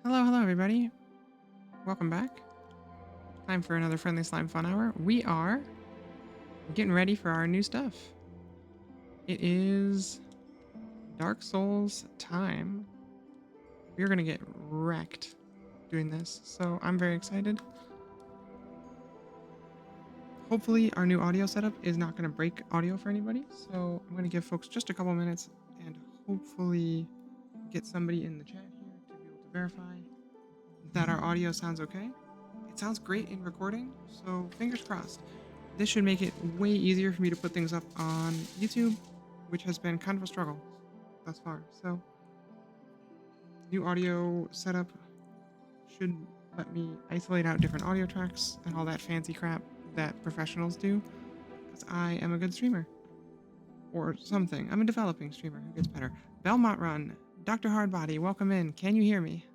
Hello, hello, everybody. Welcome back. Time for another Friendly Slime Fun Hour. We are getting ready for our new stuff. It is Dark Souls time. We're going to get wrecked doing this, so I'm very excited. Hopefully, our new audio setup is not going to break audio for anybody, so I'm going to give folks just a couple minutes and hopefully get somebody in the chat here to be able to verify that our audio sounds okay. It sounds great in recording, so fingers crossed. This should make it way easier for me to put things up on YouTube, which has been kind of a struggle thus far. So, new audio setup should let me isolate out different audio tracks and all that fancy crap that professionals do, because I am a good streamer. Or something. I'm a developing streamer who gets better. Belmont Run, Dr. Hardbody, welcome in. Can you hear me?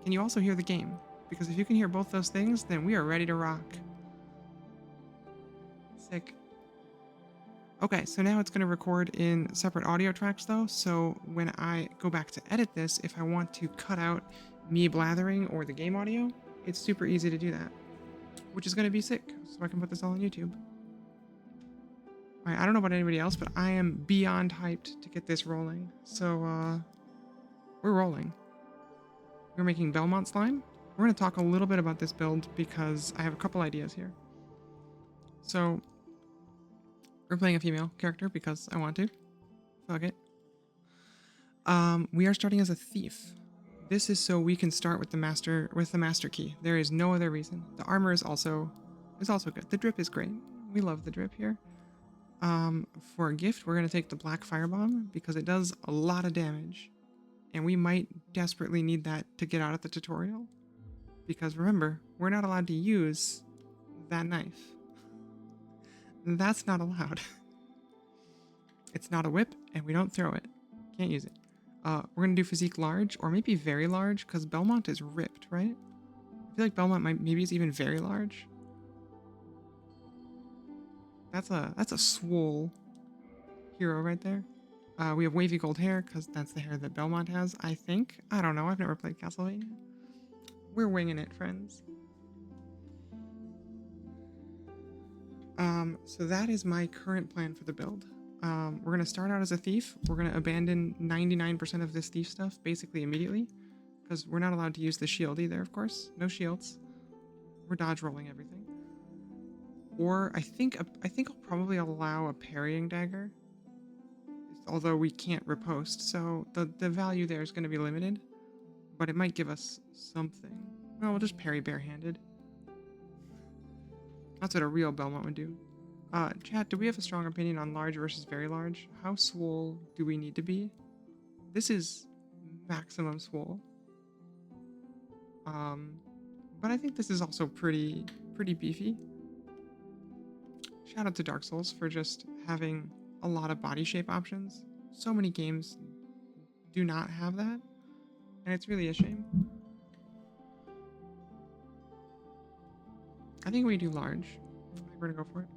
Can you also hear the game? Because if you can hear both those things, then we are ready to rock. Sick. Okay, so now it's going to record in separate audio tracks though, so when I go back to edit this, if I want to cut out me blathering or the game audio, it's super easy to do that, which is going to be sick, so I can put this all on YouTube. Alright, I don't know about anybody else, but I am beyond hyped to get this rolling, so we're rolling. We're making Belmont Slime. We're going to talk a little bit about this build because I have a couple ideas here. So, we're playing a female character because I want to. Fuck it. We are starting as a thief. This is so we can start with the master key. There is no other reason. The armor is also good. The drip is great. We love the drip here. For a gift, we're gonna take the black firebomb because it does a lot of damage, and we might desperately need that to get out of the tutorial. Because remember, we're not allowed to use that knife. That's not allowed. It's not a whip, and we don't throw it. Can't use it. We're gonna do physique large, or maybe very large, because Belmont is ripped, right? I feel like Belmont maybe is even very large. That's a swole hero right there. We have wavy gold hair, because that's the hair that Belmont has, I think. I don't know, I've never played Castlevania. We're winging it, friends. So that is my current plan for the build. We're going to start out as a thief. We're going to abandon 99% of this thief stuff basically immediately, because we're not allowed to use the shield either, of course. No shields. We're dodge rolling everything. Or I think I'll probably allow a parrying dagger, although we can't riposte, so the value there is going to be limited, but it might give us something. Well, we'll just parry barehanded. That's what a real Belmont would do. Chat, do we have a strong opinion on large versus very large? How swole do we need to be? This is maximum swole. But I think this is also pretty beefy. Shout out to Dark Souls for just having a lot of body shape options. So many games do not have that, and it's really a shame. I think we do large. I think we're gonna go for it.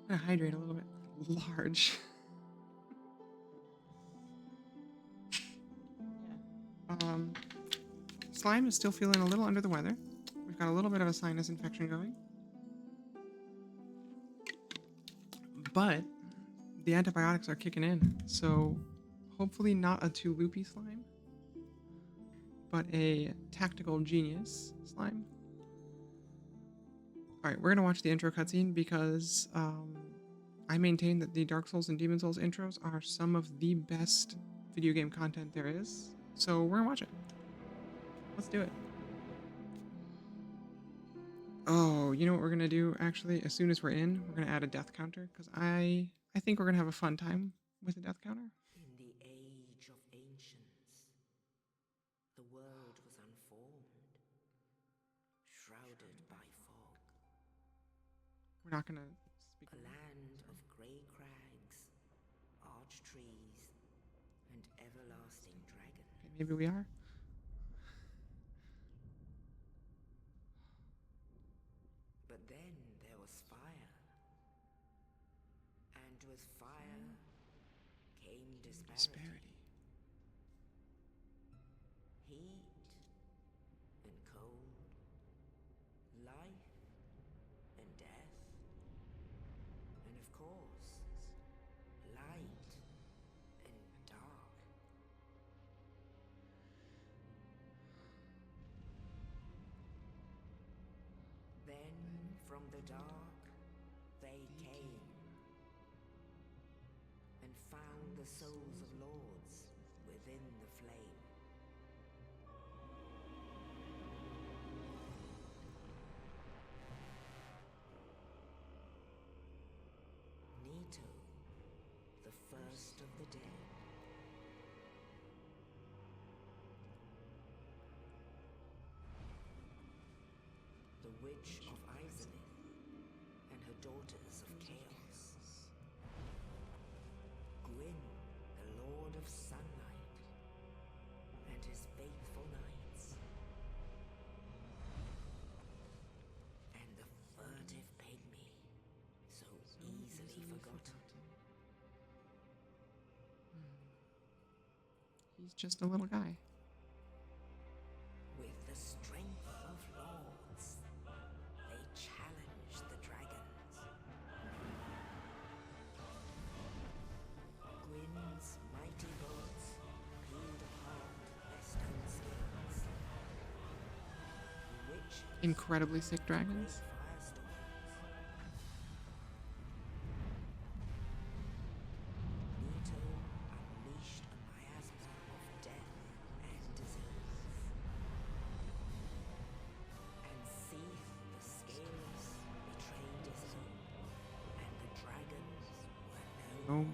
I'm gonna hydrate a little bit. Large. Yeah. Slime is still feeling a little under the weather. We've got a little bit of a sinus infection going. But the antibiotics are kicking in, so hopefully not a too loopy slime, but a tactical genius slime. Alright, we're gonna watch the intro cutscene because I maintain that the Dark Souls and Demon Souls intros are some of the best video game content there is. So we're gonna watch it. Let's do it. Oh, you know what we're gonna do actually? As soon as we're in, we're gonna add a death counter, because I think we're gonna have a fun time with a death counter. In the age of ancients, the world was unformed, shrouded by fog. We're not gonna speak. A land of grey crags, arch trees, and everlasting dragons. Okay, maybe we are. But then there was fire. And with fire disparity. Heat and cold, life and death, and of course, light and dark. Then from the dark they came and found the souls of lords within the flame. Nito, the first of the dead. The Witch of Izalith and her daughters of chaos. Gwyn, the Lord of Sunlight, and his faithful knights. And the furtive pygmy, so easily forgotten. He's just a little guy. With the strength of lords, they challenged the dragons. Gwyn's mighty bolts peeled apart their stone skins. The witch Incredibly sick great dragons. firestorms. Nito unleashed a miasma of death and disease. And Seath the Scales betrayed his own, and the dragons were no Oh. more.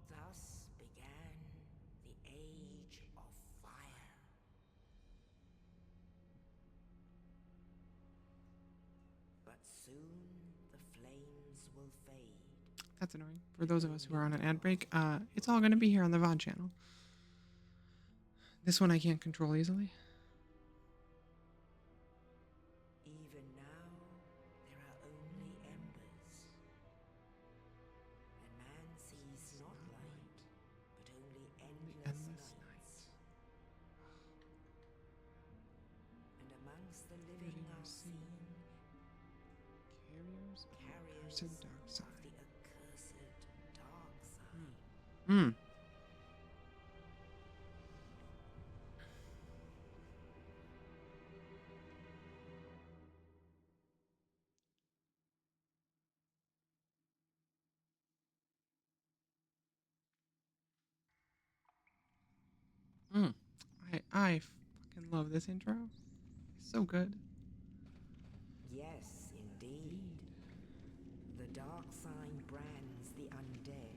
Thus began the Age of Fire. But soon the flames will fade. That's annoying. For those of us who are on an ad break, it's all going to be here on the VOD channel. This one I can't control easily. Even now, there are only embers. And man sees not light, but only endless nights. And amongst the living are seen Carriers of the carriers accursed dark of side. the accursed dark side. Hmm. Mm. I fucking love this intro. It's so good. Yes, indeed. The dark sign brands the undead.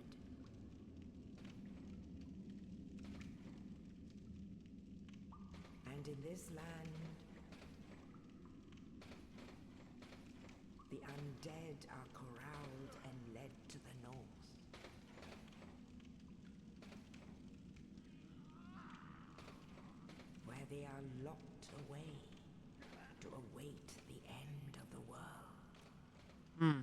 And in this land, the undead are corralled and led to the north. Where they are locked away to await the end of the world. Hmm.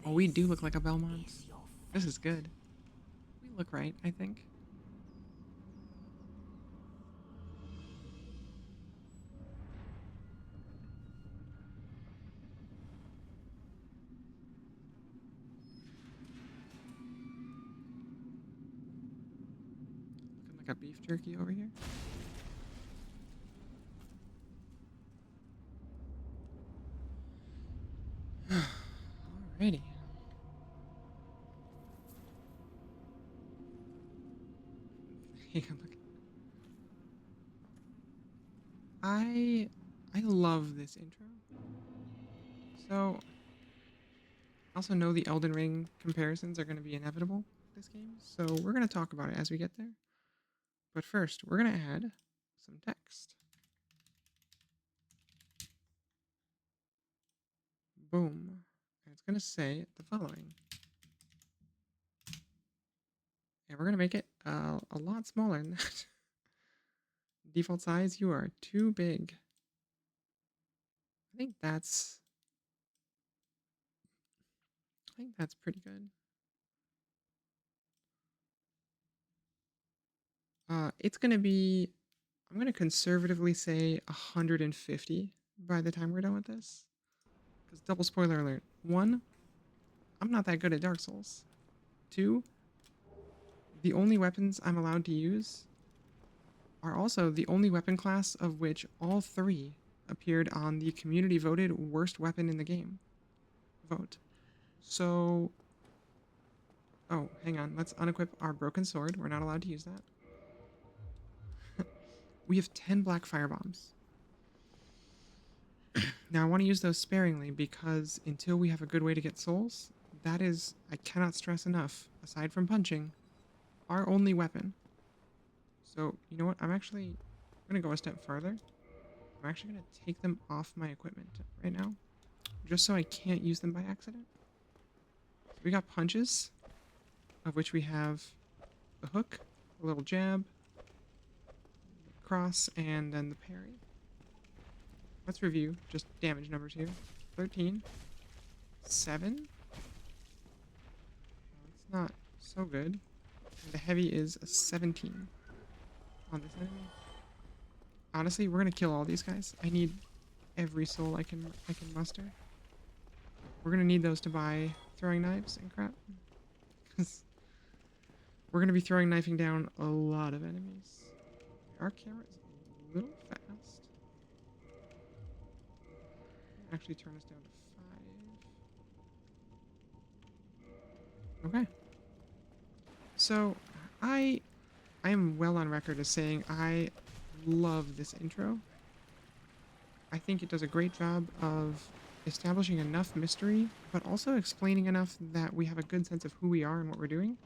Oh, we do look like a Belmont. Is your This is good. We look right, I think. Looking like a beef jerky over here. Alrighty. Look. I love this intro. So I also know the Elden Ring comparisons are going to be inevitable with this game, so we're going to talk about it as we get there. But first, we're going to add some text. Boom. And it's gonna say the following. And we're gonna make it a lot smaller than that. Default size, you are too big. I think that's pretty good. It's gonna be, I'm gonna conservatively say 150 by the time we're done with this. Because double spoiler alert. 1, I'm not that good at Dark Souls. 2, the only weapons I'm allowed to use are also the only weapon class of which all 3 appeared on the community voted worst weapon in the game vote. So, oh, hang on. Let's unequip our broken sword. We're not allowed to use that. We have 10 black fire bombs. Now, I want to use those sparingly because until we have a good way to get souls, that is, I cannot stress enough, aside from punching, our only weapon. So, you know what? I'm going to go a step farther. I'm actually going to take them off my equipment right now, just so I can't use them by accident. So we got punches, of which we have the hook, a little jab, cross, and then the parry. Let's review just damage numbers here. 13. 7. It's not so good. And the heavy is a 17 on this enemy. Honestly, we're gonna kill all these guys. I need every soul I can muster. We're gonna need those to buy throwing knives and crap. Because we're gonna be throwing knifing down a lot of enemies. Our camera is a little fast. Actually turn us down to 5. Okay. So I am well on record as saying I love this intro. I think it does a great job of establishing enough mystery, but also explaining enough that we have a good sense of who we are and what we're doing.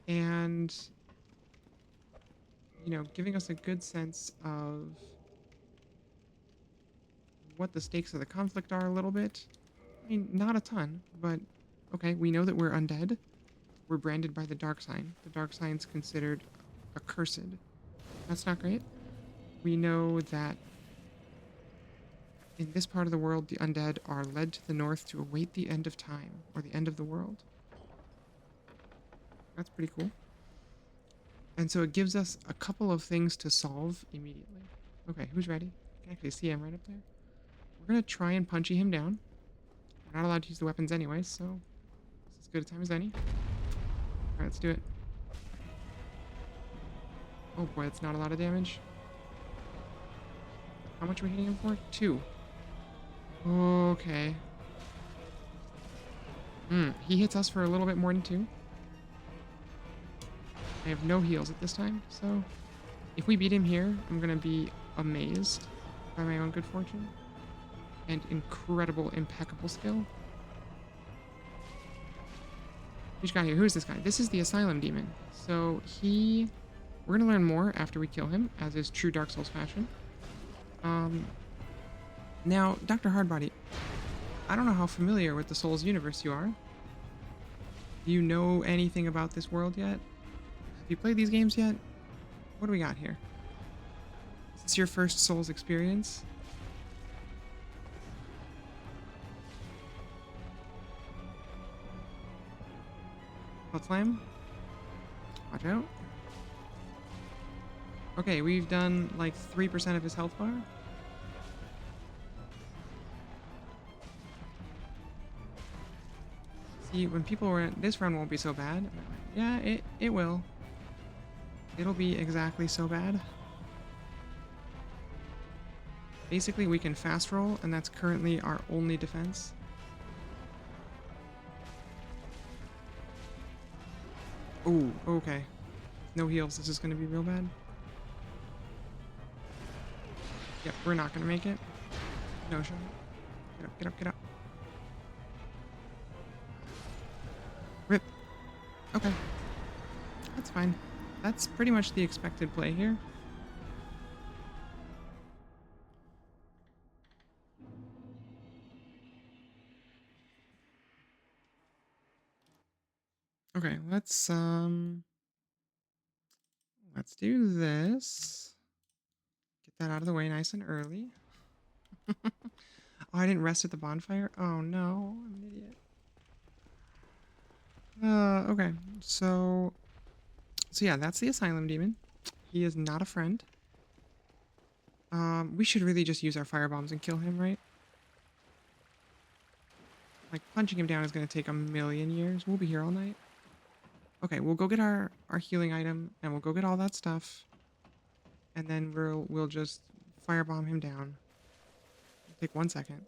And, you know, giving us a good sense of what the stakes of the conflict are a little bit. I mean, not a ton, but okay, we know that we're undead. We're branded by the dark sign. The dark sign's considered accursed. That's not great. We know that in this part of the world, the undead are led to the north to await the end of time, or the end of the world. That's pretty cool. And so it gives us a couple of things to solve immediately. Okay, who's ready? I can actually see him right up there. We're gonna try and punchy him down. We're not allowed to use the weapons anyway, so it's as good a time as any. Alright, let's do it. Oh boy, that's not a lot of damage. How much are we hitting him for? 2. Okay. He hits us for a little bit more than 2. I have no heals at this time, so if we beat him here, I'm gonna be amazed by my own good fortune and incredible, impeccable skill. Who's got here? Who is this guy? This is the Asylum Demon. So we're gonna learn more after we kill him, as is true Dark Souls fashion. Now, Dr. Hardbody, I don't know how familiar with the Souls universe you are. Do you know anything about this world yet? Have you played these games yet? What do we got here? Is this your first Souls experience? Blood Slam? Watch out. Okay, we've done like 3% of his health bar. See, when people were this run won't be so bad. Yeah, it will. It'll be exactly so bad. Basically, we can fast roll, and that's currently our only defense. Oh, okay. No heals. This is going to be real bad. Yep, we're not going to make it. No shot. Get up, get up, get up. Rip. Okay. That's fine. That's pretty much the expected play here. Okay, let's do this. Get that out of the way nice and early. Oh, I didn't rest at the bonfire? Oh no, I'm an idiot. Okay. So yeah, that's the asylum demon. He is not a friend. We should really just use our fire bombs and kill him, right? Like punching him down is gonna take a million years. We'll be here all night. Okay, we'll go get our healing item and we'll go get all that stuff. And then we'll just firebomb him down. It'll take 1 second.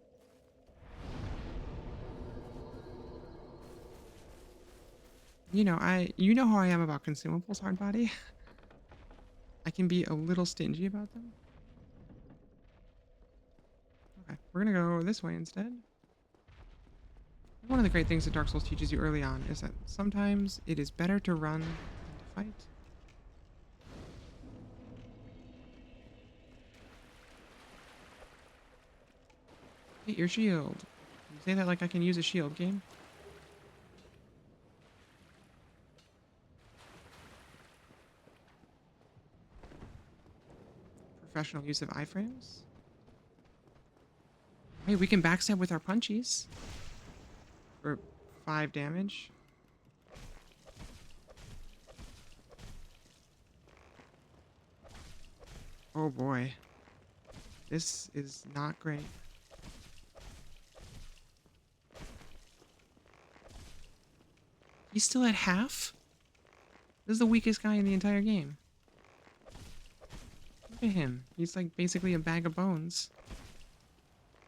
You know how I am about consumables, hard body. I can be a little stingy about them. Okay, we're gonna go this way instead. One of the great things that Dark Souls teaches you early on is that sometimes it is better to run than to fight. Hey, your shield. You say that like I can use a shield, game. Professional use of iframes. Hey, we can backstab with our punchies. For 5 damage. Oh boy. This is not great. He's still at half? This is the weakest guy in the entire game. Look at him. He's like basically a bag of bones.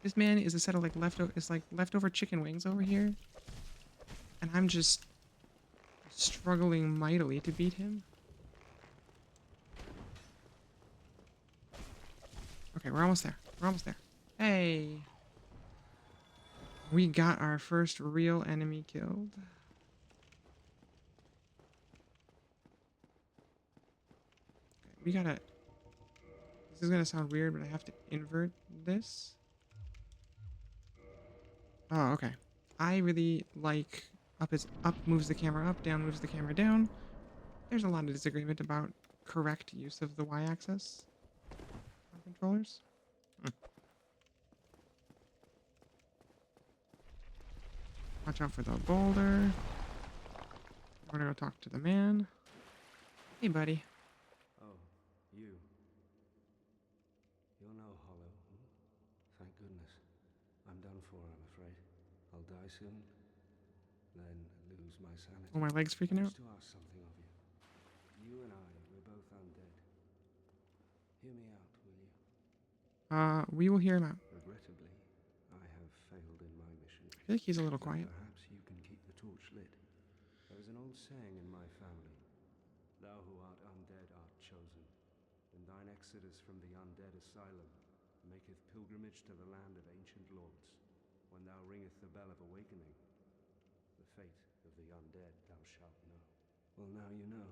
This man is a set of like leftover chicken wings over here. And I'm just struggling mightily to beat him. Okay, we're almost there. We're almost there. Hey. We got our first real enemy killed. Okay, we gotta... This is gonna sound weird, but I have to invert this. Oh, okay. I really like up is up moves the camera up, down moves the camera down. There's a lot of disagreement about correct use of the y-axis on controllers. Watch out for the boulder. We're gonna go talk to the man. Hey, buddy. Oh, you. You're no hollow. Thank goodness. I'm done for, I'm afraid. I'll die soon, then lose my sanity. Oh, my leg's freaking out. I wish to ask something of you. You and I, we're both undead. Hear me out, will you? We will hear him out. Regrettably, I have failed in my mission. I feel like he's a little quiet. Perhaps you can keep the torch lit. There is an old saying in my family. Thou who art undead art chosen, and thine exodus from the undead asylum maketh pilgrimage to the land of ancient lords. When thou ringest the bell of awakening, the fate of the undead thou shalt know. Well, now you know,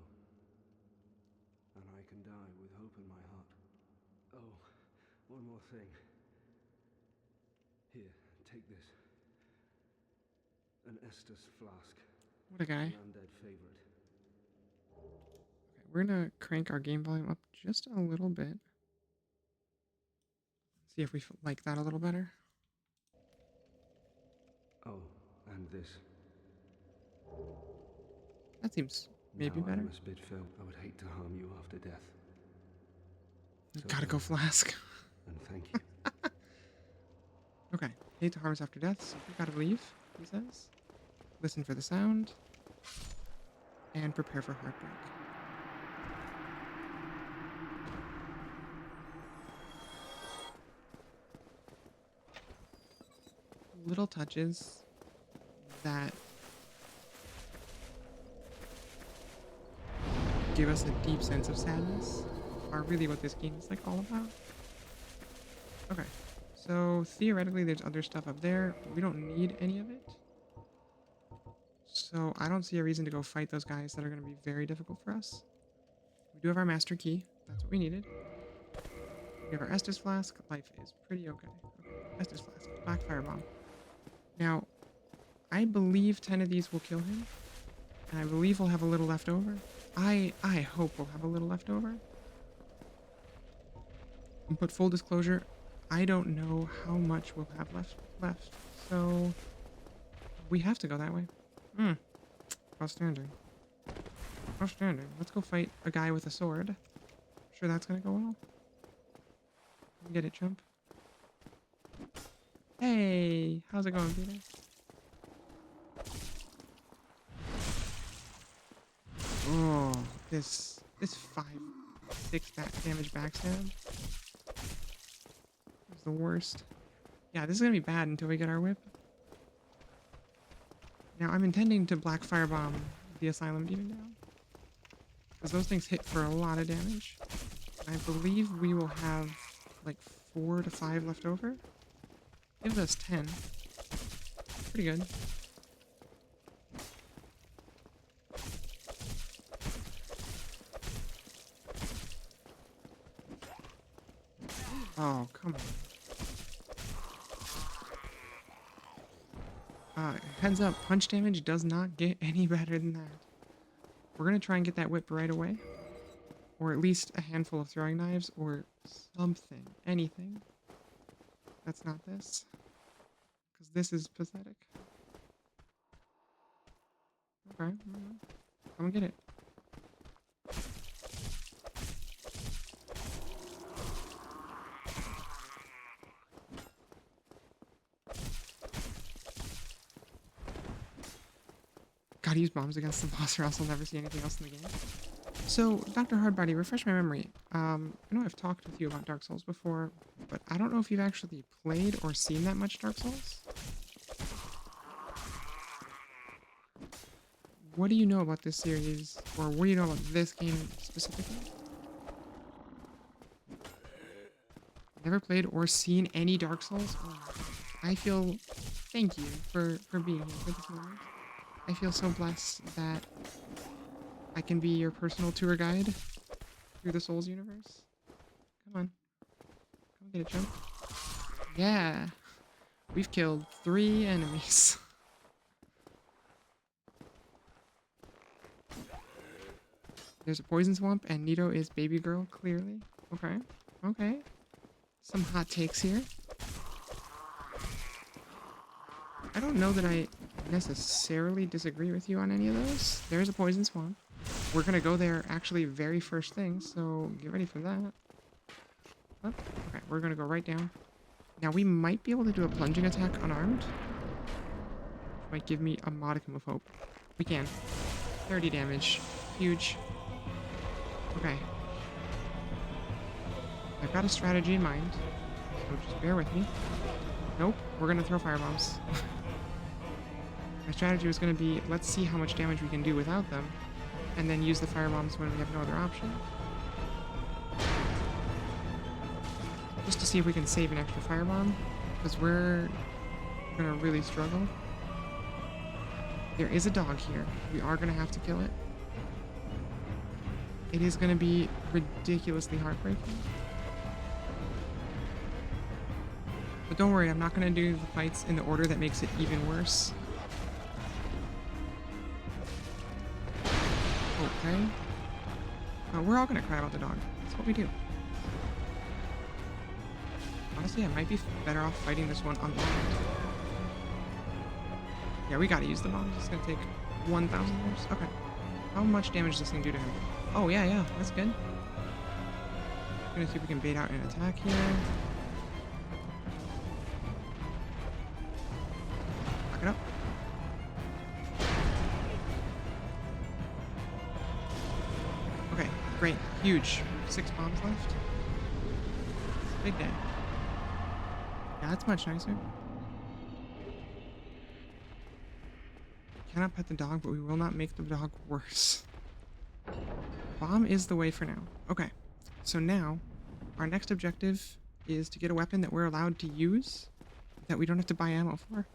and I can die with hope in my heart. Oh, one more thing. Here, take this. An Estus flask. What a guy. An undead favorite. Okay, we're gonna crank our game volume up just a little bit. See if we like that a little better. Oh, and this. That seems maybe now better. I must bid farewell. I would hate to harm you after death. So Gotta go, Flask. And thank you. Okay, hate to harm us after death, so we gotta leave, he says. Listen for the sound. And prepare for heartbreak. Little touches that give us a deep sense of sadness are really what this game is like all about. Okay, so theoretically there's other stuff up there. We don't need any of it. So I don't see a reason to go fight those guys that are going to be very difficult for us. We do have our master key. That's what we needed. We have our Estus flask. Life is pretty okay. Okay, Estus flask. Black firebomb. Now, I believe 10 of these will kill him. And I believe we'll have a little left over. I hope we'll have a little left over. But full disclosure, I don't know how much we'll have left. So we have to go that way. Outstanding. Outstanding. Let's go fight a guy with a sword. Sure that's gonna go well. Get it, chump. Hey, how's it going, Peter? Oh, this 5-6 damage backstab is the worst. Yeah, this is gonna be bad until we get our whip. Now I'm intending to black firebomb the asylum demon down, because those things hit for a lot of damage. I believe we will have like 4 to 5 left over. Gives us 10. Pretty good. Oh, come on. Heads up, punch damage does not get any better than that. We're gonna try and get that whip right away. Or at least a handful of throwing knives, or something. Anything. That's not this. Because this is pathetic. Okay. Come and get it. Gotta use bombs against the boss or else I'll never see anything else in the game. So, Dr. Hardbody, refresh my memory. I know I've talked with you about Dark Souls before, but I don't know if you've actually played or seen that much Dark Souls. What do you know about this series, or what do you know about this game specifically? Never played or seen any Dark Souls? Oh, I feel... Thank you for being here for this moment. I feel so blessed that I can be your personal tour guide through the Souls universe. Come on. Come get it, chump. Yeah. We've killed 3 enemies. There's a poison swamp, and Nito is baby girl, clearly. Okay. Okay. Some hot takes here. I don't know that I necessarily disagree with you on any of those. There's a poison swamp. We're gonna go there actually very first thing, so get ready for that. Oh, okay, we're gonna go right down. Now we might be able to do a plunging attack unarmed. Which might give me a modicum of hope. We can. 30 damage. Huge. Okay. I've got a strategy in mind, so just bear with me. Nope, we're gonna throw firebombs. My strategy was gonna be, let's see how much damage we can do without them, and then use the firebombs when we have no other option. Just to see if we can save an extra firebomb, because we're gonna really struggle. There is a dog here. We are gonna have to kill it. It is gonna be ridiculously heartbreaking. But don't worry, I'm not gonna do the fights in the order that makes it even worse. Okay. We're all gonna cry about the dog. That's what we do. Honestly, I might be better off fighting this one unbombed. Yeah, we gotta use the bombs. It's gonna take 1,000 years. Okay. How much damage does this thing do to him? Oh, yeah, that's good. I'm gonna see if we can bait out an attack here. Back it up. Okay, great. Huge. 6 bombs left. Big day. Yeah, that's much nicer. Cannot pet the dog, but we will not make the dog worse. Bomb is the way for now. Okay, so now our next objective is to get a weapon that we're allowed to use that we don't have to buy ammo for.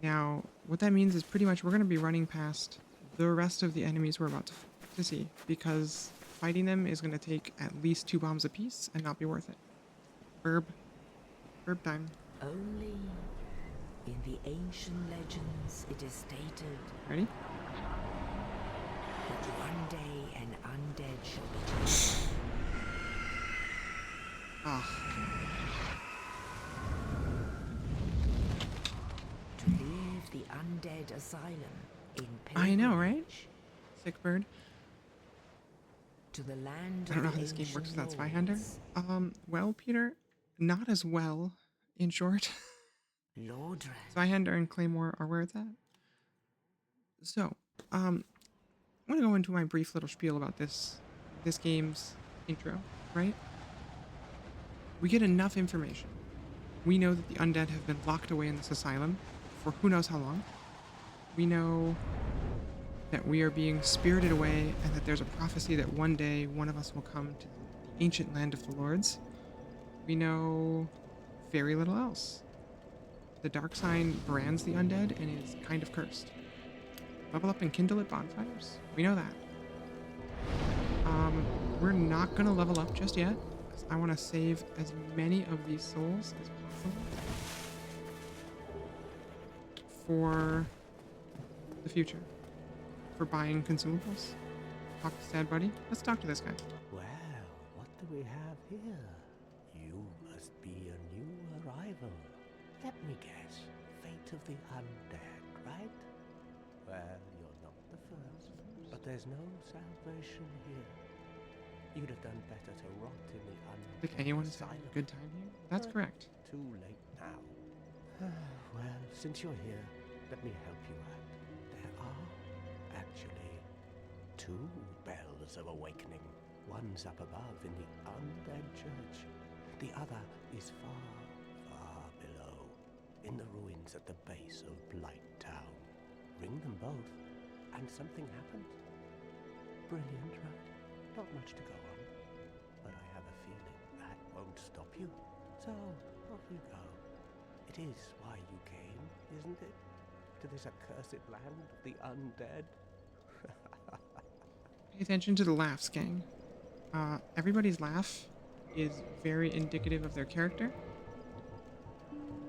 Now, what that means is pretty much we're going to be running past the rest of the enemies we're about to see, because fighting them is going to take at least 2 bombs apiece and not be worth it. Burb time. Only In the ancient legends, it is stated Ready? that one day an undead shall be chosen. Ah, To leave the undead asylum in I know, right? pilgrimage sick bird. to the land I don't know of how the this game works ancient without Spyhander. lords. Well, Peter, not as well, in short. Lordran. Spyhander and Claymore are where it's at. So, I'm gonna go into my brief little spiel about this game's intro, right? We get enough information. We know that the undead have been locked away in this asylum for who knows how long. We know that we are being spirited away and that there's a prophecy that one day one of us will come to the ancient land of the lords. We know very little else. The dark sign brands the undead and is kind of cursed. Level up and kindle at bonfires. We know that. We're not gonna level up just yet, because I want to save as many of these souls as possible for the future. For buying consumables. Talk to Sad Buddy. Let's talk to this guy. Well, what do we have here? You must be a new arrival. Let me guess. Fate of the undead, right? Well, you're not the first. But there's no salvation here. You'd have done better to rot in the undead Think anyone is having asylum. a good time here? That's But correct. Too late now. Well, since you're here, let me help you out. There are actually two bells of awakening. One's up above in the undead church. The other is far, far below, in the ruins at the base of Blight Town. Ring them both, and something happens. Brilliant, right? Not much to go on, but I have a feeling that won't stop you. So, off you go. It is why you came, isn't it? To this accursed land of the undead? Pay attention to the laughs, gang. Everybody's laugh is very indicative of their character.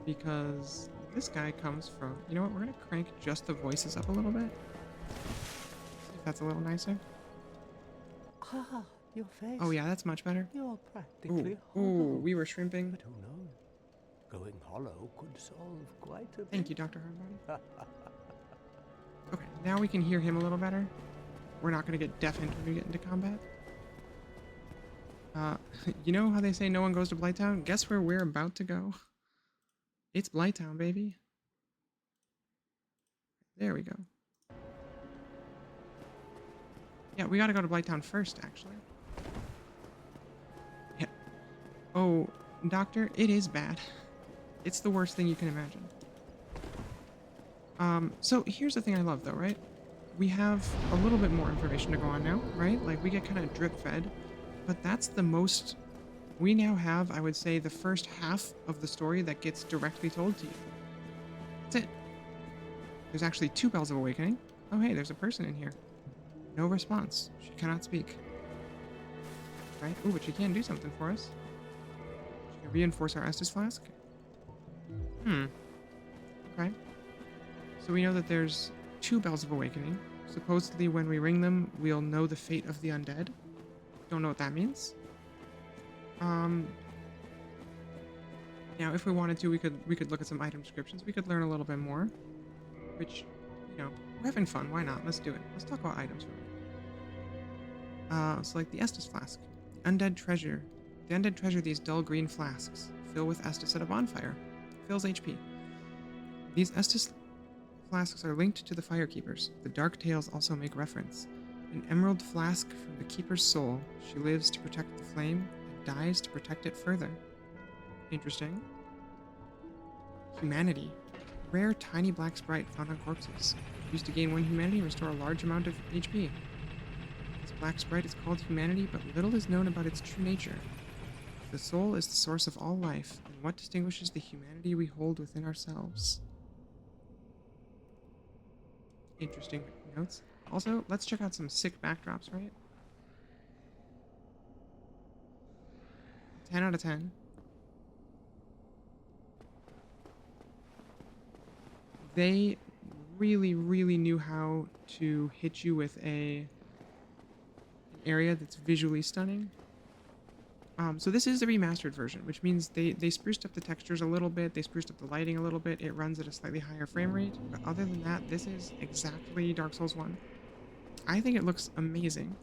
Because this guy comes from... You know what? We're going to crank just the voices up a little bit. See if that's a little nicer. Ah, your face. Oh yeah, that's much better. You're practically Ooh, hollow. we were shrimping. But who knows? Going hollow could solve quite a bit. Thank you, Dr. Hardbody. Okay, now we can hear him a little better. We're not going to get deafened when we get into combat. You know how they say no one goes to Blighttown? Guess where we're about to go? It's Blighttown, baby. There we go. Yeah, we gotta go to Blighttown first, actually. Yeah. Oh, Doctor, it is bad. It's the worst thing you can imagine. So here's the thing I love, though, right? We have a little bit more information to go on now, right? Like, we get kind of drip-fed, but that's the most... We now have, I would say, the first half of the story that gets directly told to you. That's it. There's actually 2 Bells of Awakening. Oh, hey, there's a person in here. No response. She cannot speak. Right? Ooh, but she can do something for us. She can reinforce our Estus Flask. Okay. So we know that there's 2 Bells of Awakening. Supposedly, when we ring them, we'll know the fate of the undead. Don't know what that means. Now, if we wanted to, we could look at some item descriptions. We could learn a little bit more. Which, you know, we're having fun. Why not? Let's do it. Let's talk about items for a minute. So like the Estus Flask. The Undead Treasure. The Undead treasure these dull green flasks. Fill with Estus at a bonfire. Fills HP. These Estus flasks are linked to the Firekeepers. The Dark Tales also make reference. An emerald flask from the Keeper's soul. She lives to protect the flame and dies to protect it further. Interesting. Humanity. Rare tiny black sprite found on corpses. Used to gain 1 humanity and restore a large amount of HP. This black sprite is called humanity, but little is known about its true nature. The soul is the source of all life, and what distinguishes the humanity we hold within ourselves? Interesting notes. Also, let's check out some sick backdrops, right? 10 out of 10. They really, really knew how to hit you with an area that's visually stunning. So this is the remastered version, which means they spruced up the textures a little bit, they spruced up the lighting a little bit, it runs at a slightly higher frame rate, but other than that, this is exactly Dark Souls 1. I think it looks amazing.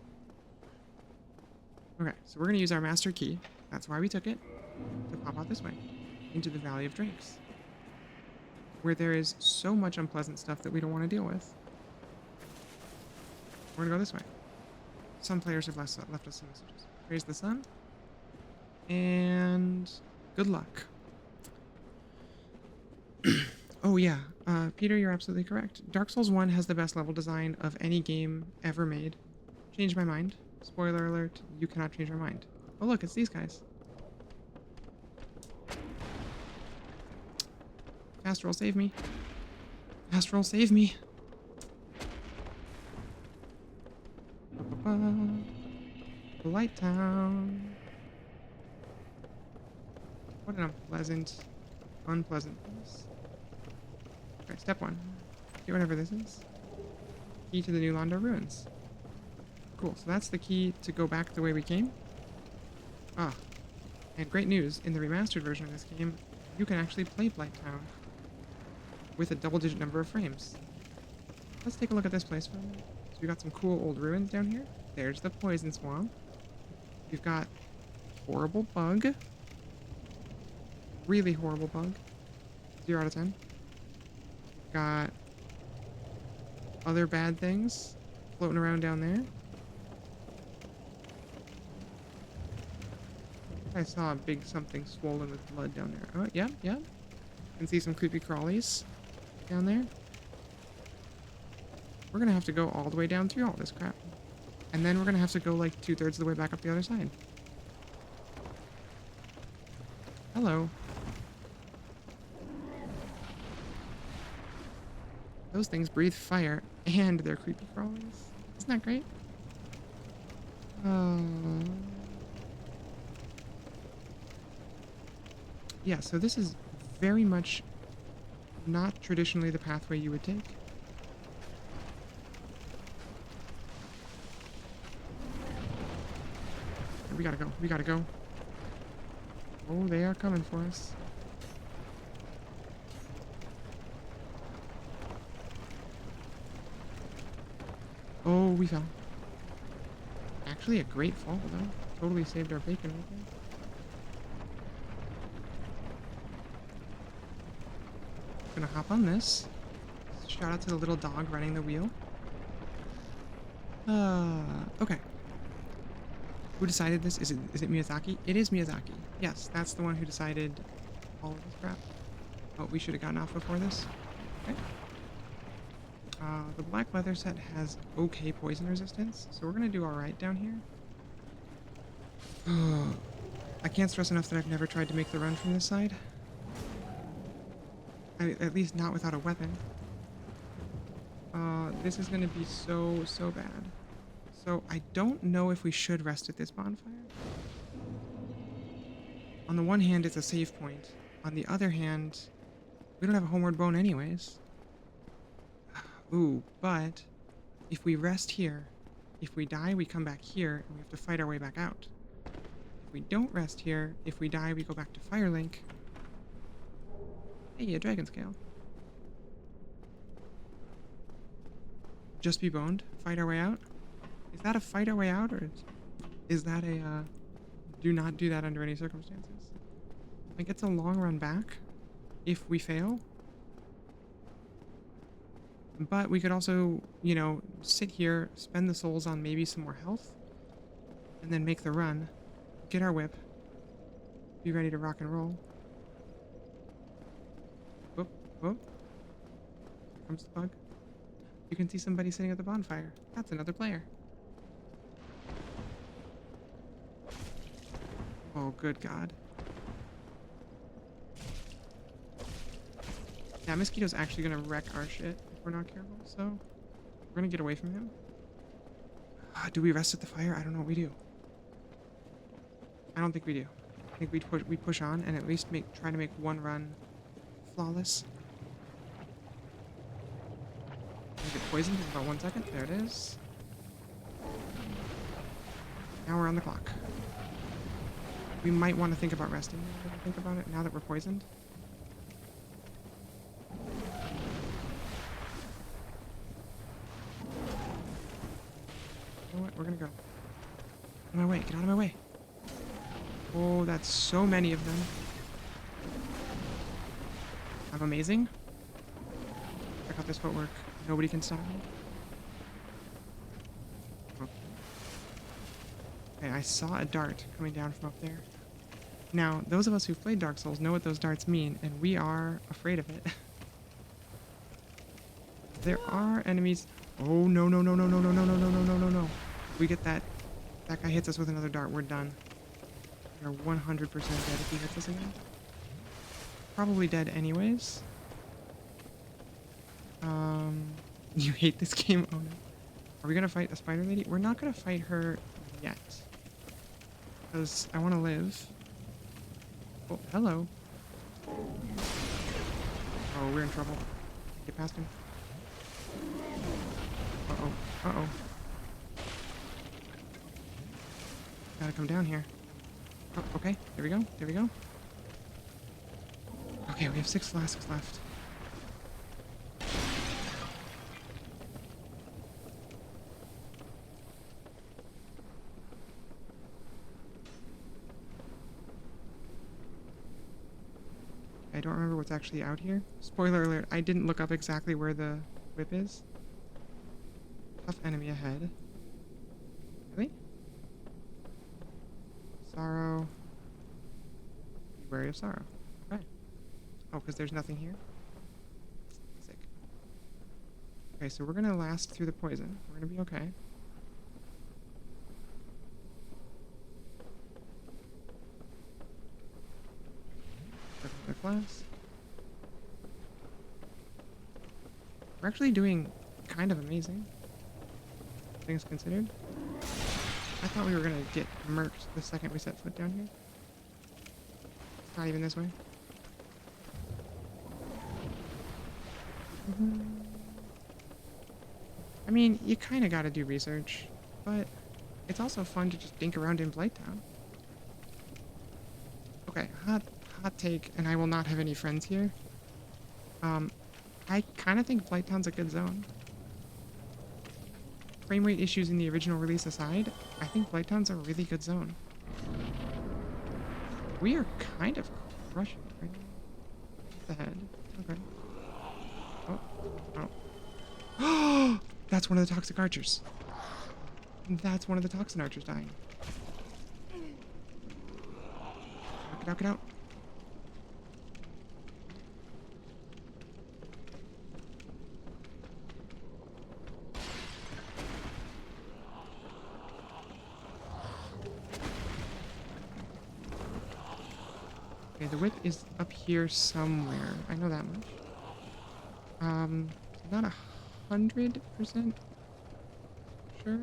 Okay, so we're going to use our master key, that's why we took it, to pop out this way, into the Valley of Drakes, where there is so much unpleasant stuff that we don't want to deal with. We're going to go this way. Some players have left us some messages. Praise the sun. And good luck. Oh yeah, Peter, you're absolutely correct. Dark Souls 1 has the best level design of any game ever made. Changed my mind. Spoiler alert, you cannot change my mind. Oh look, it's these guys. Fast roll, save me. Fast roll, save me. The Light Town. What an unpleasant place. Okay, step 1. Get whatever this is. Key to the New Londo ruins. Cool, so that's the key to go back the way we came. Ah, and great news, in the remastered version of this game, you can actually play Blight Town with a double-digit number of frames. Let's take a look at this place for a minute. So we've got some cool old ruins down here. There's the poison swamp. We've got horrible bug. Really horrible bug. 0 out of 10. Got other bad things floating around down there. I saw a big something swollen with blood down there. Oh, yeah, yeah. Can see some creepy crawlies down there. We're gonna have to go all the way down through all this crap. And then we're gonna have to go like 2/3 of the way back up the other side. Hello. Those things breathe fire, and they're creepy crawlies. Isn't that great? Yeah, so this is very much not traditionally the pathway you would take. We gotta go. We gotta go. Oh, they are coming for us. Oh, we fell. Actually, a great fall, though. Totally saved our bacon right there. Gonna hop on this. Shout out to the little dog running the wheel. Okay. Who decided this? Is it Miyazaki? It is Miyazaki. Yes, that's the one who decided all of this crap. Oh, we should have gotten off before this. Okay. The black leather set has okay poison resistance, so we're gonna do alright down here. I can't stress enough that I've never tried to make the run from this side. At least not without a weapon. This is gonna be so bad. So I don't know if we should rest at this bonfire. On the one hand, it's a save point. On the other hand, we don't have a homeward bone anyways. Ooh, but if we rest here, if we die, we come back here, and we have to fight our way back out. If we don't rest here, if we die, we go back to Firelink. Hey, a dragon scale. Just be boned, fight our way out. Is that a fight our way out, or is that a do not do that under any circumstances? Like, it's a long run back if we fail. But we could also, you know, sit here, spend the souls on maybe some more health, and then make the run, get our whip, be ready to rock and roll. Whoop, whoop. Here comes the bug. You can see somebody sitting at the bonfire. That's another player. Oh, good God. That mosquito's actually gonna wreck our shit if we're not careful, so we're gonna get away from him. Do we rest at the fire? I don't know what we do. I don't think we do. I think we push on and at least try to make one run flawless. get poisoned in about 1 second. There it is. Now we're on the clock. We might want to think about resting now that I think about it, now that we're poisoned. You know what? We're gonna go. Out of my way. Get out of my way. Oh, that's so many of them. I'm amazing. Check out this footwork. Nobody can stop me. Okay, I saw a dart coming down from up there. Now, those of us who've played Dark Souls know what those darts mean, and we are afraid of it. There are enemies. Oh, no, no, no, no, no, no, no, no, no, no, no, no, no. If we get that guy hits us with another dart, we're done. We're 100% dead if he hits us again. Probably dead anyways. You hate this game? Oh no. Are we gonna fight a spider lady? We're not gonna fight her yet. Because I want to live. Oh, hello. Oh, we're in trouble. Get past him. Uh-oh. Uh-oh. Gotta come down here. Oh, okay. There we go. There we go. Okay, we have 6 flasks left. I don't remember what's actually out here. Spoiler alert, I didn't look up exactly where the whip is. Tough enemy ahead. Really? Sorrow. Be wary of sorrow. Okay. Oh, because there's nothing here? Sick. Okay, so we're gonna last through the poison. We're gonna be okay. The class. We're actually doing kind of amazing, things considered. I thought we were gonna get murked the second we set foot down here. It's not even this way. I mean, you kind of got to do research, but it's also fun to just dink around in Blighttown. Okay, hot take, and I will not have any friends here. I kind of think Blighttown's a good zone. Frame rate issues in the original release aside, I think Blighttown's a really good zone. We are kind of crushing it right now. The head. Okay. Oh. Oh. That's one of the toxic archers. That's one of the toxin archers dying. Get out, get out. Okay, the whip is up here somewhere. I know that much. Not 100% sure.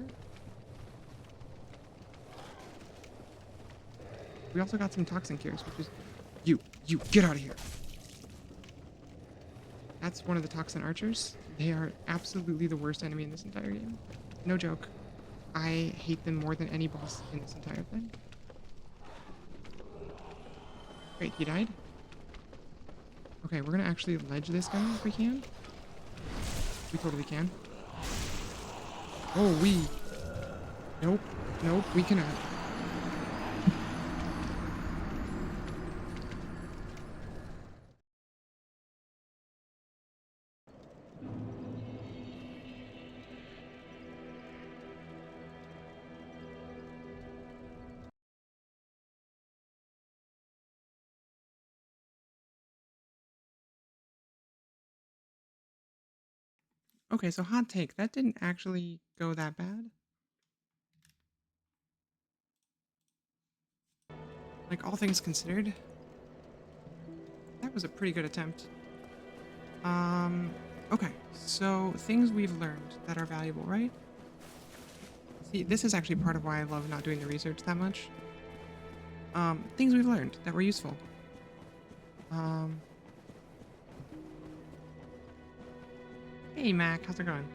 We also got some toxin cures, which is... You, get out of here! That's one of the toxin archers. They are absolutely the worst enemy in this entire game. No joke. I hate them more than any boss in this entire thing. Wait, he died? Okay, we're gonna actually ledge this guy if we can. We totally can. Oh, Nope, we cannot. Okay, so hot take. That didn't actually go that bad. Like, all things considered, that was a pretty good attempt. Okay, so things we've learned that are valuable, right? See, this is actually part of why I love not doing the research that much. Things we've learned that were useful. Hey, Mac, how's it going?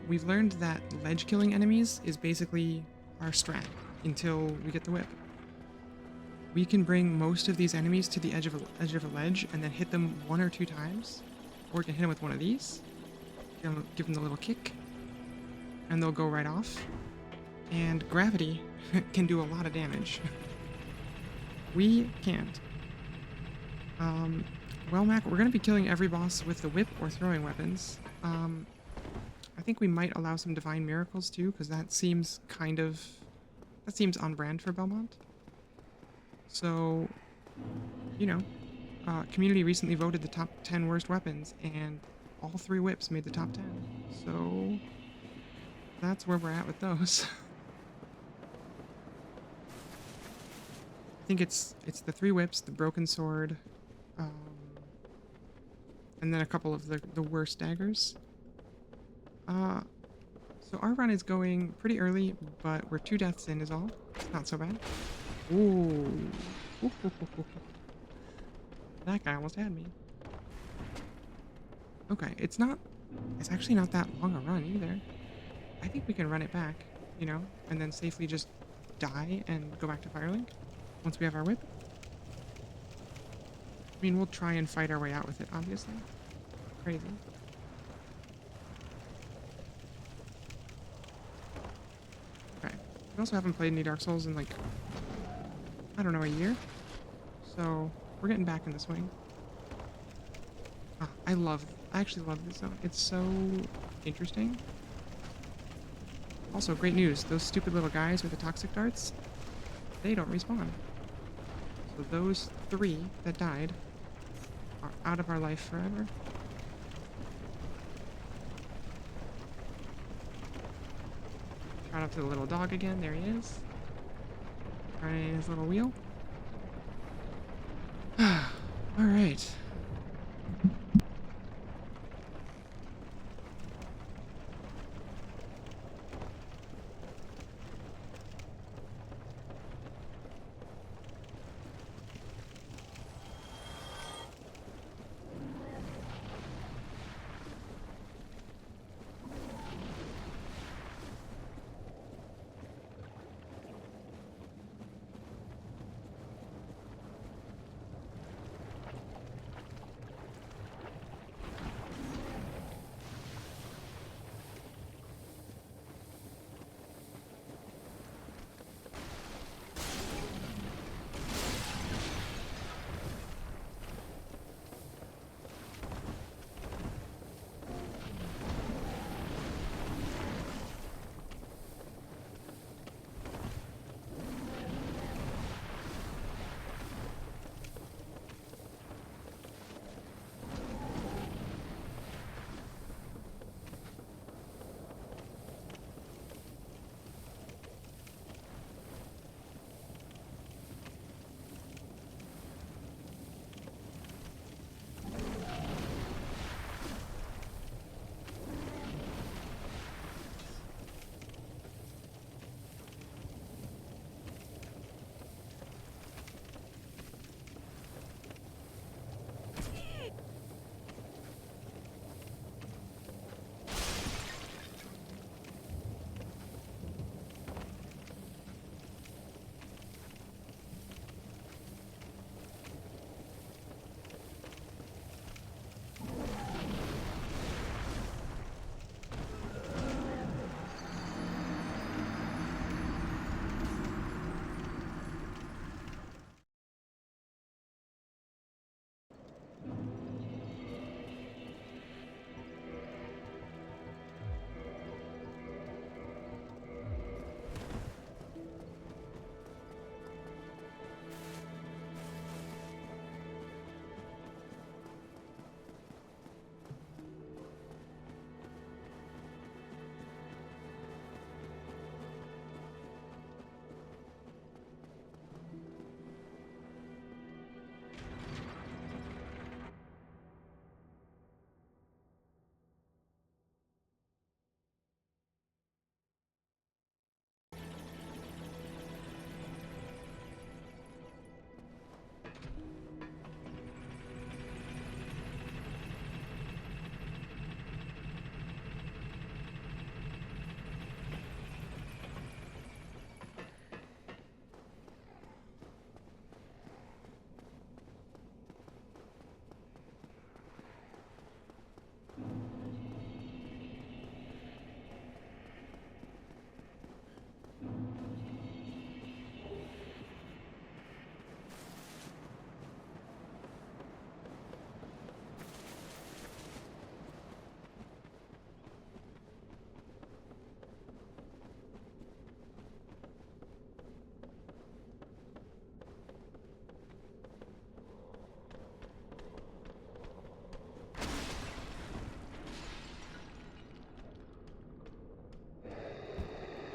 We've learned that ledge killing enemies is basically our strat until we get the whip. We can bring most of these enemies to the edge of a ledge and then hit them 1 or 2 times, or we can hit them with one of these, give them the little kick, and they'll go right off. And gravity can do a lot of damage. We can't. Well, Mac, we're gonna be killing every boss with the whip or throwing weapons. I think we might allow some divine miracles too, because that seems on brand for Belmont. So, you know, community recently voted the top 10 worst weapons, and all 3 whips made the top 10. So that's where we're at with those. I think it's the 3 whips, the broken sword, and then a couple of the worst daggers. So our run is going pretty early, but we're 2 deaths in is all. It's not so bad. Ooh. That guy almost had me. Okay, it's actually not that long a run either. I think we can run it back, you know, and then safely just die and go back to Firelink once we have our whip. I mean, we'll try and fight our way out with it, obviously. Crazy. Okay. We also haven't played any Dark Souls in, like, I don't know, a year? So, we're getting back in the swing. I actually love this zone. It's so interesting. Also, great news. Those stupid little guys with the toxic darts, they don't respawn. So those 3 that died are out of our life forever. Shout out to the little dog again. There he is. Trying his little wheel. Alright.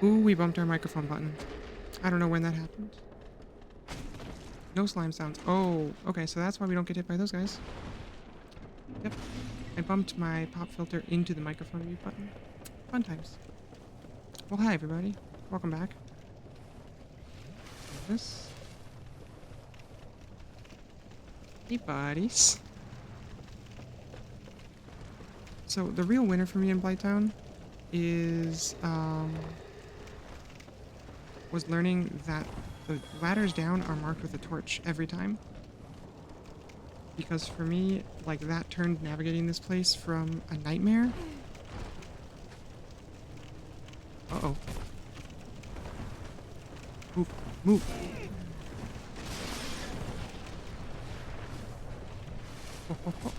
Ooh, we bumped our microphone button. I don't know when that happened. No slime sounds. Oh, okay, so that's why we don't get hit by those guys. Yep. I bumped my pop filter into the microphone mute button. Fun times. Well, hi, everybody. Welcome back. This. Hey, buddies. So, the real winner for me in Blighttown is, was learning that the ladders down are marked with a torch every time. Because for me, like, that turned navigating this place from a nightmare. Uh-oh. Move. Move.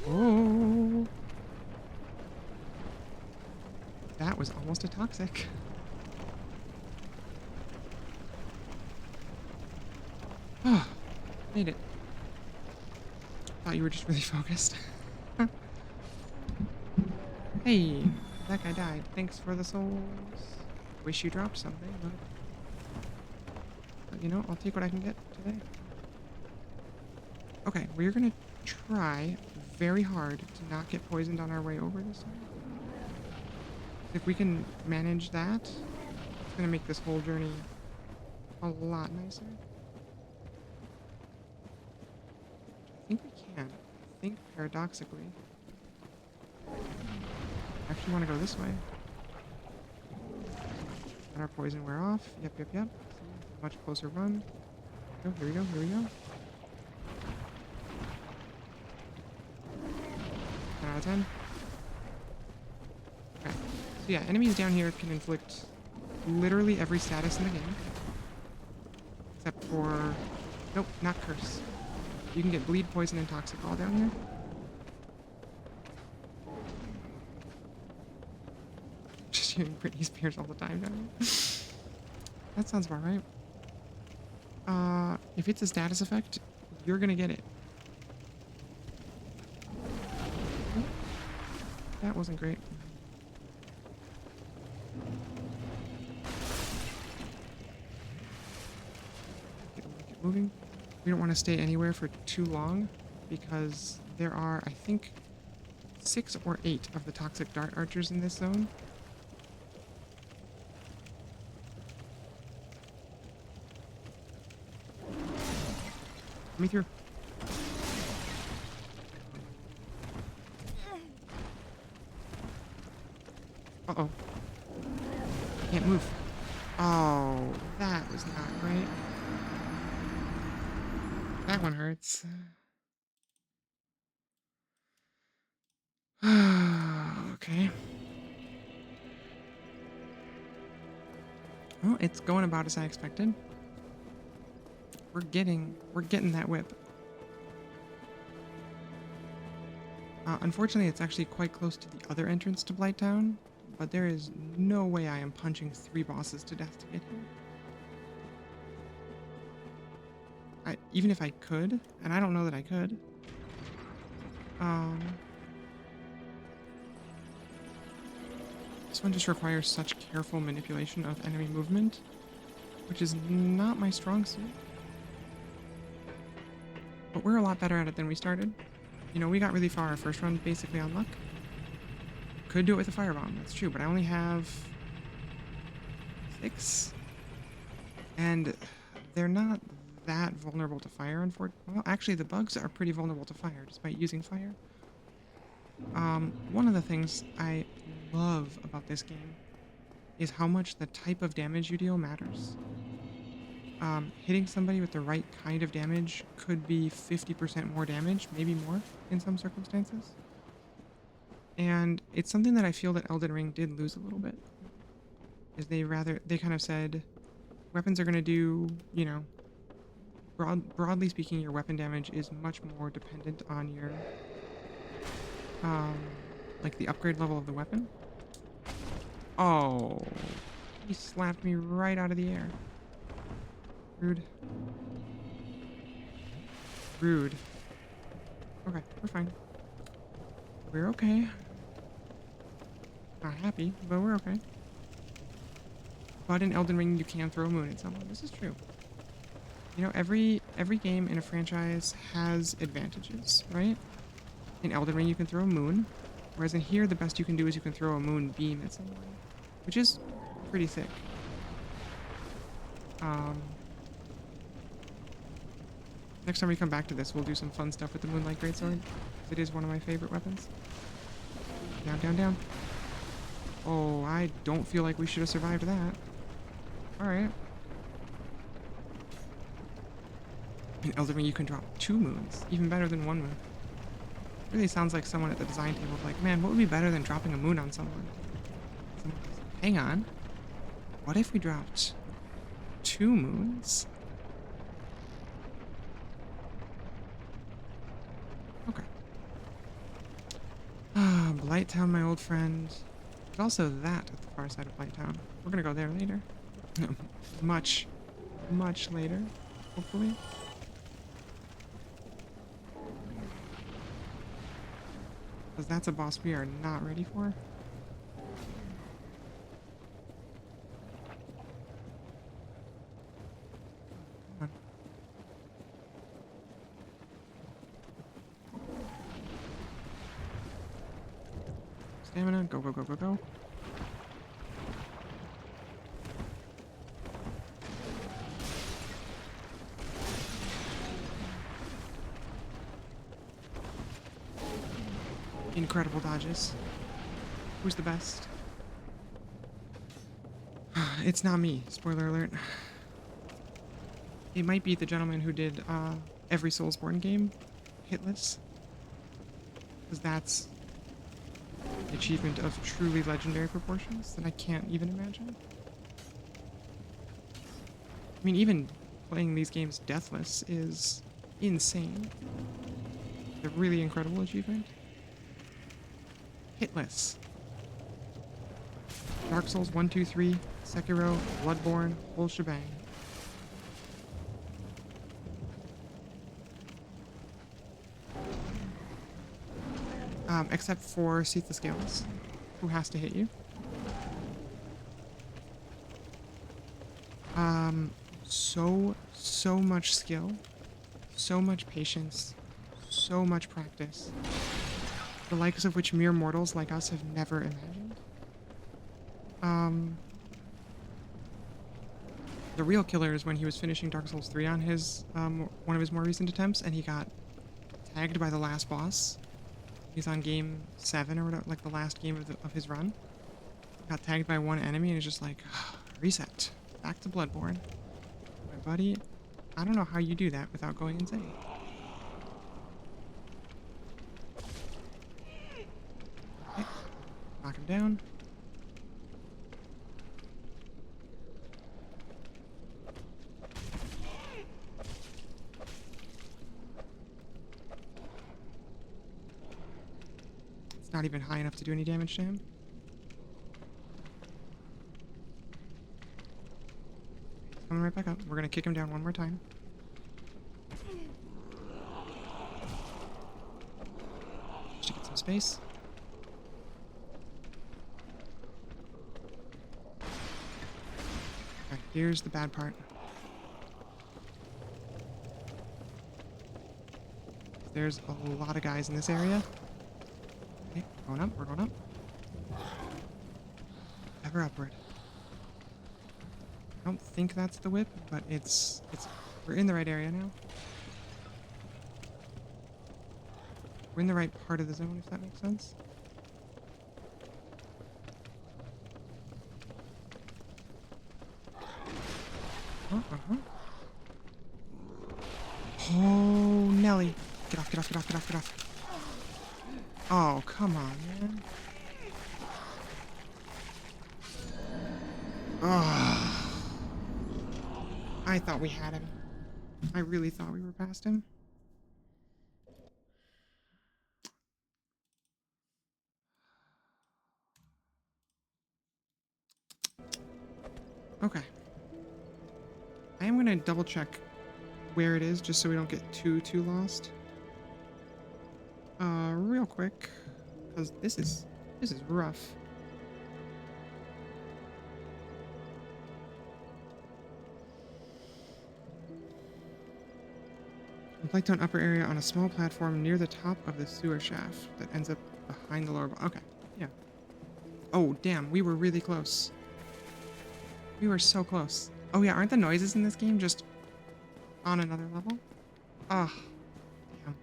Oh. That was almost a toxic. Oh, made it. Thought you were just really focused. Hey, that guy died. Thanks for the souls. Wish you dropped something, but you know, I'll take what I can get today. Okay, we're gonna try very hard to not get poisoned on our way over this time. If we can manage that, it's gonna make this whole journey a lot nicer. I think we can. I think paradoxically. I actually want to go this way. Let our poison wear off. Yep, yep, yep. Much closer run. Oh, here we go, here we go. 10 out of 10. Okay. So yeah, enemies down here can inflict literally every status in the game. Except for... Nope, not curse. You can get bleed, poison, and toxic all down here. Just hearing Britney Spears all the time down here. That sounds about right. If it's a status effect, you're gonna get it. That wasn't great. Get moving. We don't want to stay anywhere for too long because there are, I think, 6 or 8 of the toxic dart archers in this zone. Let me through. Uh-oh. Can't move. Oh, that was not great. That one hurts. Okay. Well, it's going about as I expected. We're getting that whip. Unfortunately, it's actually quite close to the other entrance to Blighttown, but there is no way I am punching 3 bosses to death to get here. Even if I could, and I don't know that I could. This one just requires such careful manipulation of enemy movement, which is not my strong suit. But we're a lot better at it than we started. You know, we got really far our first run basically on luck. Could do it with a firebomb, that's true, but I only have 6. And they're not that vulnerable to fire, unfortunately. Well, actually, the bugs are pretty vulnerable to fire, despite using fire. One of the things I love about this game is how much the type of damage you deal matters. Hitting somebody with the right kind of damage could be 50% more damage, maybe more in some circumstances. And it's something that I feel that Elden Ring did lose a little bit. Is they kind of said, weapons are going to do, you know, broadly speaking, your weapon damage is much more dependent on your, like the upgrade level of the weapon. Oh, he slapped me right out of the air. Rude. Rude. Okay, we're fine. We're okay. Not happy, but we're okay. but in Elden Ring you can throw a moon at someone. This is true. You know, every game in a franchise has advantages, right? In Elden Ring you can throw a moon, whereas in here the best you can do is you can throw a moon beam at someone, which is pretty sick. Next time we come back to this, we'll do some fun stuff with the Moonlight Greatsword. It is one of my favorite weapons. Down, down, down. Oh, I don't feel like we should have survived that. Alright. In Elden Ring, you can drop 2 moons. Even better than 1 moon. Really sounds like someone at the design table was like, man, what would be better than dropping a moon on someone? Someone goes, hang on. What if we dropped 2 moons? Okay. Ah, Blighttown, my old friend. There's also that at the far side of Blighttown. We're gonna go there later. much later, hopefully. Because that's a boss we are not ready for. Come on. Stamina, go, go, go, go, go. Incredible dodges. Who's the best? It's not me, spoiler alert. It might be the gentleman who did every Soulsborne game hitless. Because that's an achievement of truly legendary proportions that I can't even imagine. I mean, even playing these games deathless is insane. It's a really incredible achievement. Hitless. Dark Souls 1, 2, 3, Sekiro, Bloodborne, whole shebang. Except for Seath the Scales, who has to hit you. So much skill, so much patience, so much practice. The likes of which mere mortals like us have never imagined. The real killer is when he was finishing Dark Souls 3 on his one of his more recent attempts, and he got tagged by the last boss. He's on game 7 or whatever, like the last game of his run. Got tagged by one enemy and is just like, reset, back to Bloodborne. My buddy, I don't know how you do that without going insane. Okay. Knock him down. It's not even high enough to do any damage to him. He's coming right back up. We're gonna kick him down one more time. Just to get some space. Okay, here's the bad part. There's a lot of guys in this area. Okay, we're going up, we're going up. Ever upward. I don't think that's the whip, but we're in the right area now. We're in the right part of the zone, if that makes sense. Uh-huh. Oh, Nelly. Get off, get off, get off, get off, get off. Oh, come on, man. Oh. I thought we had him. I really thought we were past him. Okay. I am gonna double check where it is just so we don't get too lost. Real quick, because this is rough. A Plankton upper area on a small platform near the top of the sewer shaft that ends up behind the lower. Okay, yeah. Oh, damn, we were really close. We were so close. Oh yeah, aren't the noises in this game just on another level? Ah, damn.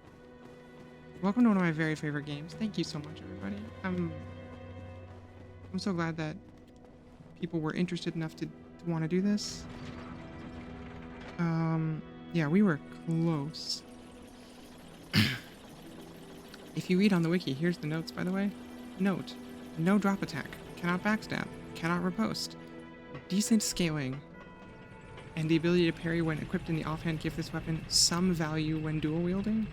Welcome to one of my very favorite games. Thank you so much, everybody. I'm so glad that people were interested enough to want to do this. Yeah, we were close. If you read on the wiki, here's the notes, by the way. Note, no drop attack, cannot backstab, cannot riposte. Decent scaling, and the ability to parry when equipped in the offhand give this weapon some value when dual wielding.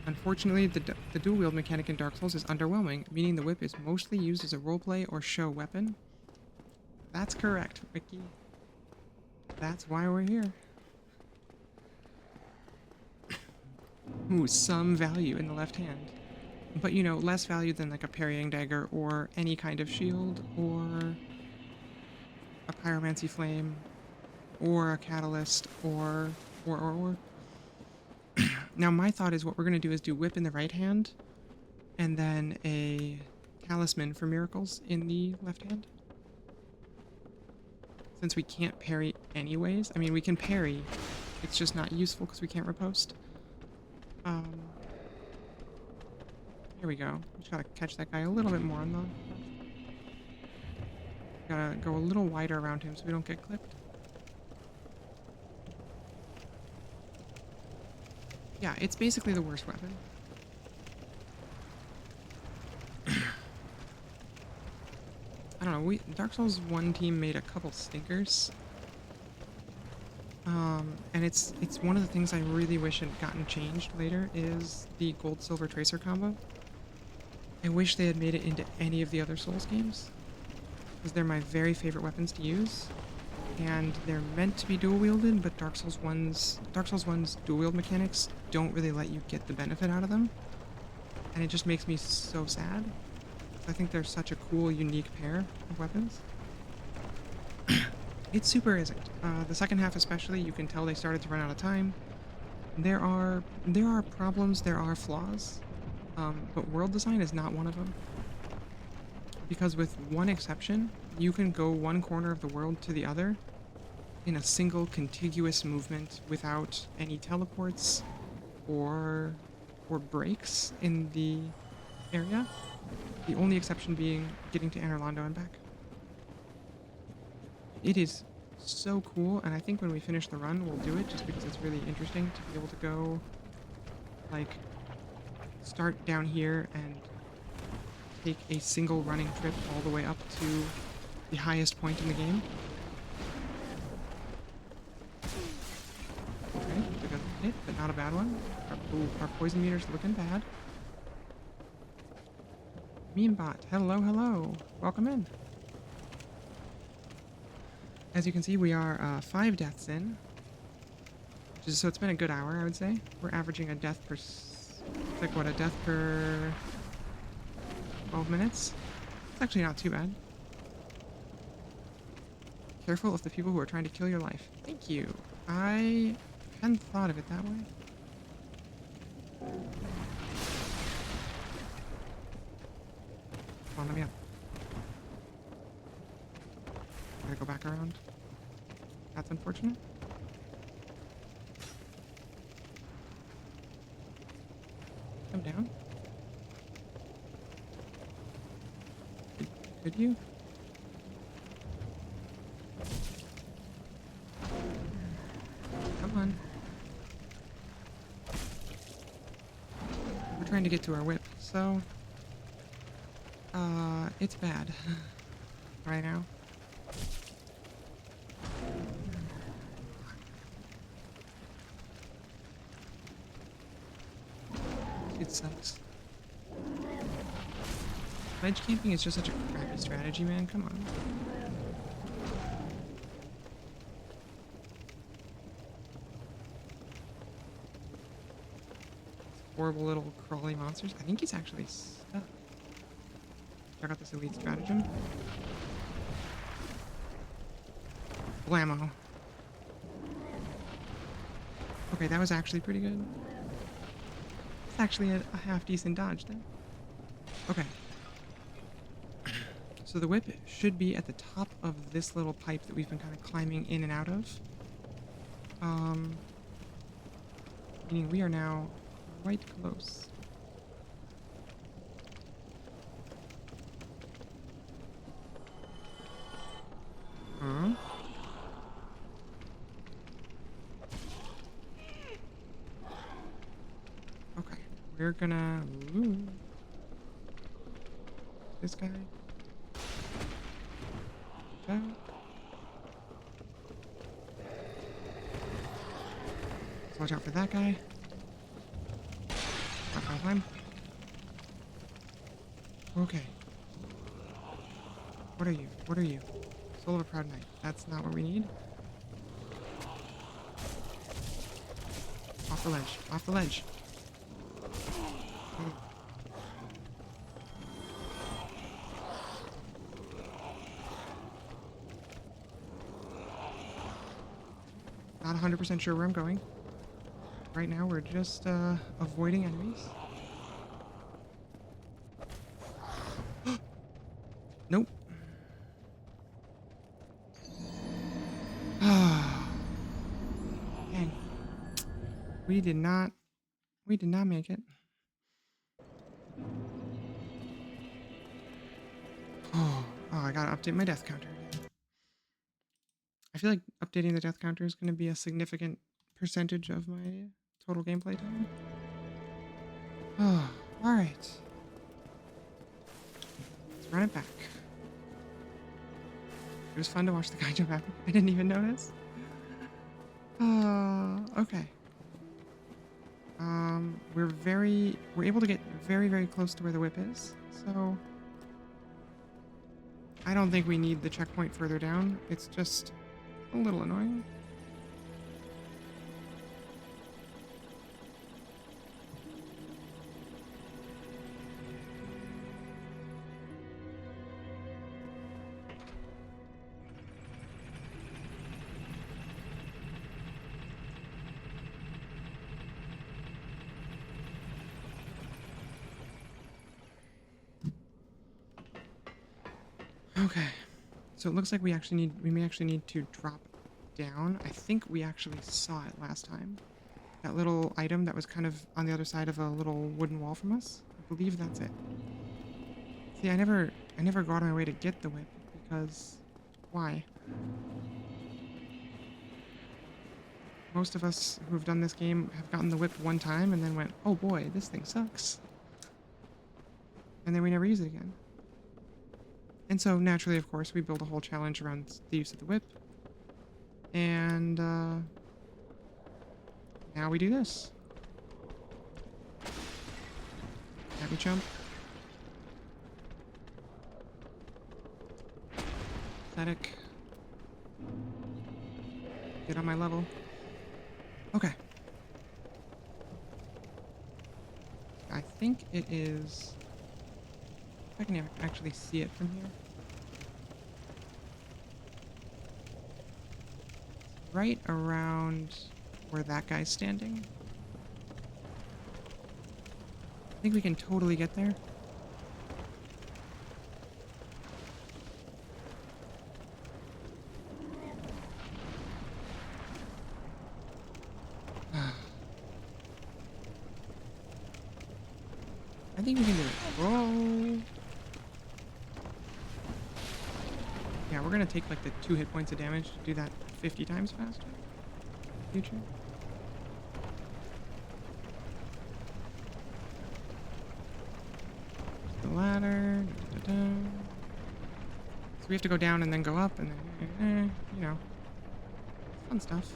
Unfortunately, the dual wield mechanic in Dark Souls is underwhelming, meaning the whip is mostly used as a roleplay or show weapon. That's correct, Ricky. That's why we're here. Ooh, some value in the left hand. But, you know, less value than like a parrying dagger or any kind of shield or a pyromancy flame or a catalyst or. Now, my thought is what we're going to do is do whip in the right hand and then a talisman for miracles in the left hand. Since we can't parry anyways. I mean, we can parry. It's just not useful because we can't riposte. Here we go. Just gotta catch that guy a little bit more on the... Gotta go a little wider around him so we don't get clipped. Yeah, it's basically the worst weapon. I don't know, Dark Souls 1 team made a couple stinkers. And it's one of the things I really wish had gotten changed later is the gold-silver tracer combo. I wish they had made it into any of the other Souls games, because they're my very favorite weapons to use, and they're meant to be dual-wielded, but Dark Souls 1's dual-wield mechanics don't really let you get the benefit out of them, and it just makes me so sad. I think they're such a cool, unique pair of weapons. It super isn't. The second half especially, you can tell they started to run out of time. There are problems, there are flaws, but world design is not one of them. Because with one exception, you can go one corner of the world to the other in a single contiguous movement without any teleports or breaks in the area. The only exception being getting to Anor Londo and back. It is so cool, and I think when we finish the run, we'll do it just because it's really interesting to be able to go, like, start down here and take a single running trip all the way up to the highest point in the game. Okay, took a hit, but not a bad one. Our poison meter's looking bad. Memebot, hello, hello. Welcome in. As you can see, we are 5 deaths in. So it's been a good hour, I would say. We're averaging a death per... It's like, what, a death per 12 minutes? It's actually not too bad. Careful of the people who are trying to kill your life. Thank you. I hadn't thought of it that way. Come on, let me up. Gotta go back around. That's unfortunate. Come down. Could you? Come on. We're trying to get to our whip, so... it's bad. Right now. It sucks. Ledge camping is just such a crappy strategy, man. Come on. Horrible little crawly monsters. I think he's actually stuck. Check out this elite stratagem. Blammo. Okay, that was actually pretty good. It's actually a half decent dodge there. Okay. So the whip should be at the top of this little pipe that we've been kind of climbing in and out of. Meaning we are now quite close. Huh? Okay, we're gonna... Ooh. This guy. That. So watch out for that guy. Climb. Okay. What are you? What are you? Soul of a Proud Knight. That's not what we need. Off the ledge. Off the ledge. Not 100% sure where I'm going. Right now, we're just avoiding enemies. Nope. Dang. We did not make it. Oh, I gotta update my death counter again. I feel like updating the death counter is gonna be a significant percentage of my total gameplay time. Oh, alright. Let's run it back. It was fun to watch the guy jump at me. I didn't even notice. Okay. We're able to get very, very close to where the whip is, so I don't think we need the checkpoint further down. It's just a little annoying. Okay, so it looks like we may actually need to drop down. I think we actually saw it last time. That little item that was kind of on the other side of a little wooden wall from us. I believe that's it. See, I never go out of my way to get the whip because why? Most of us who have done this game have gotten the whip one time and then went, oh boy, this thing sucks. And then we never use it again. And so, naturally, of course, we build a whole challenge around the use of the whip. And, now we do this. Happy jump. Pathetic. Get on my level. Okay. I think it is... I can actually see it from here. Right around where that guy's standing. I think we can totally get there. I think we can do it. Whoa! Yeah, we're gonna take like the 2 hit points of damage to do that 50 times faster. Future. The ladder. Da, da, da. So we have to go down and then go up and then, you know, fun stuff.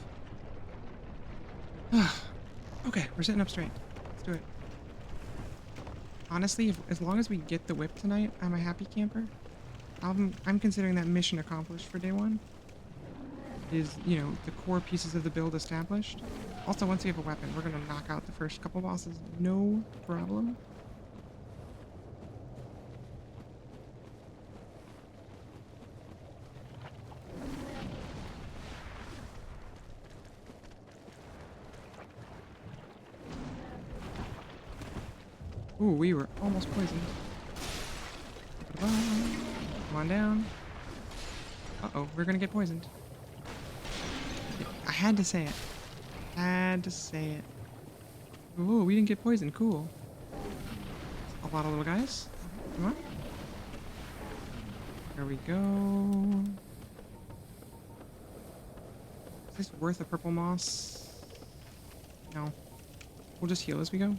Okay, we're sitting up straight. Let's do it. Honestly, as long as we get the whip tonight, I'm a happy camper. I'm considering that mission accomplished for day 1. Is, you know, the core pieces of the build established. Also, once we have a weapon, we're gonna knock out the first couple bosses, no problem. Ooh, we were almost poisoned. Come on down. Uh-oh, we're gonna get poisoned. I had to say it. Had to say it. Ooh, we didn't get poisoned. Cool. A lot of little guys. Come on. There we go. Is this worth a purple moss? No. We'll just heal as we go.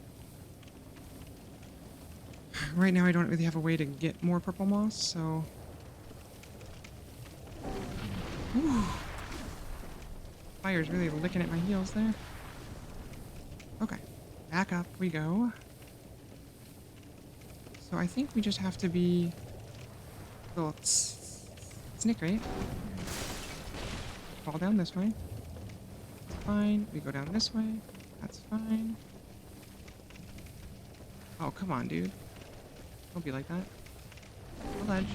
Right now I don't really have a way to get more purple moss, so... Whew. Fire's really licking at my heels there. Okay. Back up we go. So I think we just have to be... a little snick, right? Fall down this way. That's fine. We go down this way. That's fine. Oh, come on, dude. Don't be like that. The ledge.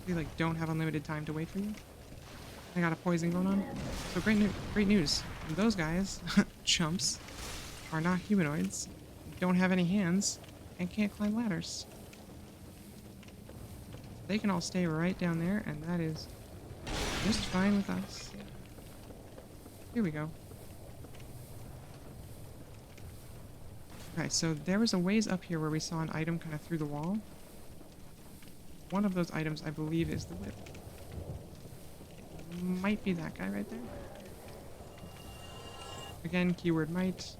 We, like, don't have unlimited time to wait for you. I got a poison going on. So great news. Those guys, chumps, are not humanoids, don't have any hands, and can't climb ladders. They can all stay right down there, and that is just fine with us. Here we go. Okay, so there was a ways up here where we saw an item kind of through the wall. One of those items, I believe, is the whip. Might be that guy right there. Again, keyword might.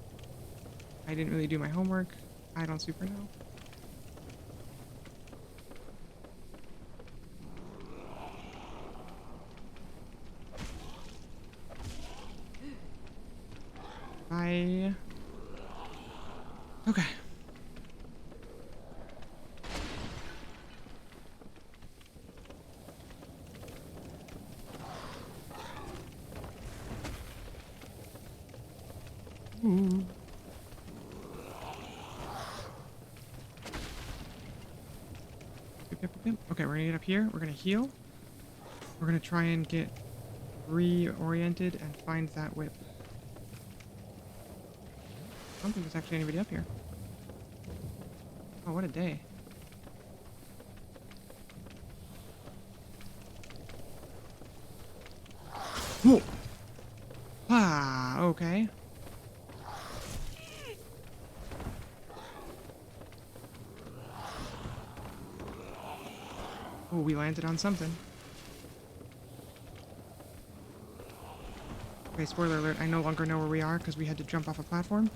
I didn't really do my homework. I don't super know. Bye. Okay. Ooh. Okay, we're gonna get up here. We're gonna heal. We're gonna try and get reoriented and find that whip. I don't think there's actually anybody up here. Oh, what a day. Whoa! Ah, okay. Oh, we landed on something. Okay, spoiler alert, I no longer know where we are because we had to jump off a platform.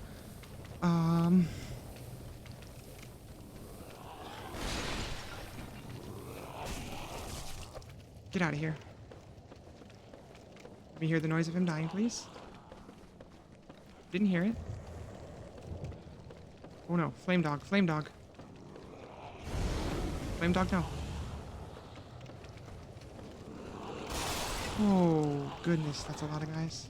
Get out of here. Let me hear the noise of him dying, please. Didn't hear it. Oh no, flame dog, flame dog. Flame dog, no. Oh, goodness, that's a lot of guys.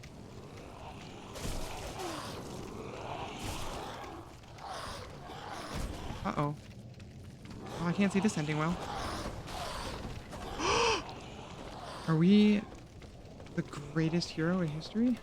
Uh-oh. Oh, I can't see this ending well. Are we the greatest hero in history?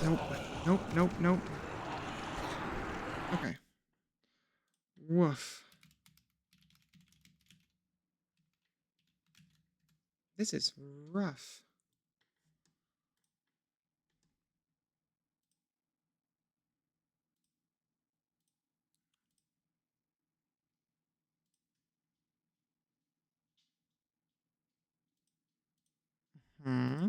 Nope. Nope, nope, nope. Okay. Woof. This is rough. Hmm.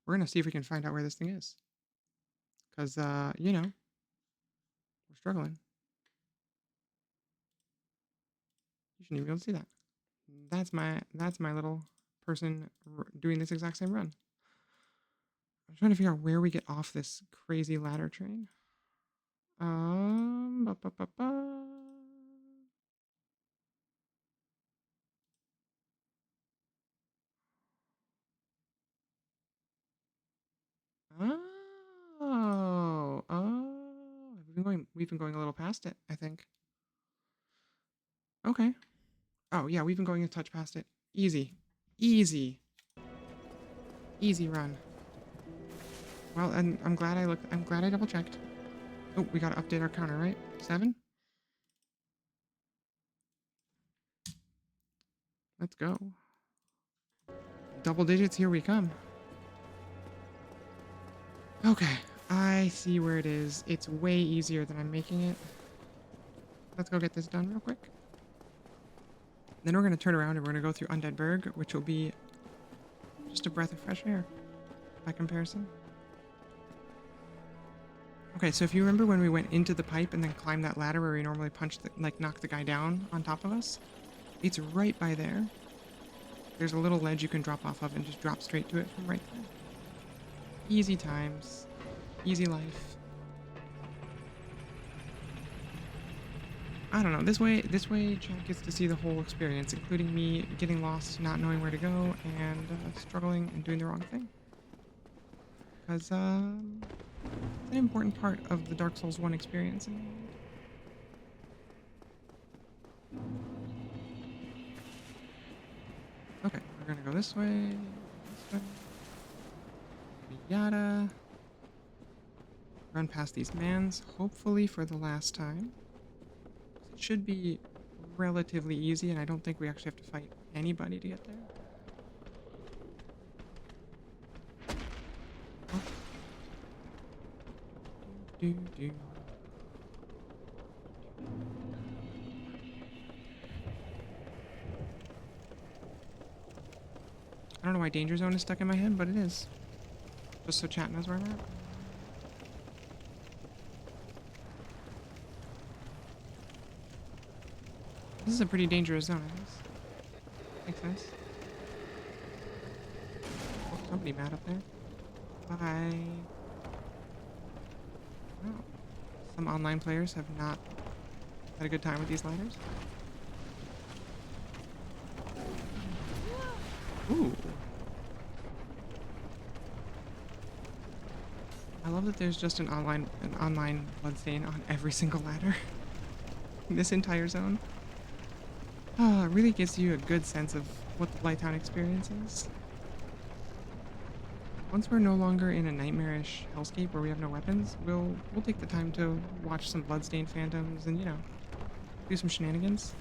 We're gonna see if we can find out where this thing is. Because, you know, we're struggling. You shouldn't even be able to see that. That's my little person doing this exact same run. I'm trying to figure out where we get off this crazy ladder train. Ba, ba, ba, ba. Oh, oh. I've been We've been going a little past it, I think. Okay. Oh yeah, we've been going a touch past it. Easy. Easy. Easy run. Well, and I'm glad I double checked. Oh, we gotta update our counter, right? 7? Let's go. Double digits, here we come. Okay, I see where it is. It's way easier than I'm making it. Let's go get this done real quick. Then we're gonna turn around and we're gonna go through Undead Berg, which will be just a breath of fresh air by comparison. Okay, so if you remember when we went into the pipe and then climbed that ladder where we normally knock the guy down on top of us, it's right by there. There's a little ledge you can drop off of and just drop straight to it from right there. Easy times. Easy life. I don't know, this way Chad gets to see the whole experience, including me getting lost, not knowing where to go, and struggling and doing the wrong thing. Because, it's an important part of the Dark Souls 1 experience in the end. Okay, we're gonna go this way, yada. Run past these mans, hopefully for the last time. It should be relatively easy, and I don't think we actually have to fight anybody to get there. Oh. Do. I don't know why Danger Zone is stuck in my head, but it is. Just so chat knows where I'm at. This is a pretty dangerous zone, I guess. Makes sense. Oh, somebody mad up there. Bye. Oh. Some online players have not had a good time with these ladders. Ooh. I love that there's just an online bloodstain on every single ladder in this entire zone. Oh, it really gives you a good sense of what the Blighttown experience is. Once we're no longer in a nightmarish hellscape where we have no weapons, we'll take the time to watch some bloodstained phantoms and, you know, do some shenanigans.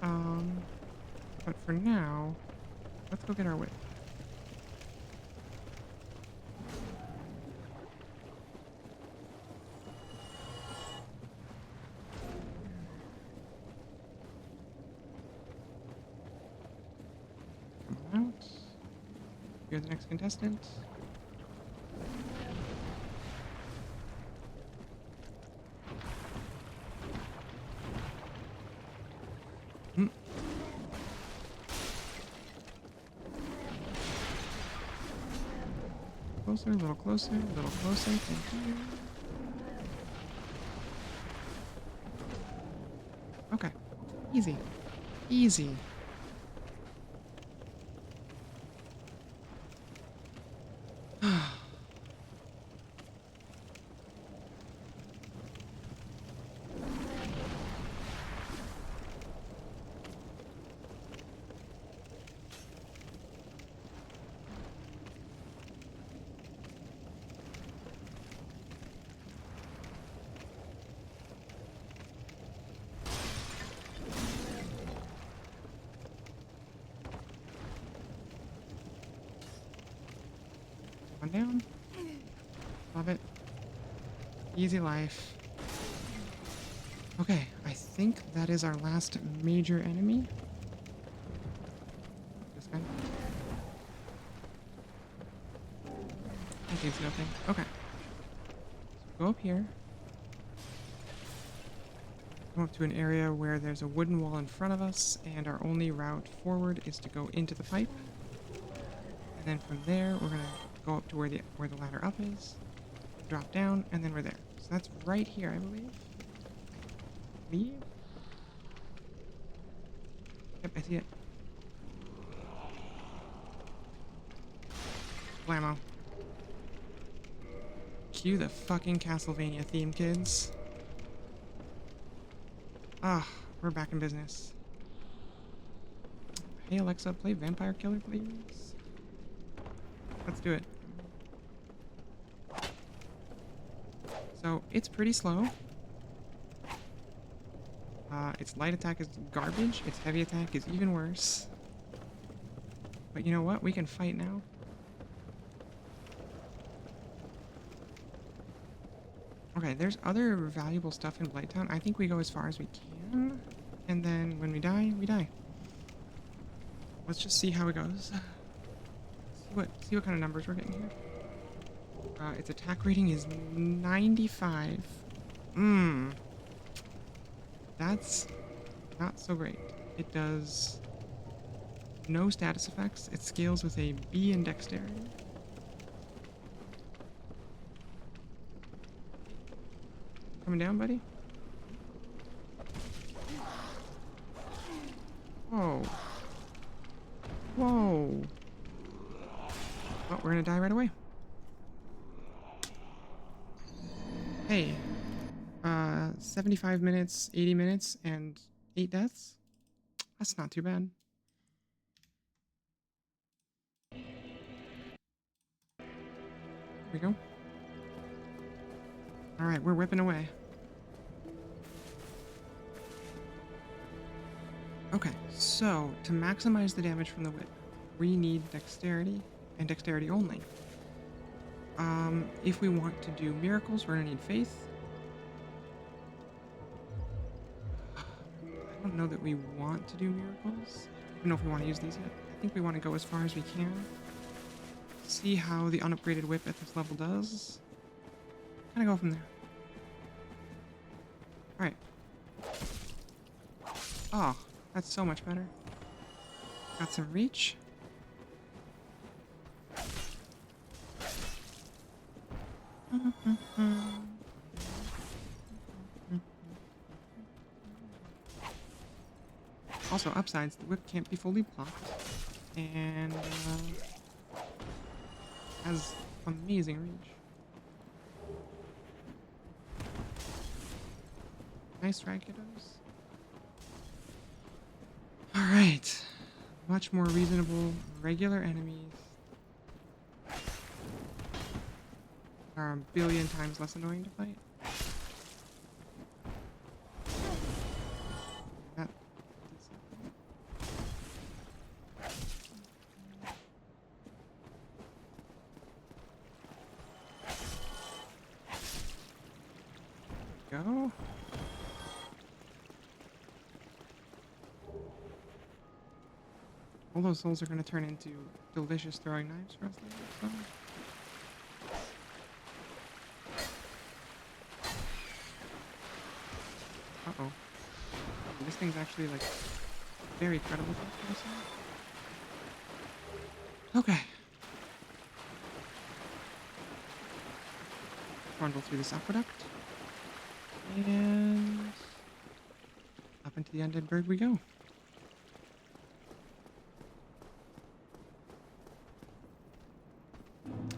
But for now, let's go get our whip. Come out. You're the next contestant. Closer, a little closer, a little closer. Thank you. Okay. Easy. Easy. One down. Love it. Easy life. Okay, I think that is our last major enemy. This guy. I think it's nothing. Okay. So go up here. Come up to an area where there's a wooden wall in front of us, and our only route forward is to go into the pipe. And then from there, we're gonna go up to where the ladder up is, drop down, and then we're there. So that's right here, I believe. Yep, I see it. Blammo. Cue the fucking Castlevania theme, kids. Ah, we're back in business. Hey Alexa, play Vampire Killer, please. Let's do it. So, it's pretty slow. Its light attack is garbage. Its heavy attack is even worse. But you know what? We can fight now. Okay, there's other valuable stuff in Blighttown. I think we go as far as we can. And then when we die, we die. Let's just see how it goes. See what kind of numbers we're getting here. Its attack rating is 95. That's not so great. It does no status effects. It scales with a B in dexterity. Coming down, buddy? Whoa. Whoa. Well, we're gonna die right away. Hey. 75 minutes, 80 minutes, and 8 deaths? That's not too bad. Here we go. Alright, we're whipping away. Okay, so to maximize the damage from the whip, we need dexterity, and dexterity only. If we want to do miracles, we're gonna need faith. I don't know that we want to do miracles. I don't know if we want to use these yet. I think we want to go as far as we can. See how the unupgraded whip at this level does. Kind of go from there. Alright. Oh, that's so much better. Got some reach. Also, upsides, the whip can't be fully blocked. And has amazing reach. Nice try, kiddos. Alright. Much more reasonable regular enemies. Are a billion times less annoying to fight. That. Go. All those souls are going to turn into delicious throwing knives for us later. So. Uh-oh. This thing's actually, like, very credible for this person. Okay. Trundle through this aqueduct. And up into the undead bird we go.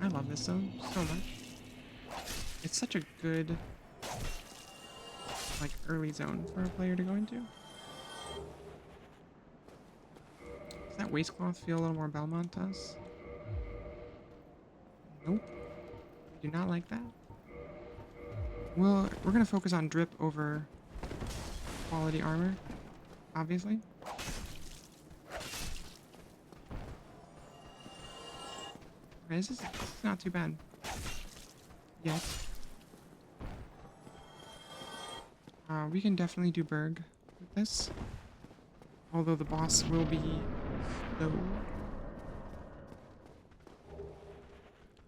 I love this zone so much. It's such a good, like, early zone for a player to go into. Does that waistcloth feel a little more Belmont to us? Nope. We do not like that. Well, we're going to focus on drip over quality armor, obviously. Okay, this is not too bad. Yet. We can definitely do Berg with this. Although the boss will be slow.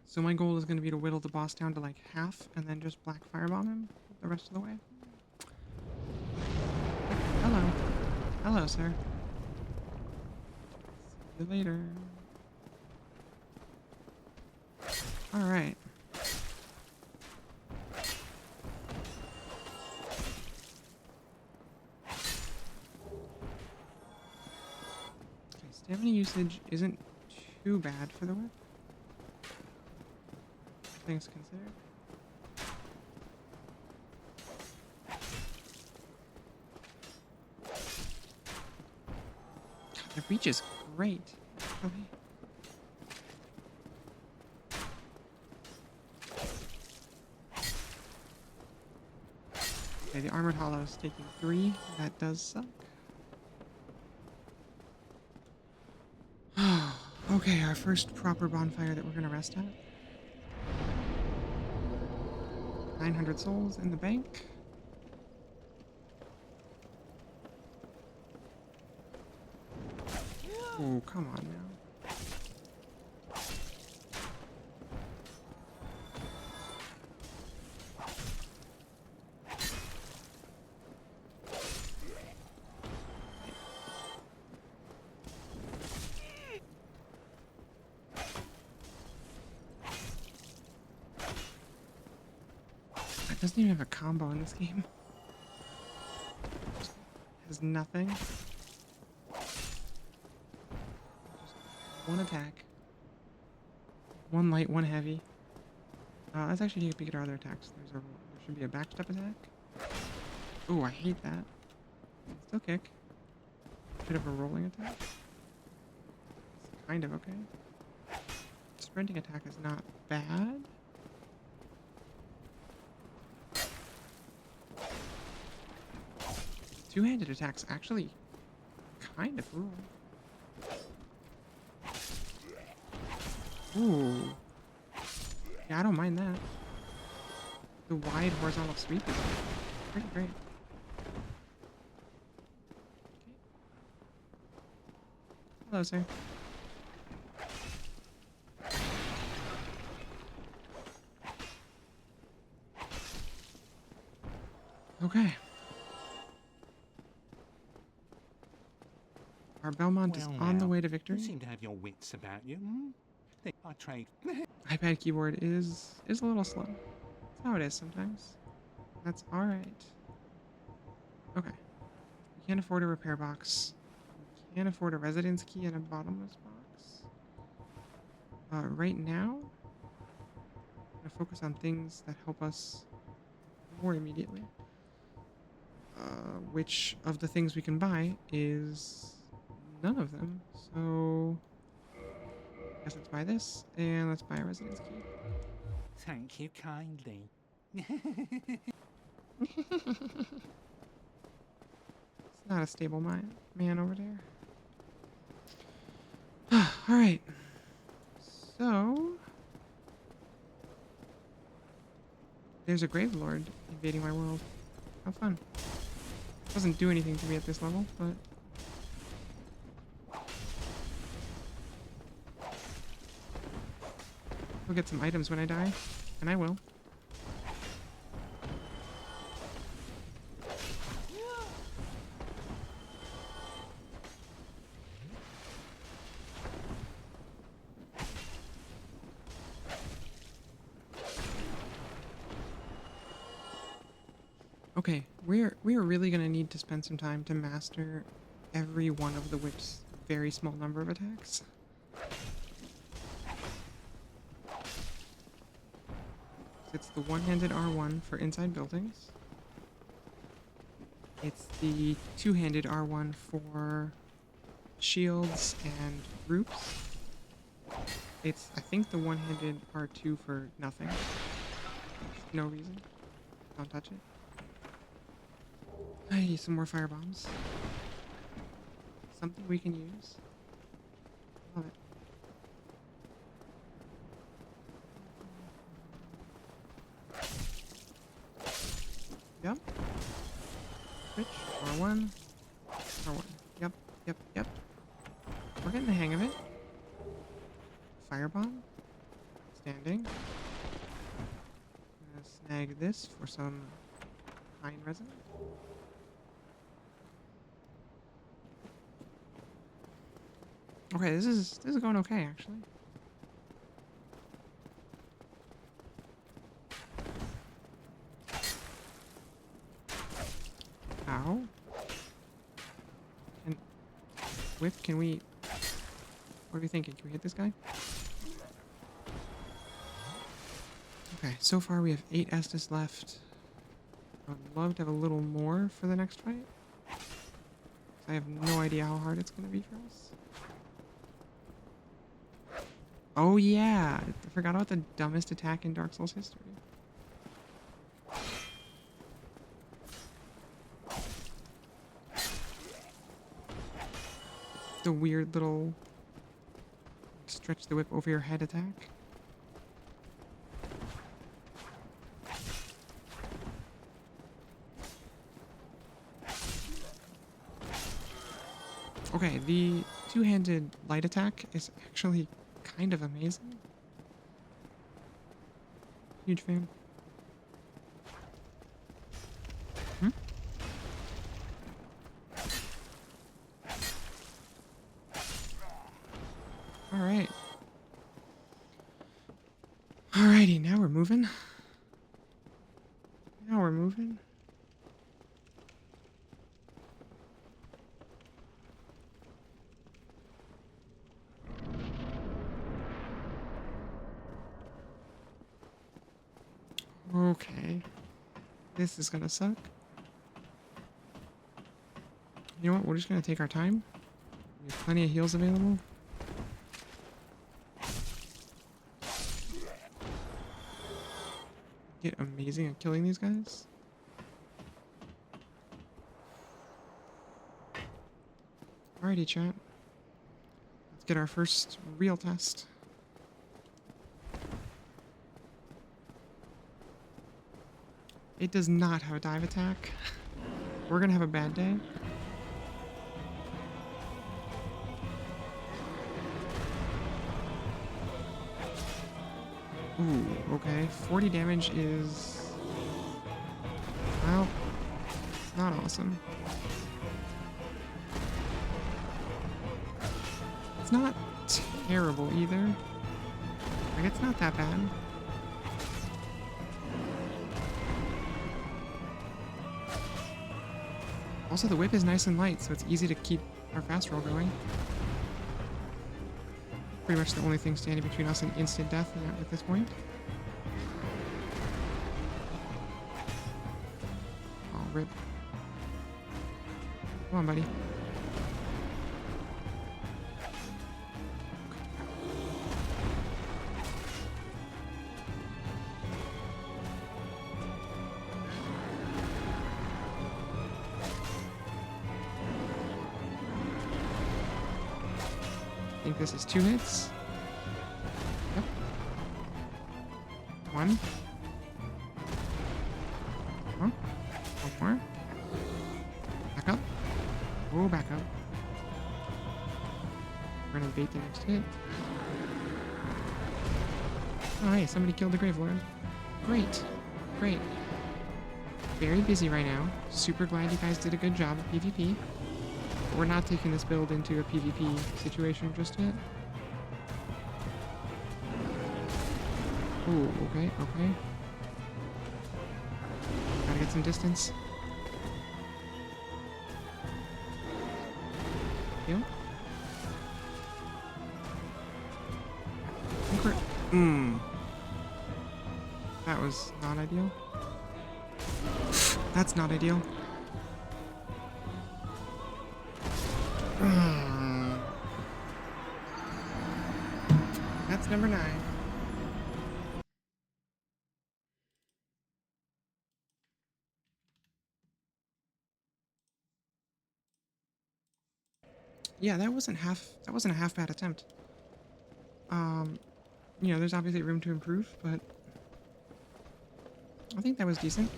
So my goal is going to be to whittle the boss down to like half and then just black firebomb him the rest of the way. Hello. Hello, sir. See you later. Alright. Okay, stamina usage isn't too bad for the whip. Things considered. The reach is great. Actually. Okay, the Armored Hollow is taking 3. That does suck. Okay, our first proper bonfire that we're gonna rest at. 900 souls in the bank. Oh, come on now. It doesn't even have a combo in this game. It has nothing. Just one attack. One light, one heavy. Let's actually take a peek at our other attacks. There should be a backstep attack. Oh, I hate that. Still kick. Should have a rolling attack. It's kind of okay. Sprinting attack is not bad. Two-handed attacks actually kind of rule. Ooh. Yeah, I don't mind that. The wide horizontal sweep is pretty great. Okay. Hello, sir. Okay. Our Belmont is on the way to victory. You seem to have your wits about you. Think I trade. iPad keyboard is a little slow. That's how it is sometimes. That's alright. Okay. We can't afford a repair box. We can't afford a residence key and a bottomless box. Right now, I'm gonna focus on things that help us more immediately. Which of the things we can buy is none of them. So I guess let's buy this, and let's buy a residence key. Thank you kindly. It's not a stable man over there. Alright. So there's a Grave Lord invading my world. How fun. Doesn't do anything to me at this level, but we'll get some items when I die, and I will. Okay, we're really gonna need to spend some time to master every one of the whip's very small number of attacks. It's the one-handed R1 for inside buildings. It's the two-handed R1 for shields and groups. It's, I think, the one-handed R2 for nothing. No reason. Don't touch it. I need some more fire bombs. Something we can use. Love it. Yep. Switch. R1. R1. Yep. Yep. Yep. We're getting the hang of it. Firebomb. Standing. Gonna snag this for some pine resin. Okay, this is going okay actually. Ow. And whip, can we... What are you thinking? Can we hit this guy? Okay, so far we have 8 Estus left. I'd love to have a little more for the next fight. I have no idea how hard it's going to be for us. Oh yeah, I forgot about the dumbest attack in Dark Souls history. The weird little stretch the whip over your head attack. Okay, the two-handed light attack is actually kind of amazing. Huge fan. Hmm? Alright. Alrighty, now we're moving. Now we're moving. Okay. This is gonna suck. You know what? We're just gonna take our time. We have plenty of heals available. Get amazing at killing these guys. Alrighty, chat. Let's get our first real test. It does not have a dive attack. We're gonna have a bad day. Ooh, okay. 40 damage is... well, not awesome. It's not terrible either. Like, it's not that bad. Also, the whip is nice and light, so it's easy to keep our fast roll going. Pretty much the only thing standing between us and instant death at this point. Oh, rip. Come on, buddy. I think this is 2 hits. Yep. 1. Huh? 1 more. Back up. Oh, back up. We're gonna bait the next hit. Oh, hey, somebody killed the Grave Lord. Great. Great. Very busy right now. Super glad you guys did a good job at PvP. We're not taking this build into a PvP situation just yet. Ooh, okay, okay. Gotta get some distance. Heal. That was not ideal. That's not ideal. That's number 9. Yeah, that wasn't a half bad attempt. You know, there's obviously room to improve, but I think that was decent.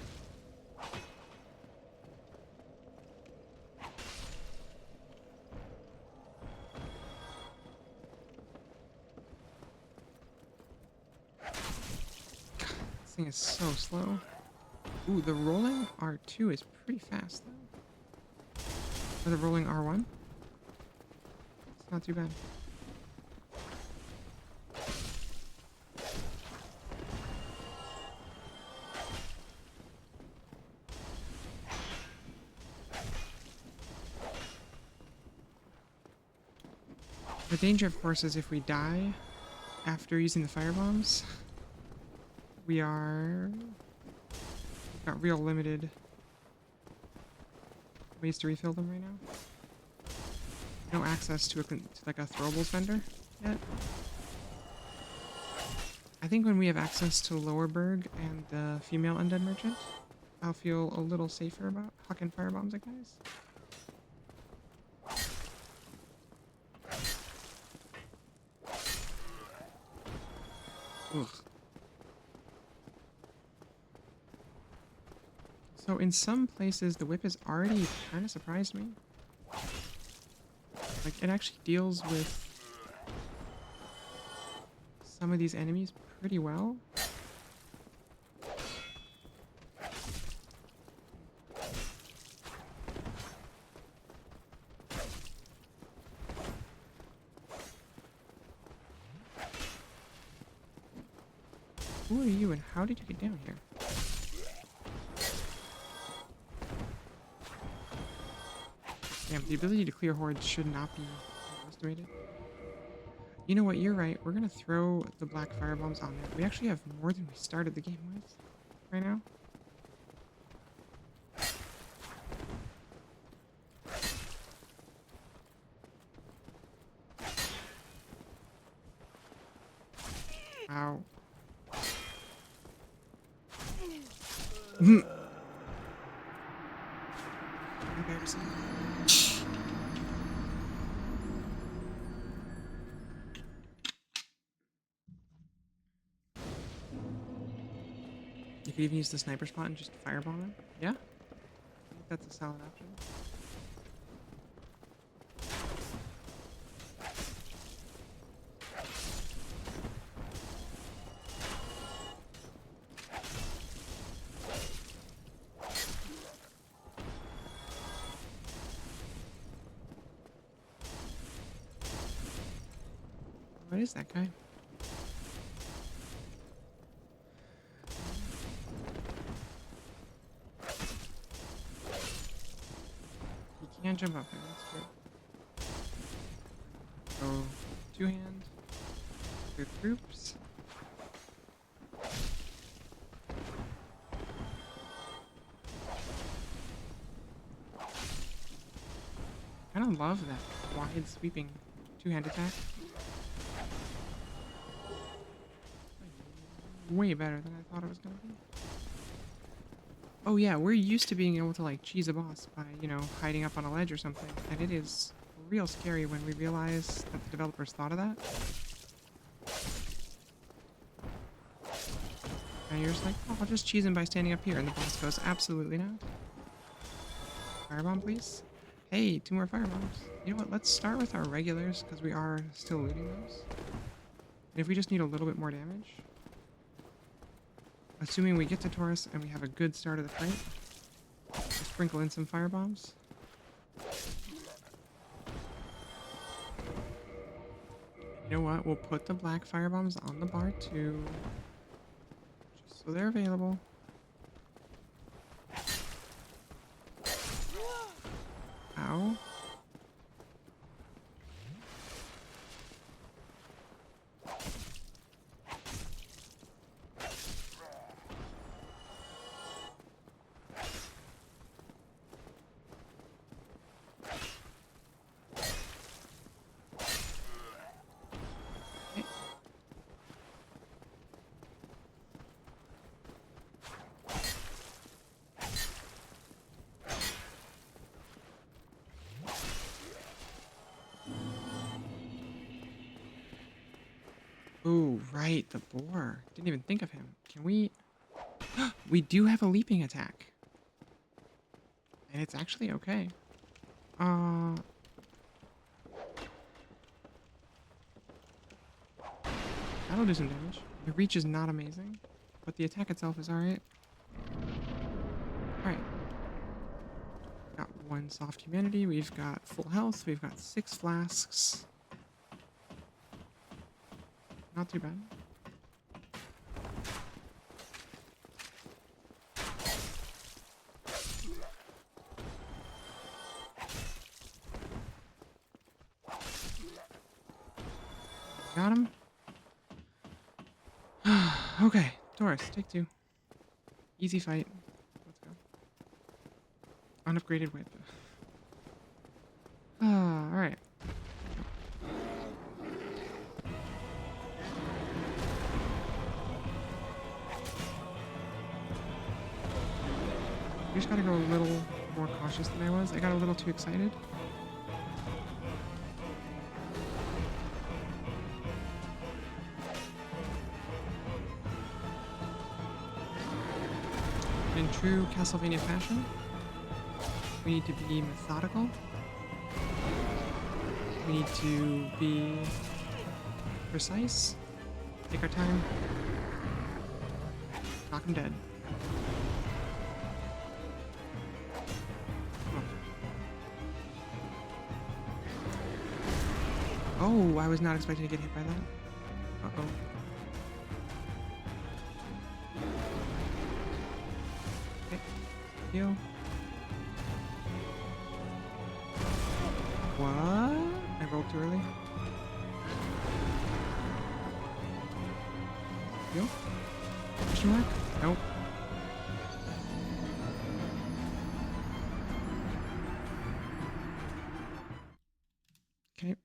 This thing is so slow. Ooh, the rolling R2 is pretty fast, though. Or the rolling R1? It's not too bad. The danger, of course, is if we die after using the firebombs, we've got real limited ways to refill them right now. No access to like a throwables vendor yet. I think when we have access to Lowerberg and the female undead merchant, I'll feel a little safer about hucking firebombs at guys. Ugh. So in some places, the whip has already kind of surprised me. Like, it actually deals with some of these enemies pretty well. Who are you and how did you get down here? Damn, the ability to clear hordes should not be underestimated. You know what, you're right. We're gonna throw the black firebombs on there. We actually have more than we started the game with right now. Ow. Oops. You could even use the sniper spot and just firebomb him. Yeah? I think that's a solid option. What is that guy? He can't jump up there, that's true. So, two hand. Good groups. I kind of love that wide sweeping two-hand attack. Way better than I thought it was gonna be. Oh yeah, we're used to being able to like cheese a boss by, you know, hiding up on a ledge or something, and it is real scary when we realize that the developers thought of that. And you're just like, oh, I'll just cheese him by standing up here, and the boss goes, absolutely not. Firebomb, please. Hey, 2 more firebombs. You know what, let's start with our regulars, because we are still looting those. And if we just need a little bit more damage, assuming we get to Taurus and we have a good start of the fight, we'll sprinkle in some firebombs. You know what, we'll put the black firebombs on the bar too, just so they're available. Ow. Ooh, right, the boar. Didn't even think of him. Can we... We do have a leaping attack. And it's actually okay. That'll do some damage. The reach is not amazing, but the attack itself is alright. Alright. Got 1 soft humanity, we've got full health, we've got 6 flasks. Not too bad. Got him. Okay, Taurus, take 2. Easy fight. Let's go. Unupgraded whip. Alright. You just gotta go a little more cautious than I was. I got a little too excited. In true Castlevania fashion, we need to be methodical. We need to be precise. Take our time. Knock him dead. Oh, I was not expecting to get hit by that. Uh-oh. Okay. Heal. What? I rolled too early. Heal? Question mark? Nope. Okay.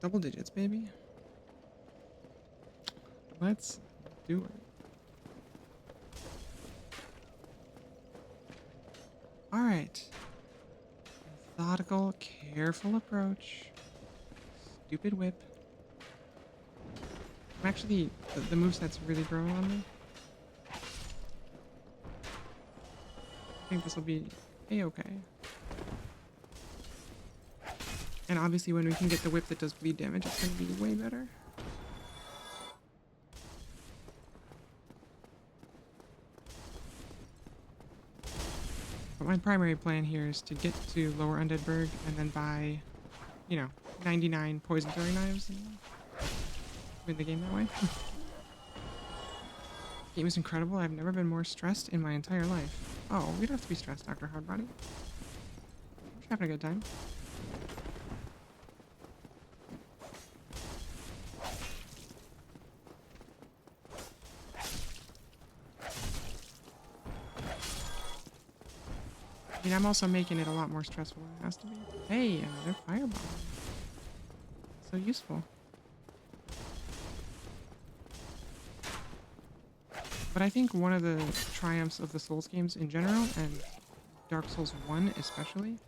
Double digits, baby. Let's do it. All right. Methodical, careful approach. Stupid whip. I'm actually, the moveset's really growing on me. I think this will be a-okay. And obviously when we can get the whip that does bleed damage, it's going to be way better. But my primary plan here is to get to Lower Undeadburg and then buy, you know, 99 poison throwing knives and win the game that way. Game is incredible. I've never been more stressed in my entire life. Oh, we don't have to be stressed, Dr. Hardbody. We're just having a good time. I mean, I'm also making it a lot more stressful than it has to be. Hey, another fireball. So useful. But I think one of the triumphs of the Souls games in general, and Dark Souls 1 especially,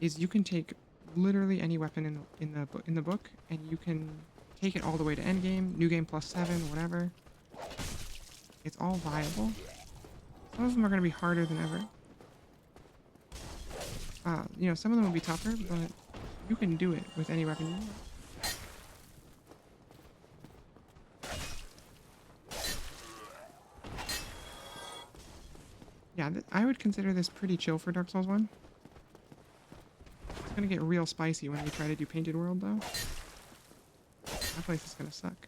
is you can take literally any weapon in the book, and you can take it all the way to endgame, new game plus 7, whatever. It's all viable. Some of them are going to be harder than ever. You know, some of them will be tougher, but you can do it with any weapon you want. Yeah, I would consider this pretty chill for Dark Souls 1. It's gonna get real spicy when we try to do Painted World, though. That place is gonna suck.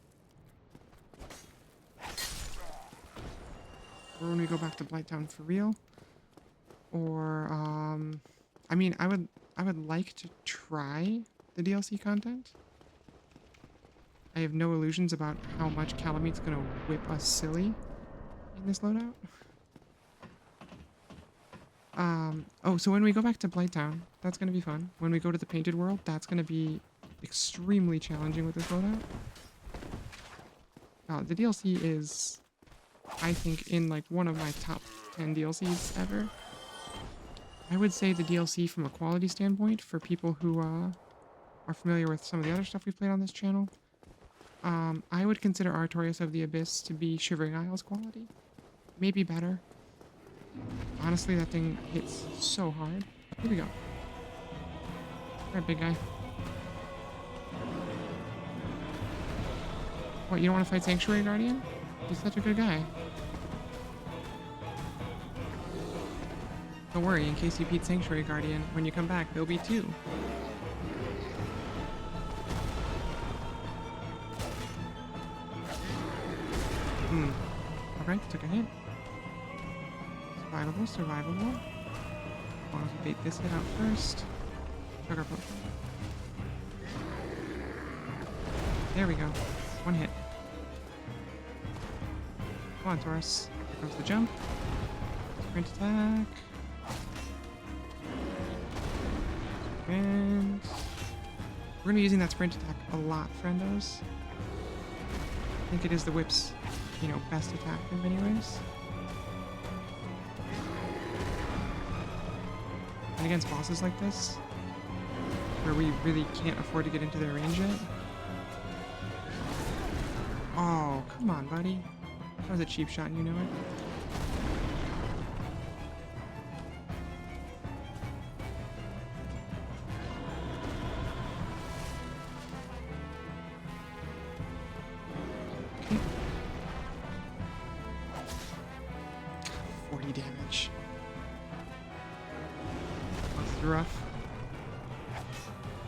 Or when we go back to Blighttown for real. Or, I mean, I would like to try the DLC content. I have no illusions about how much Calameet's gonna whip us silly in this loadout. Oh, so when we go back to Blighttown, that's gonna be fun. When we go to the Painted World, that's gonna be extremely challenging with this loadout. The DLC is, I think, in like one of my top 10 DLCs ever. I would say the DLC from a quality standpoint, for people who are familiar with some of the other stuff we've played on this channel, I would consider Artorias of the Abyss to be Shivering Isles quality. Maybe better. Honestly, that thing hits so hard. Here we go. Alright, big guy. What, you don't want to fight Sanctuary Guardian? He's such a good guy. Don't worry, in case you beat Sanctuary Guardian, when you come back, there'll be 2. Alright, took a hit. Survivable, survivable. As long as we bait this hit out first. Sugar potion. There we go. 1 hit. Come on, Taurus. Here comes the jump. Sprint attack. And We're gonna be using that sprint attack a lot, friendos. I think it is the whip's, best attack in many ways. And against bosses like this, where we really can't afford to get into their range yet. Oh, come on, buddy. That was a cheap shot, you know it. Okay. 40 damage. That's rough.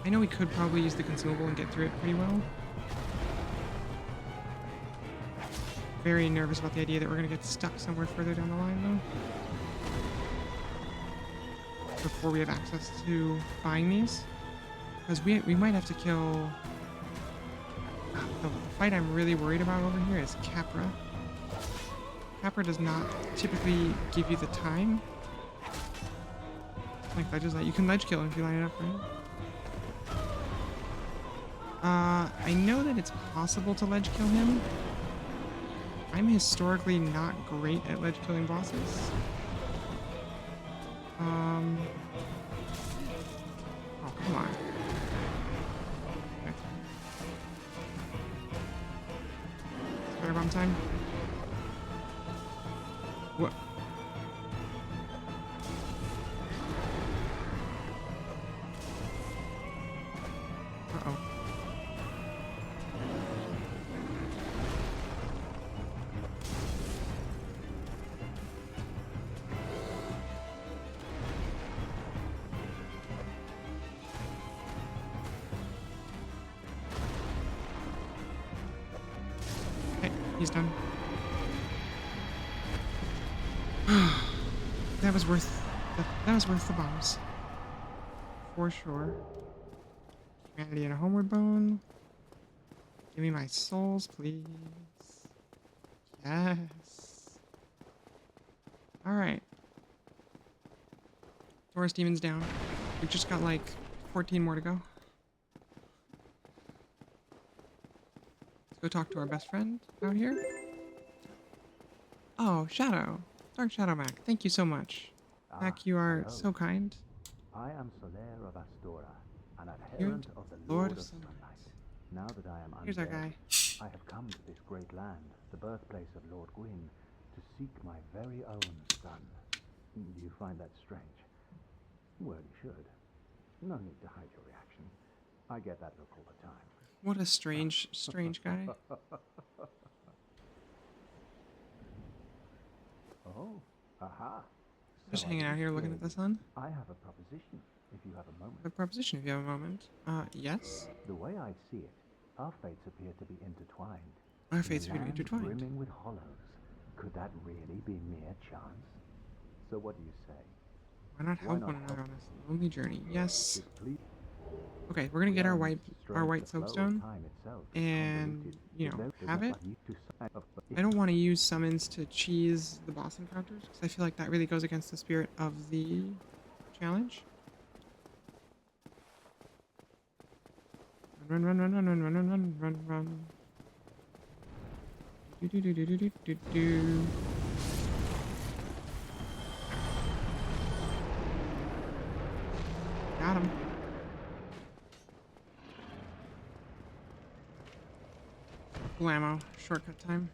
I know we could probably use the consumable and get through it pretty well. Very nervous about the idea that we're going to get stuck somewhere further down the line, though. Before we have access to buying these. Because we might have to kill... The fight I'm really worried about over here is Capra. Capra does not typically give you the time. Like ledges that you can ledge kill him if you line it up, right? I know that it's possible to ledge kill him. I'm historically not great at ledge killing bosses. Oh, come on. Okay. Spider bomb time. What? Uh-oh. He's done. That was worth the bombs. For sure. Humanity and a homeward bone. Give me my souls, please. Yes. Alright. Taurus Demon's down. We've just got like 14 more to go. Go talk to our best friend out here. Oh, Shadow. Dark Shadow Mac. Thank you so much. Mac, you are so kind. I am Solaire of Astora, an You're adherent of the Lord Lord of of Sunlight. Sunlight. Now that I am Here's our undead, guy. I have come to this great land, the birthplace of Lord Gwyn, to seek my very own son. Do you find that strange? Well, you should. No need to hide your reaction. I get that look all the time. What a strange guy. Oh, aha. Just So I hanging out here looking at the sun. I have a proposition, if you have a moment. A proposition if you have a moment. Yes. The way I see it, our fates appear to be intertwined. Our In a fates appear to be land intertwined. brimming with hollows. Could that really be mere chance? So what do you say? Why not help not one another help? on this lonely journey? Yes. Just please. Okay, we're gonna get our white soapstone Time itself is and convoluted. have it. But you to sign up for I don't want to use summons to cheese the boss encounters because I feel like that really goes against the spirit of the challenge. Run, run, run, run, run, run, run, run, run, run. Do do do do do do do do. Got him. Full ammo. Shortcut time.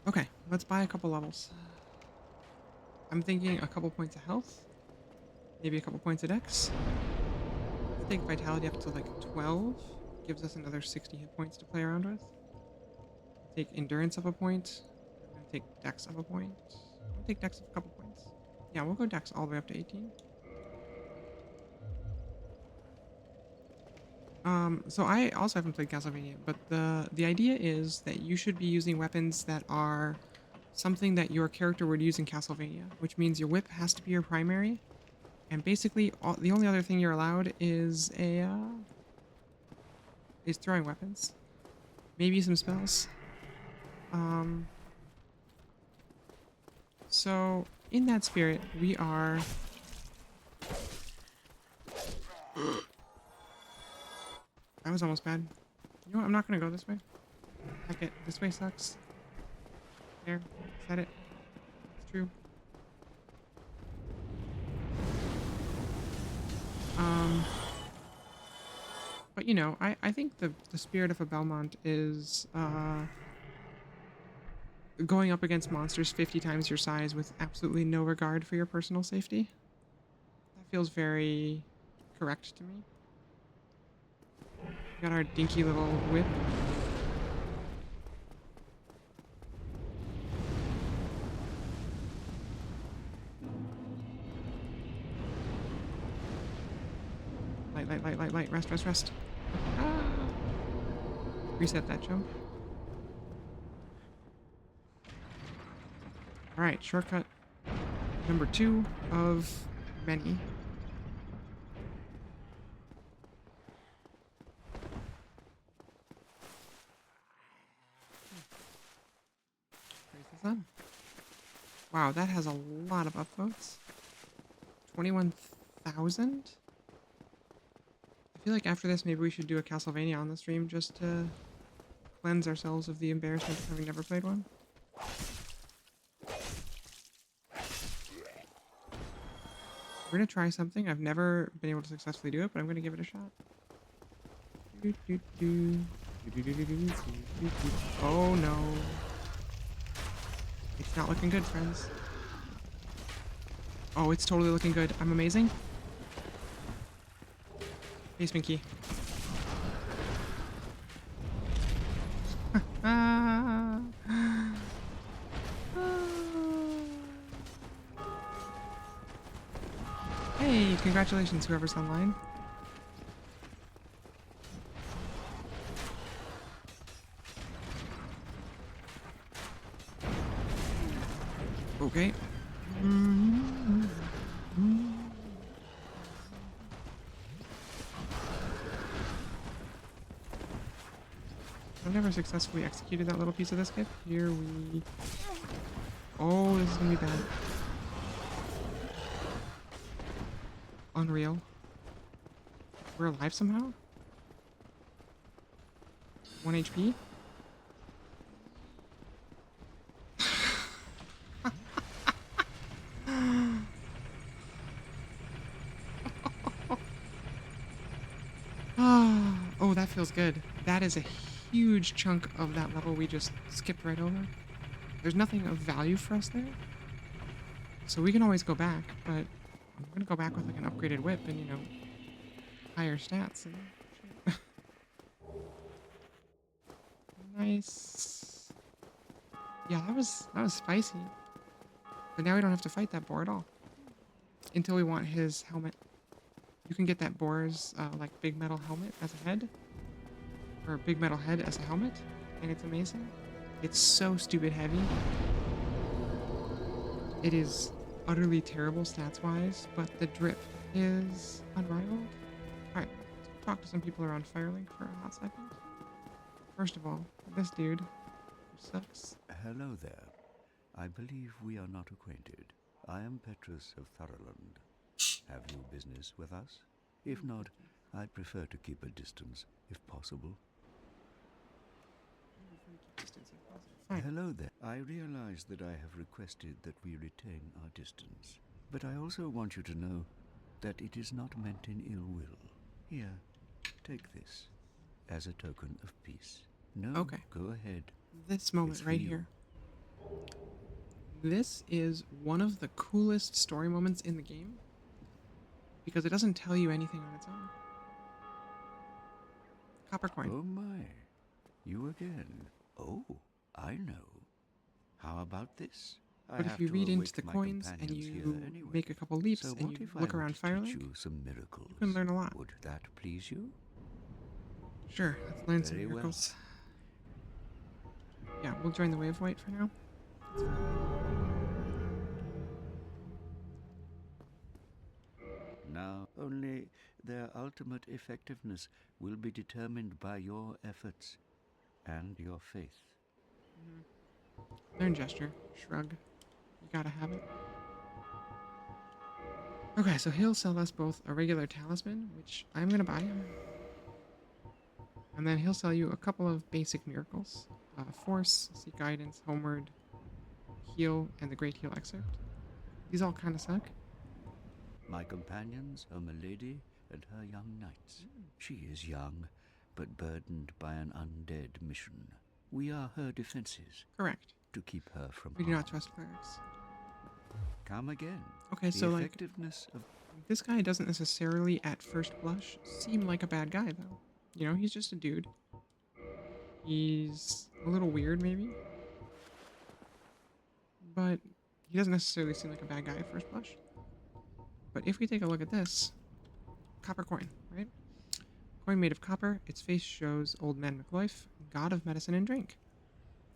Okay, let's buy a couple levels. I'm thinking a couple points of health. Maybe a couple points of dex. Let's take vitality up to like 12. Gives us another 60 hit points to play around with. Take endurance up a point. I'm gonna take dex up a point. I'll take dex up a couple points. Yeah, we'll go dex all the way up to 18. So I also haven't played Castlevania, but the idea is that you should be using weapons that are something that your character would use in Castlevania, which means your whip has to be your primary, and basically the only other thing you're allowed is is throwing weapons, maybe some spells. So in that spirit, we are. That was almost bad. You know what? I'm not gonna go this way. Heck it. This way sucks. There. Said it. It's true. But you know, I think the spirit of a Belmont is going up against monsters 50 times your size with absolutely no regard for your personal safety. That feels very correct to me. We got our dinky little whip. Light. Rest. Ah. Reset that jump. Alright, shortcut number 2 of many. Raise this up. Wow, that has a lot of upvotes. 21,000? I feel like after this, maybe we should do a Castlevania on the stream just to cleanse ourselves of the embarrassment of having never played one. We're gonna try something. I've never been able to successfully do it, but I'm gonna give it a shot. Oh no. It's not looking good, friends. Oh, it's totally looking good. I'm amazing. Basement key. Hey, congratulations, whoever's online. Okay. I've never successfully executed that little piece of this gift. Here we... Oh, this is gonna be bad. Unreal. We're alive somehow? 1 HP? Oh, that feels good. That is a huge chunk of that level we just skipped right over. There's nothing of value for us there. So we can always go back, but I'm gonna go back with like an upgraded whip and, you know, higher stats and shit. Nice. Yeah, that was spicy. But now we don't have to fight that boar at all. Until we want his helmet. You can get that boar's like big metal helmet as a head. Or a big metal head as a helmet. And it's amazing. It's so stupid heavy. It is utterly terrible stats-wise, but the drip is unrivaled. Alright, let's talk to some people around Firelink for a hot second. First of all, this dude who sucks. Hello there. I believe we are not acquainted. I am Petrus of Thoroland. Have you business with us? If not, I prefer to keep a distance, if possible. Fine. Hello there. I realize that I have requested that we retain our distance, but I also want you to know that it is not meant in ill will. Here, take this as a token of peace. No, Okay. go ahead. This moment It's for right you. here. This is one of the coolest story moments in the game because it doesn't tell you anything on its own. Copper coin. Oh my, you again. Oh, I know. How about this? I But if have you to read into awake the my coins and companions you here anyway. make a couple leaps So and what you if I look were around to teach Firelink, you some miracles? you can learn a lot. Would that please you? Sure, let's learn some Very well. miracles. Yeah, we'll join the Wave White for now. Now, only their ultimate effectiveness will be determined by your efforts and your faith. Learn gesture. Shrug. You gotta have it. Okay, so he'll sell us both a regular talisman, which I'm gonna buy. And then he'll sell you a couple of basic miracles. Force, Seek Guidance, Homeward, Heal, and the Great Heal Excerpt. These all kind of suck. My companions are Milady and her young knights. She is young, but burdened by an undead mission. We are her defenses Correct. to keep her from We do harm. not trust clerics. Come again. Okay, The so like, effectiveness of this guy doesn't necessarily, at first blush, seem like a bad guy, though. You know, he's just a dude. He's a little weird, maybe. But he doesn't necessarily seem like a bad guy at first blush. But if we take a look at this, copper coin, right? Coin made of copper, its face shows Old Man McLoif, god of medicine and drink.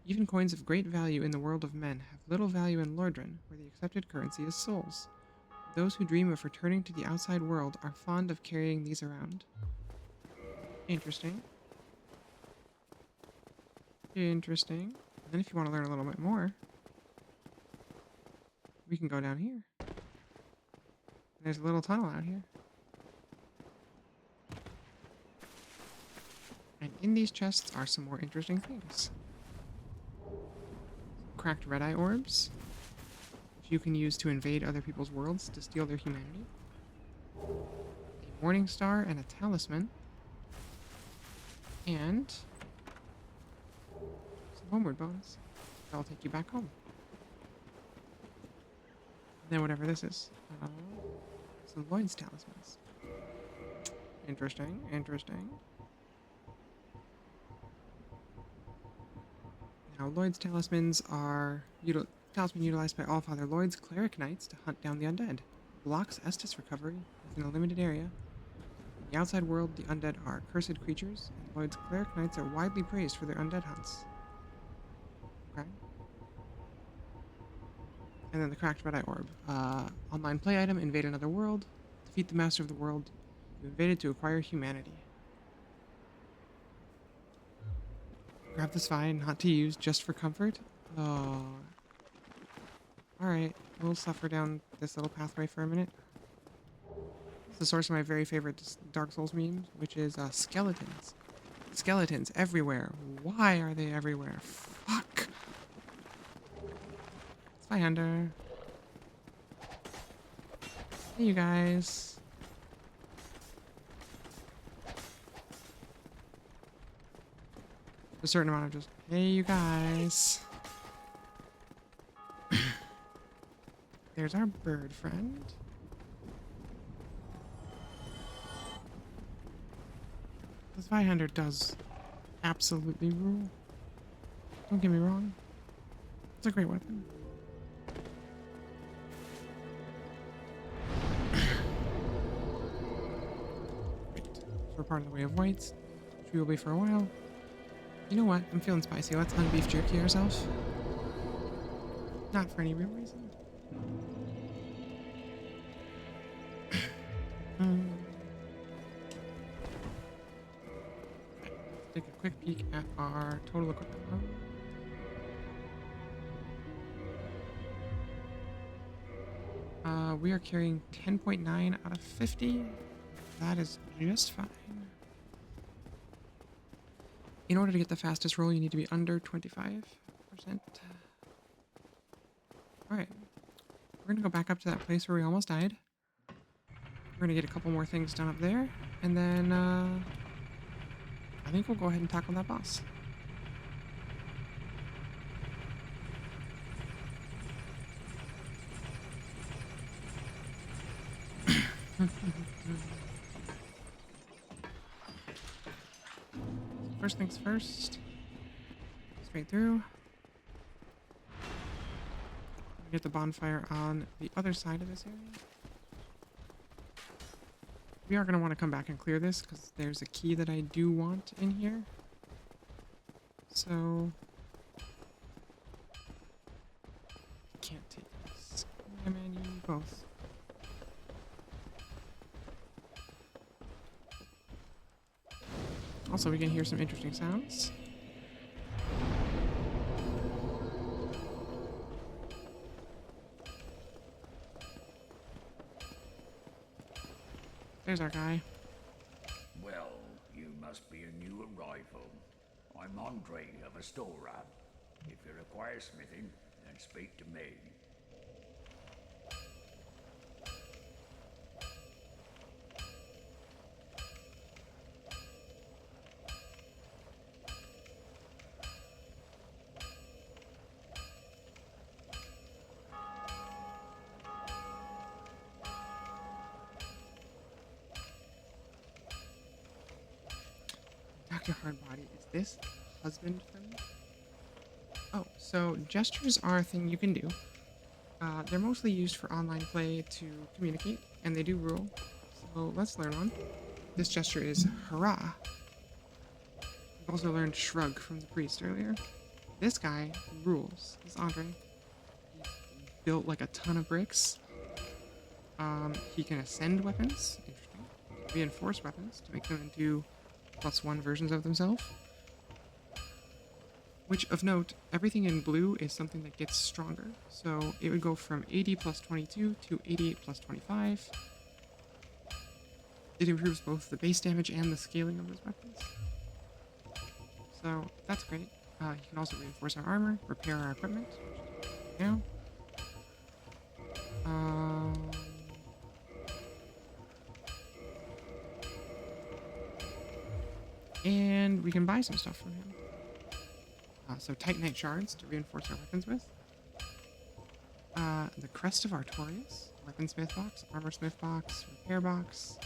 Even coins of great value in the world of men have little value in Lordran, where the accepted currency is souls. Those who dream of returning to the outside world are fond of carrying these around. Interesting. Interesting. And then if you want to learn a little bit more, we can go down here. There's a little tunnel out here. And in these chests are some more interesting things. Cracked red-eye orbs, which you can use to invade other people's worlds to steal their humanity. A morning star and a talisman. And some homeward bonus. That'll take you back home. And then whatever this is. Some Lloyd's talismans. Interesting, interesting. Now, Lloyd's talismans are talisman utilized by Allfather Lloyd's cleric knights to hunt down the undead. Blocks Estus recovery within a limited area. In the outside world, the undead are cursed creatures, and Lloyd's cleric knights are widely praised for their undead hunts. Okay. And then the cracked red-eye orb. Online play item, invade another world. Defeat the master of the world. You invaded to acquire humanity. Grab this vine, not to use, just for comfort. Oh. Alright, we'll suffer down this little pathway for a minute. It's the source of my very favorite Dark Souls meme, which is skeletons. Skeletons everywhere. Why are they everywhere? Fuck! It's Viander. Hey, you guys. A certain amount of just, hey, you guys. There's our bird friend. This Viander does absolutely rule. Don't get me wrong. It's a great weapon. Great. So we're part of the Way of Whites, which we will be for a while. You know what? I'm feeling spicy. Let's unbeef jerky ourselves. Not for any real reason. Take a quick peek at our total equipment. We are carrying 10.9 out of 50. That is just fine. In order to get the fastest roll, you need to be under 25%. Alright. We're going to go back up to that place where we almost died. We're going to get a couple more things done up there. And then, I think we'll go ahead and tackle that boss. First things first. Straight through. Get the bonfire on the other side of this area. We are going to want to come back and clear this because there's a key that I do want in here. So can't take this. Yeah, man, you need both. Also, we can hear some interesting sounds. There's our guy. Well, you must be a new you a rifle. I'm Andre of Astora. If you require smithing, then speak to me. Dr. Hardbody, is this husband friend? Oh, so gestures are a thing you can do. They're mostly used for online play to communicate, and they do rule. So let's learn one. This gesture is hurrah. We've also learned shrug from the priest earlier. This guy rules. He's Andre. He's built like a ton of bricks. He can ascend weapons. Interesting. Reinforce weapons to make them into +1 versions of themselves. Which, of note, everything in blue is something that gets stronger. So it would go from 80 plus 22 to 88 plus 25. It improves both the base damage and the scaling of those weapons. So that's great. He can also reinforce our armor, repair our equipment. Now. And we can buy some stuff from him. So Titanite shards to reinforce our weapons with. The Crest of Artorias, weaponsmith box, armorsmith box, repair box.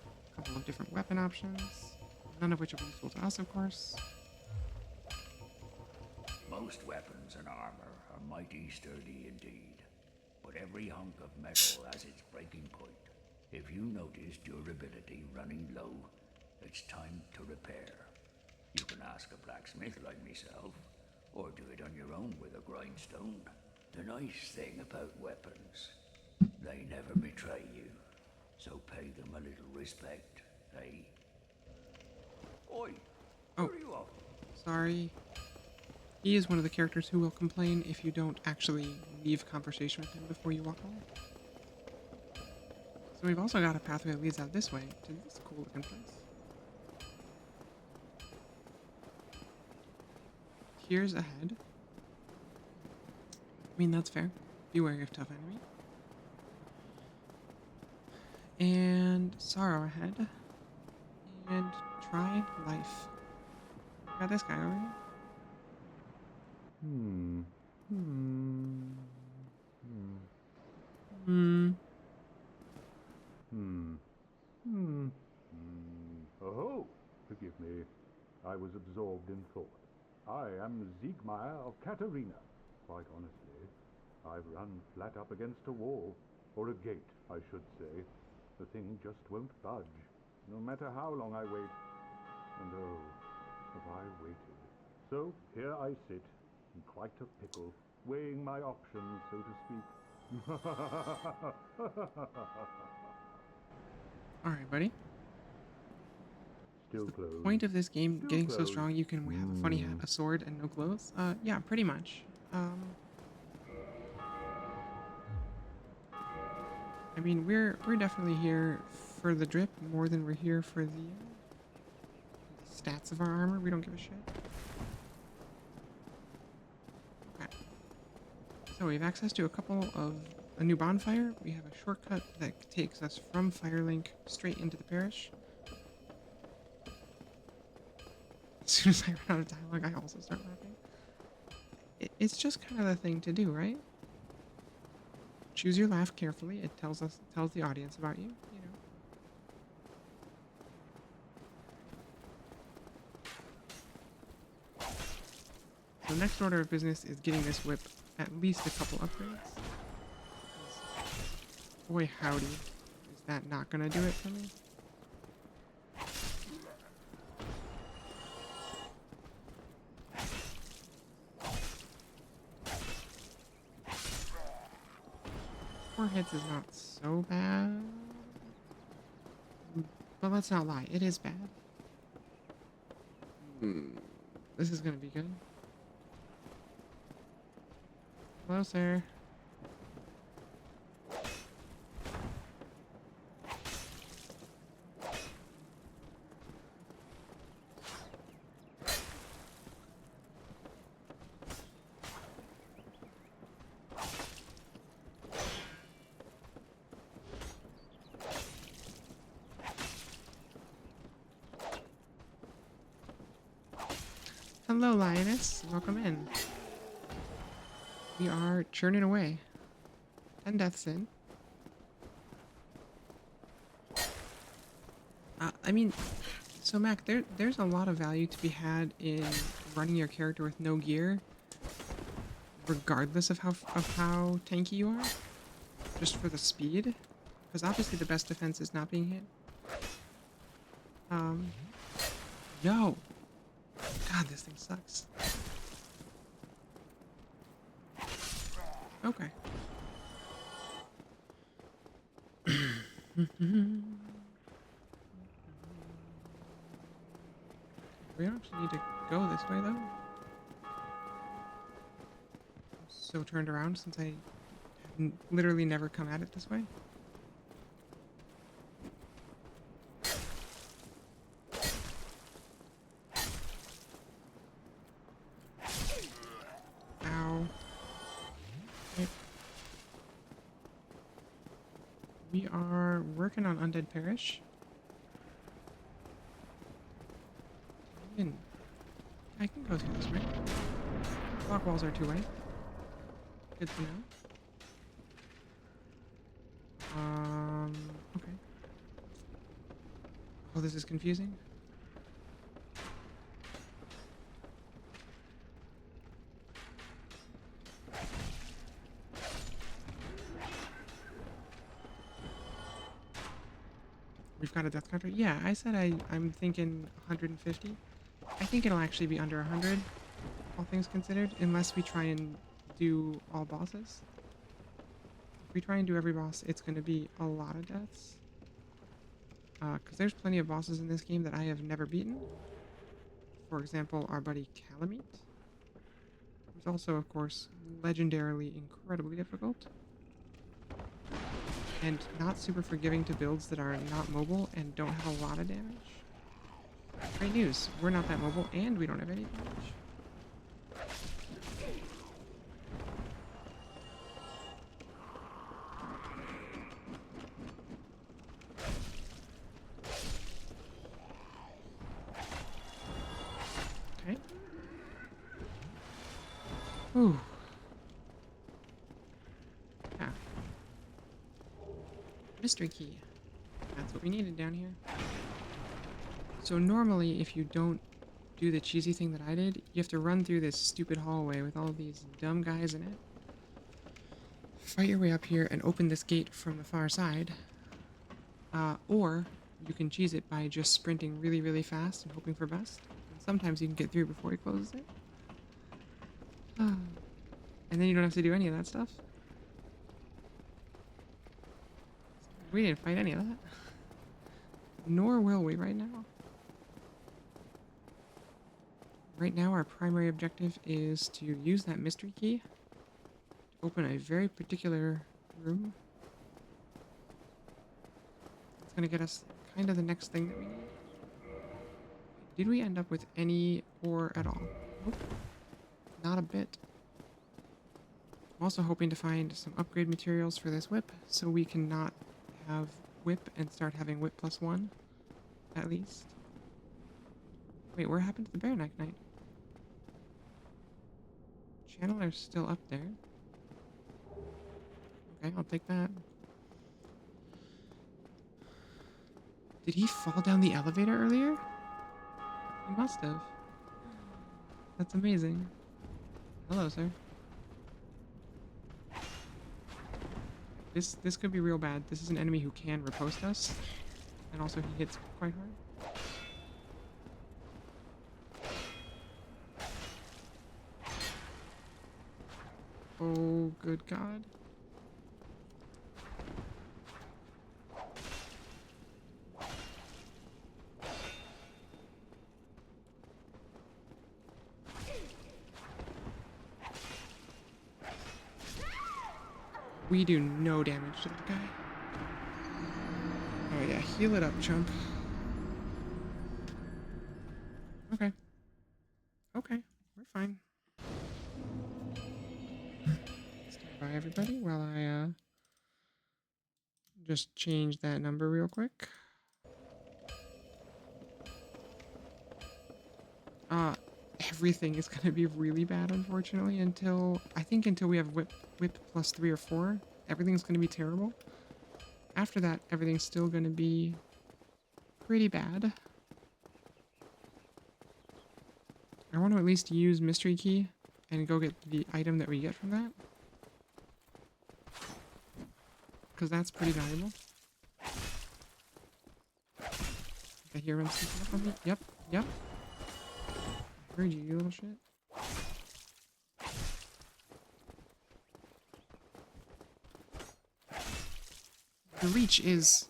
A couple of different weapon options, none of which will be useful to us, of course. Most weapons and armor are mighty sturdy indeed, but every hunk of metal has its breaking point. If you notice durability running low, it's time to repair. You can ask a blacksmith like myself, or do it on your own with a grindstone. The nice thing about weapons, they never betray you, so pay them a little respect, eh? Oi, where are you off? Sorry. He is one of the characters who will complain if you don't actually leave conversation with him before you walk away. So we've also got a pathway that leads out this way to this cool looking place. Here's ahead. I mean, that's fair. Be wary of tough enemy. And sorrow ahead. And try life. Got this guy over here. Oh, forgive me. I was absorbed in thought. I am Siegmeyer of Katarina. Quite honestly, I've run flat up against a wall, or a gate, I should say. The thing just won't budge, no matter how long I wait. And oh, have I waited. So here I sit, in quite a pickle, weighing my options, so to speak. Alright, buddy. Still The closed. point of this game Still getting so closed. strong you can have a funny hat, a sword, and no clothes? Yeah, pretty much. I mean, we're definitely here for the drip more than we're here for the stats of our armor. We don't give a shit. Okay. So we have access to a new bonfire. We have a shortcut that takes us from Firelink straight into the parish. As soon as I run out of dialogue, I also start laughing. It's just kind of the thing to do, right? Choose your laugh carefully. It tells the audience about you, you know. So next order of business is getting this whip at least a couple upgrades. Boy howdy, is that not gonna do it for me? Four hits is not so bad. But let's not lie, it is bad. This is gonna be good. Closer. Hello, Lioness. Welcome in. We are churning away. 10 deaths in. I mean, so Mac, there's a lot of value to be had in running your character with no gear, regardless of how tanky you are, just for the speed. Because obviously the best defense is not being hit. No. God, this thing sucks. Okay. We don't actually need to go this way, though. I'm so turned around since I have literally never come at it this way. Ow. Okay. We are working on Undead Parish. I can go through this, right? Block walls are two-way. Good to know. Okay. Oh, this is confusing. We've got a death counter? Yeah, I said I'm thinking 150. I think it'll actually be under 100, all things considered, unless we try and do all bosses. If we try and do every boss, it's going to be a lot of deaths. Because there's plenty of bosses in this game that I have never beaten. For example, our buddy Calamite, who's also, of course, legendarily incredibly difficult. And not super forgiving to builds that are not mobile and don't have a lot of damage. Great news, we're not that mobile and we don't have any damage. Okay. Ooh. Yeah. Mystery key. That's what we needed down here. So normally, if you don't do the cheesy thing that I did, you have to run through this stupid hallway with all these dumb guys in it. Fight your way up here and open this gate from the far side. Or you can cheese it by just sprinting really, really fast and hoping for best. And sometimes you can get through before he closes it. And then you don't have to do any of that stuff. We didn't fight any of that. Nor will we right now. Right now, our primary objective is to use that mystery key to open a very particular room. It's going to get us kind of the next thing that we need. Did we end up with any ore at all? Nope. Not a bit. I'm also hoping to find some upgrade materials for this whip so we can not have whip and start having whip +1, at least. Wait, where happened to the Bare Neck Knight? Channeler's still up there. Okay, I'll take that. Did he fall down the elevator earlier? He must have. That's amazing. Hello, sir. This could be real bad. This is an enemy who can riposte us. And also he hits quite hard. Oh, good God. We do no damage to that guy. Oh yeah, heal it up, chump. Okay. Okay, we're fine. Stand by, everybody, while I just change that number real quick. everything is gonna be really bad, unfortunately, until I think until we have whip plus 3 or 4, everything's gonna be terrible. After that, everything's still gonna be pretty bad. I want to at least use Mystery Key and go get the item that we get from that. Because that's pretty valuable. I hear him sneaking up on me. Yep, yep. I heard you, you little shit. The reach is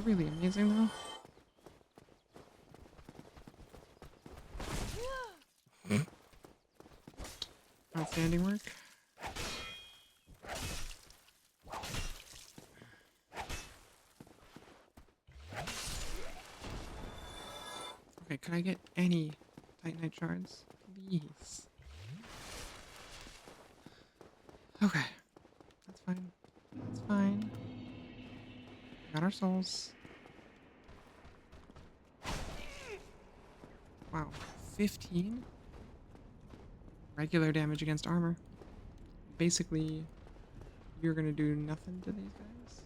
really amazing, though. Outstanding work. Okay, could I get any Titanite shards? Please. Okay. That's fine. That's fine. Got our souls. Wow. 15? Regular damage against armor. Basically, you're gonna do nothing to these guys.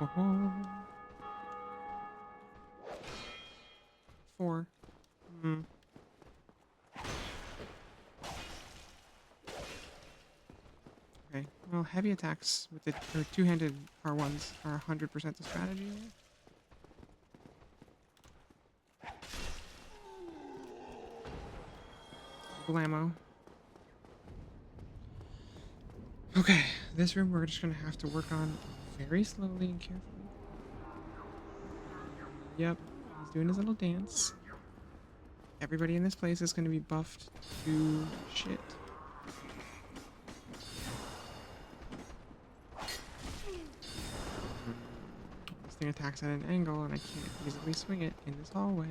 Oh. 4. Hmm. Okay, well, heavy attacks with the two-handed R1s are 100% the strategy here. Blammo. Okay, this room we're just gonna have to work on very slowly and carefully. Yep, he's doing his little dance. Everybody in this place is gonna be buffed to shit. This thing attacks at an angle and I can't easily swing it in this hallway.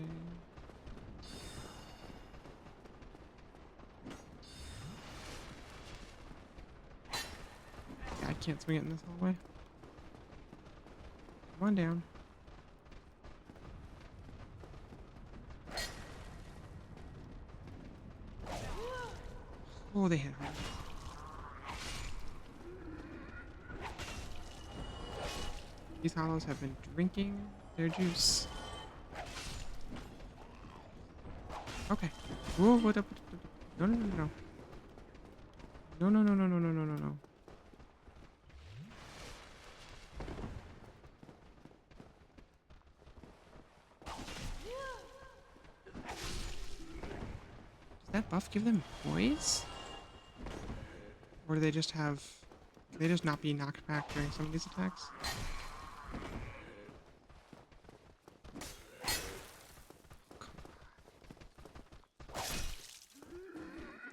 Yeah, I can't swing it in this hallway. Come on down. Oh, they hit hard. These hollows have been drinking their juice. Okay. Whoa, what up? No, no, no, no. No, no, no, no, no, no, no, no, no. Does that buff give them poise? Or do they just have... Can they just not be knocked back during some of these attacks?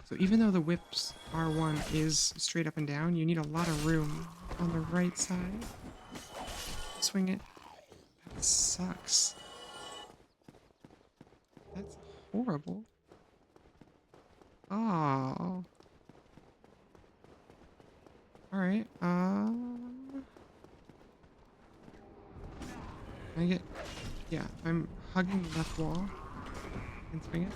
So even though the whip's R1 is straight up and down, you need a lot of room on the right side. Swing it. That sucks. That's horrible. Oh. Alright, Can I get... Yeah, if I'm hugging the left wall, I can swing it.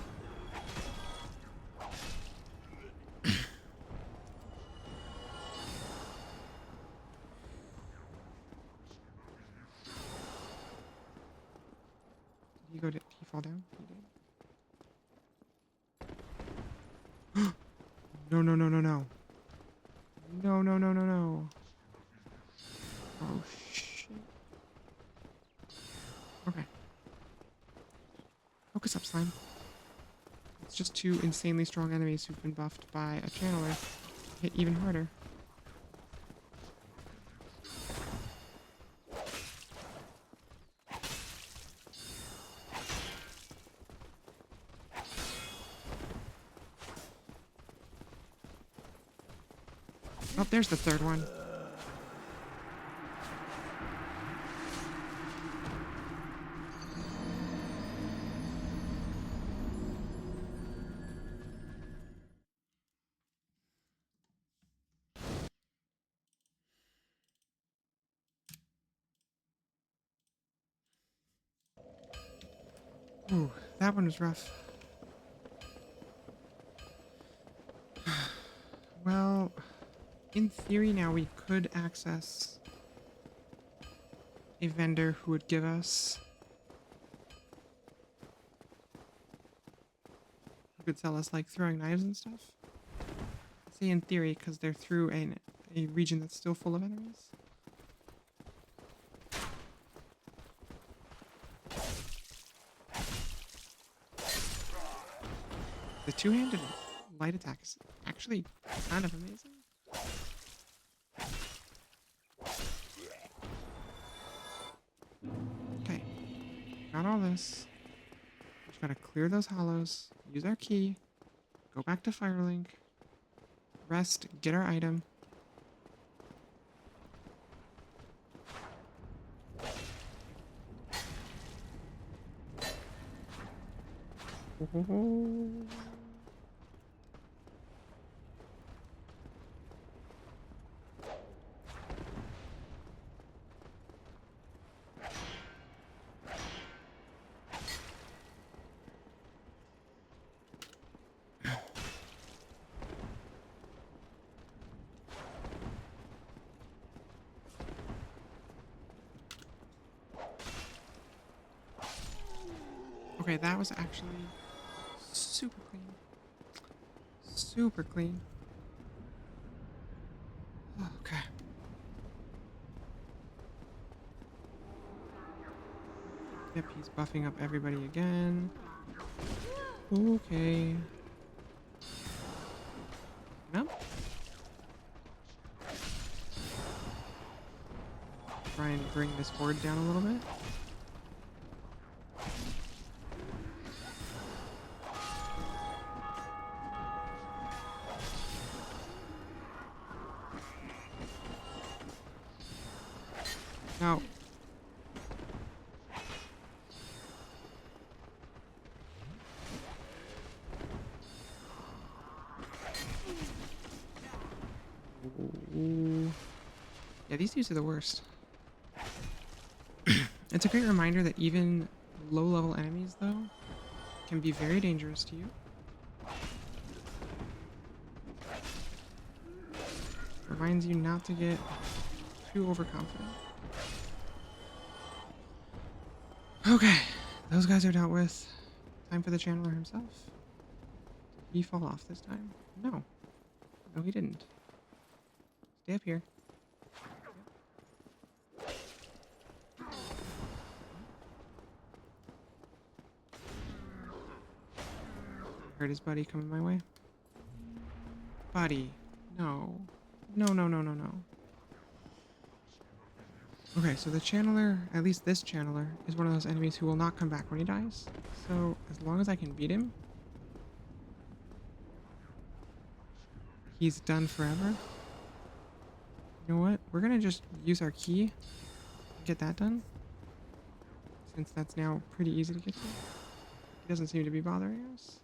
Did he fall down? He did. No, no, no, no, no. No, no, no, no, no. Oh, shit. Okay. Focus up, slime. It's just two insanely strong enemies who've been buffed by a channeler. Hit even harder. Oh, there's the third one. Ooh, that one was rough. Well, in theory now we could access a vendor who would give us... who could sell us, like, throwing knives and stuff. I say in theory, because they're through a region that's still full of enemies. The two-handed light attack is actually kind of amazing. Okay, got all this. Just gotta clear those hollows, use our key, go back to Firelink, rest, get our item. Okay, that was actually super clean. Super clean. Okay. Yep, he's buffing up everybody again. Okay. No? Try and bring this horde down a little bit. No. Ooh. Yeah, these dudes are the worst. It's a great reminder that even low-level enemies, though, can be very dangerous to you. Reminds you not to get too overconfident. Okay, those guys are dealt with. Time for the channeler himself. Did he fall off this time? No. No, he didn't. Stay up here. Heard his buddy coming my way. Buddy. No. No, no, no, no, no. Okay, so the channeler, at least this channeler, is one of those enemies who will not come back when he dies. So, as long as I can beat him, he's done forever. You know what? We're gonna just use our key to get that done. Since that's now pretty easy to get to. He doesn't seem to be bothering us.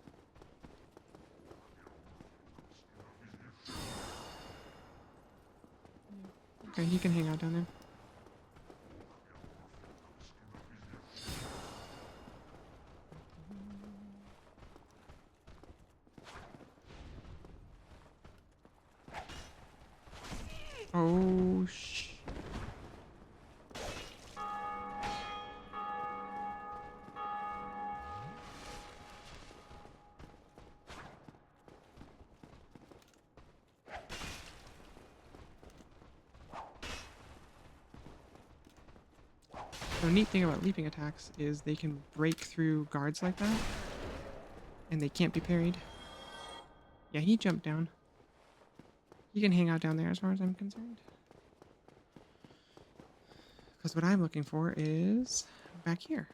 Okay, he can hang out down there. Oh, shh. The neat thing about leaping attacks is they can break through guards like that, and they can't be parried. Yeah, he jumped down. He can hang out down there as far as I'm concerned. Because what I'm looking for is back here.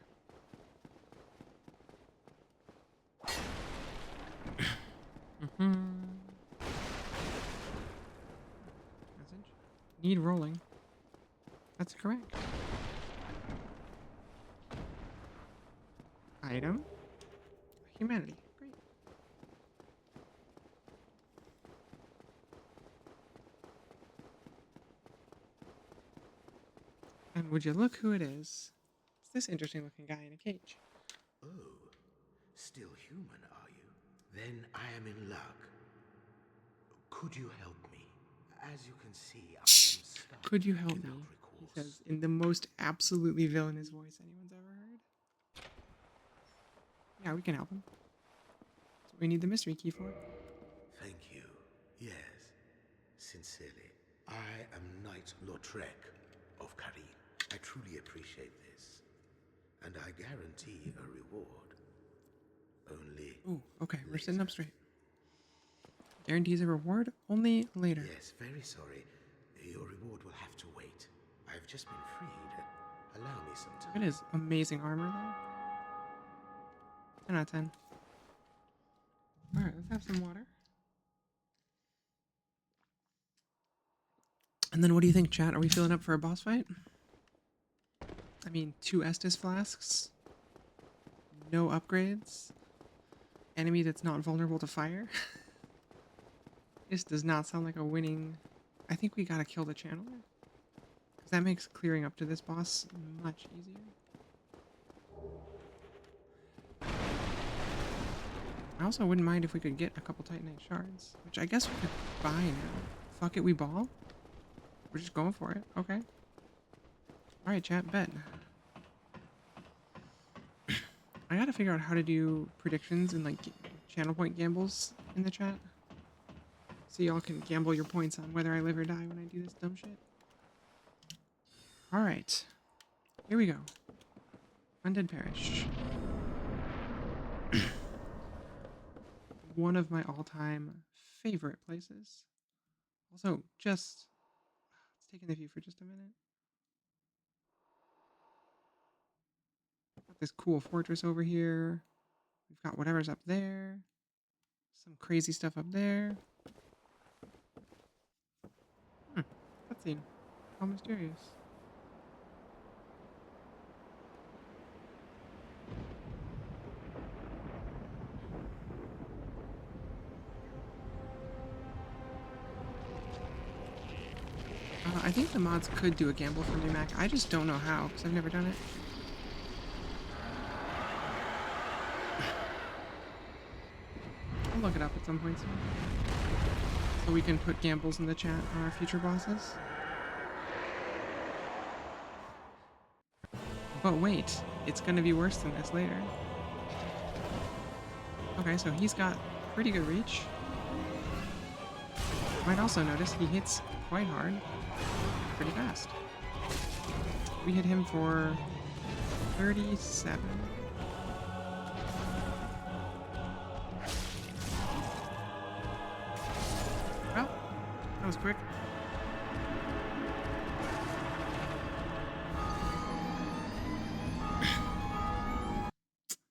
Message. Need rolling. That's correct. Item. Humanity. Great. And would you look who it is? It's this interesting looking guy in a cage. Oh, Still human, are you? Then I am in luck. Could you help me? As you can see, I am stuck. Could you help me? without He recourse. says in the most absolutely villainous voice anyone's ever heard. Yeah, we can help him. That's what we need the mystery key for. Thank you. Yes. Sincerely. I am Knight Lautrec of Karin. I truly appreciate this. And I guarantee a reward. Only Oh, okay, we're later. sitting up straight. Guarantees a reward only later. Yes, very sorry. Your reward will have to wait. I've just been freed. Allow me some Look time. at his amazing armor, though. 10 out of 10. Alright, let's have some water. And then what do you think, chat? Are we filling up for a boss fight? I mean, 2 Estus flasks. No upgrades. Enemy that's not vulnerable to fire. This does not sound like a winning... I think we gotta kill the channeler. Because that makes clearing up to this boss much easier. I also wouldn't mind if we could get a couple Titanite shards. Which I guess we could buy now. Fuck it, we ball? We're just going for it. Okay. Alright, chat, bet. I gotta figure out how to do predictions and, like, channel point gambles in the chat. So y'all can gamble your points on whether I live or die when I do this dumb shit. Alright. Here we go. Undead Parish. One of my all-time favorite places. Also, just... Let's take in the view for just a minute. Got this cool fortress over here. We've got whatever's up there. Some crazy stuff up there. Cutscene. How mysterious. I think the mods could do a gamble for me, Mac. I just don't know how, because I've never done it. I'll look it up at some point soon. So we can put gambles in the chat on our future bosses. But wait, it's gonna be worse than this later. Okay, so he's got pretty good reach. Might also notice he hits quite hard, pretty fast. We hit him for 37. Well, that was quick.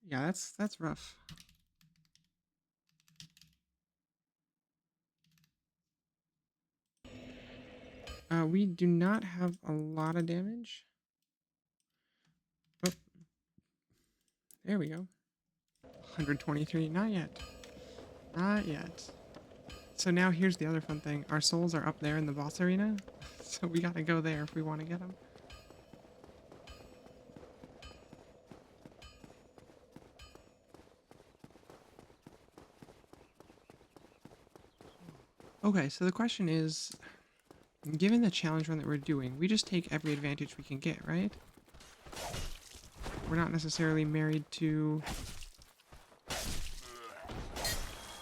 Yeah, that's rough. We do not have a lot of damage. Oh, there we go. 123, not yet. Not yet. So now here's the other fun thing. Our souls are up there in the boss arena, so we gotta go there if we want to get them. Okay, so the question is, given the challenge run that we're doing, we just take every advantage we can get, right? We're not necessarily married to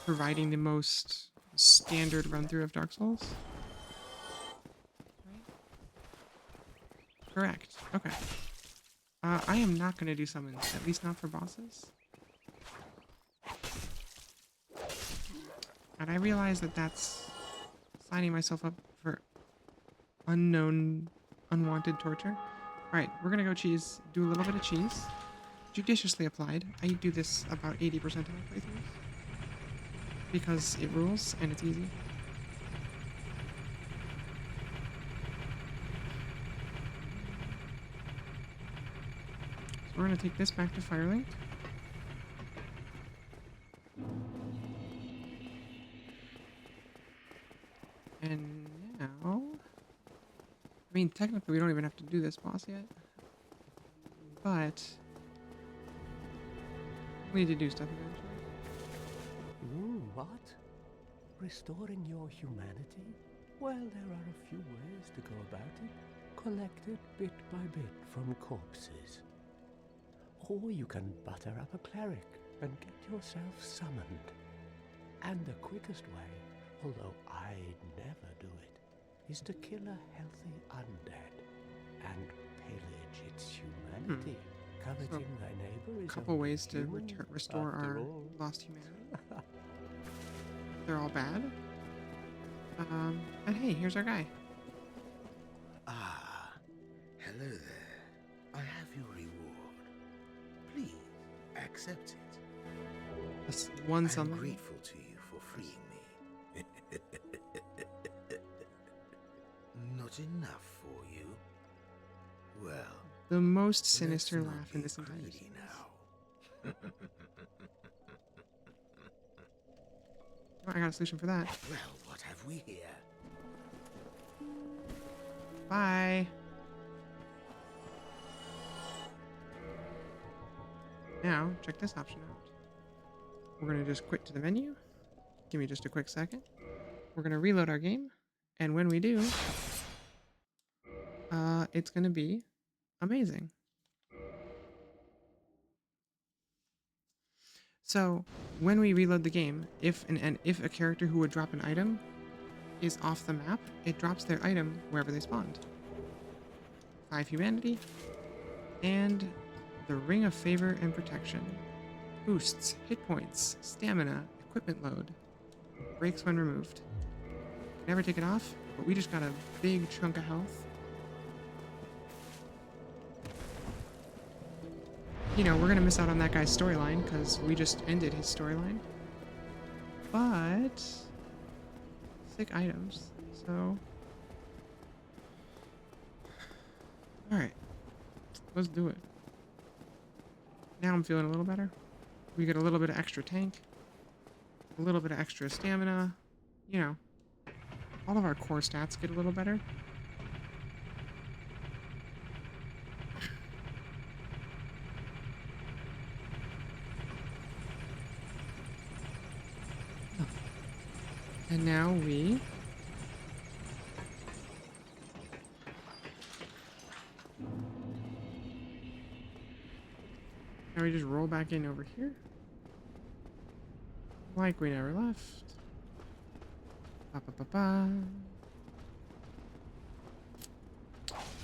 providing the most standard run-through of Dark Souls. Right? Correct. Okay. I am not going to do summons, at least not for bosses. And I realize that that's signing myself up for unknown, unwanted torture. Alright, we're gonna go cheese. Do a little bit of cheese. Judiciously applied. I do this about 80% of my playthroughs. Because it rules and it's easy. So we're gonna take this back to Firelink. And now... I mean, technically we don't even have to do this boss yet. But... We need to do stuff eventually. What? Restoring your humanity? Well, there are a few ways to go about it. Collected bit by bit from corpses. Or you can butter up a cleric and get yourself summoned. And the quickest way, although I'd never do it, is to kill a healthy undead and pillage its humanity. Coveting thy neighbor is A couple ways to human, restore after our all. lost humanity. They're all bad. And hey, here's our guy. Ah, hello there. I have your reward. Please, accept it. That's one I am something. grateful to you for freeing me. Not enough for you? Well, The most let's sinister not laugh in be this entire greedy series. now. Oh, I got a solution for that. Well, what have we here? Bye. Now, check this option out. We're going to just quit to the menu. Give me just a quick second. We're going to reload our game. And when we do, it's going to be amazing. So, when we reload the game, if a character who would drop an item is off the map, it drops their item wherever they spawned. 5 humanity, and the Ring of Favor and Protection. Boosts hit points, stamina, equipment load. Breaks when removed. Never take it off, but we just got a big chunk of health. You know, we're gonna miss out on that guy's storyline because we just ended his storyline. But sick items, so alright. Let's do it. Now I'm feeling a little better. We get a little bit of extra tank, a little bit of extra stamina, you know. All of our core stats get a little better. And now we just roll back in over here. Like we never left. Ba, ba, ba, ba.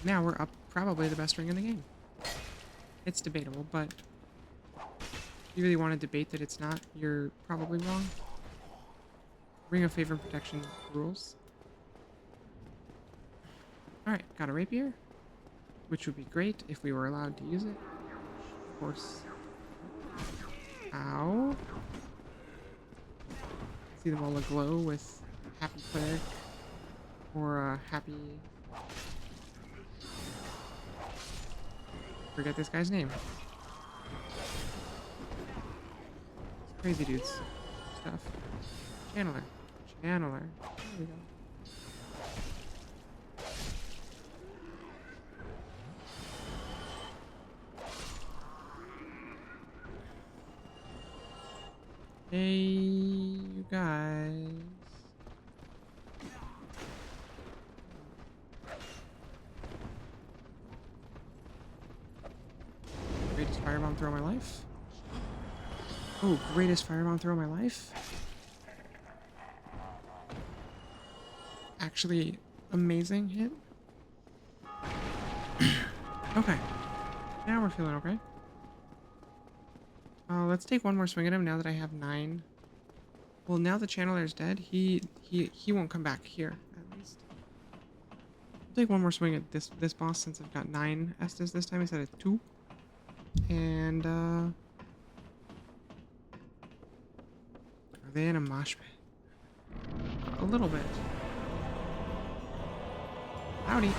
Now we're up probably the best ring in the game. It's debatable, but if you really want to debate that it's not, you're probably wrong. Ring of Favor and Protection rules. Alright, got a rapier, which would be great if we were allowed to use it. Of course. Ow. See them all aglow with happy cleric or happy... Forget this guy's name. It's crazy dudes stuff. Channeler. Channeler. There we go. Hey, you guys. Greatest firebomb throw of my life. Oh, greatest firebomb throw of my life. Actually, amazing hit. Okay. Now we're feeling okay. Let's take one more swing at him now that I have 9. Well, now the channeler's dead, he won't come back here, at least. I'll take one more swing at this boss since I've got 9 Estes this time instead of 2. And, are they in a mosh pit? A little bit. Howdy.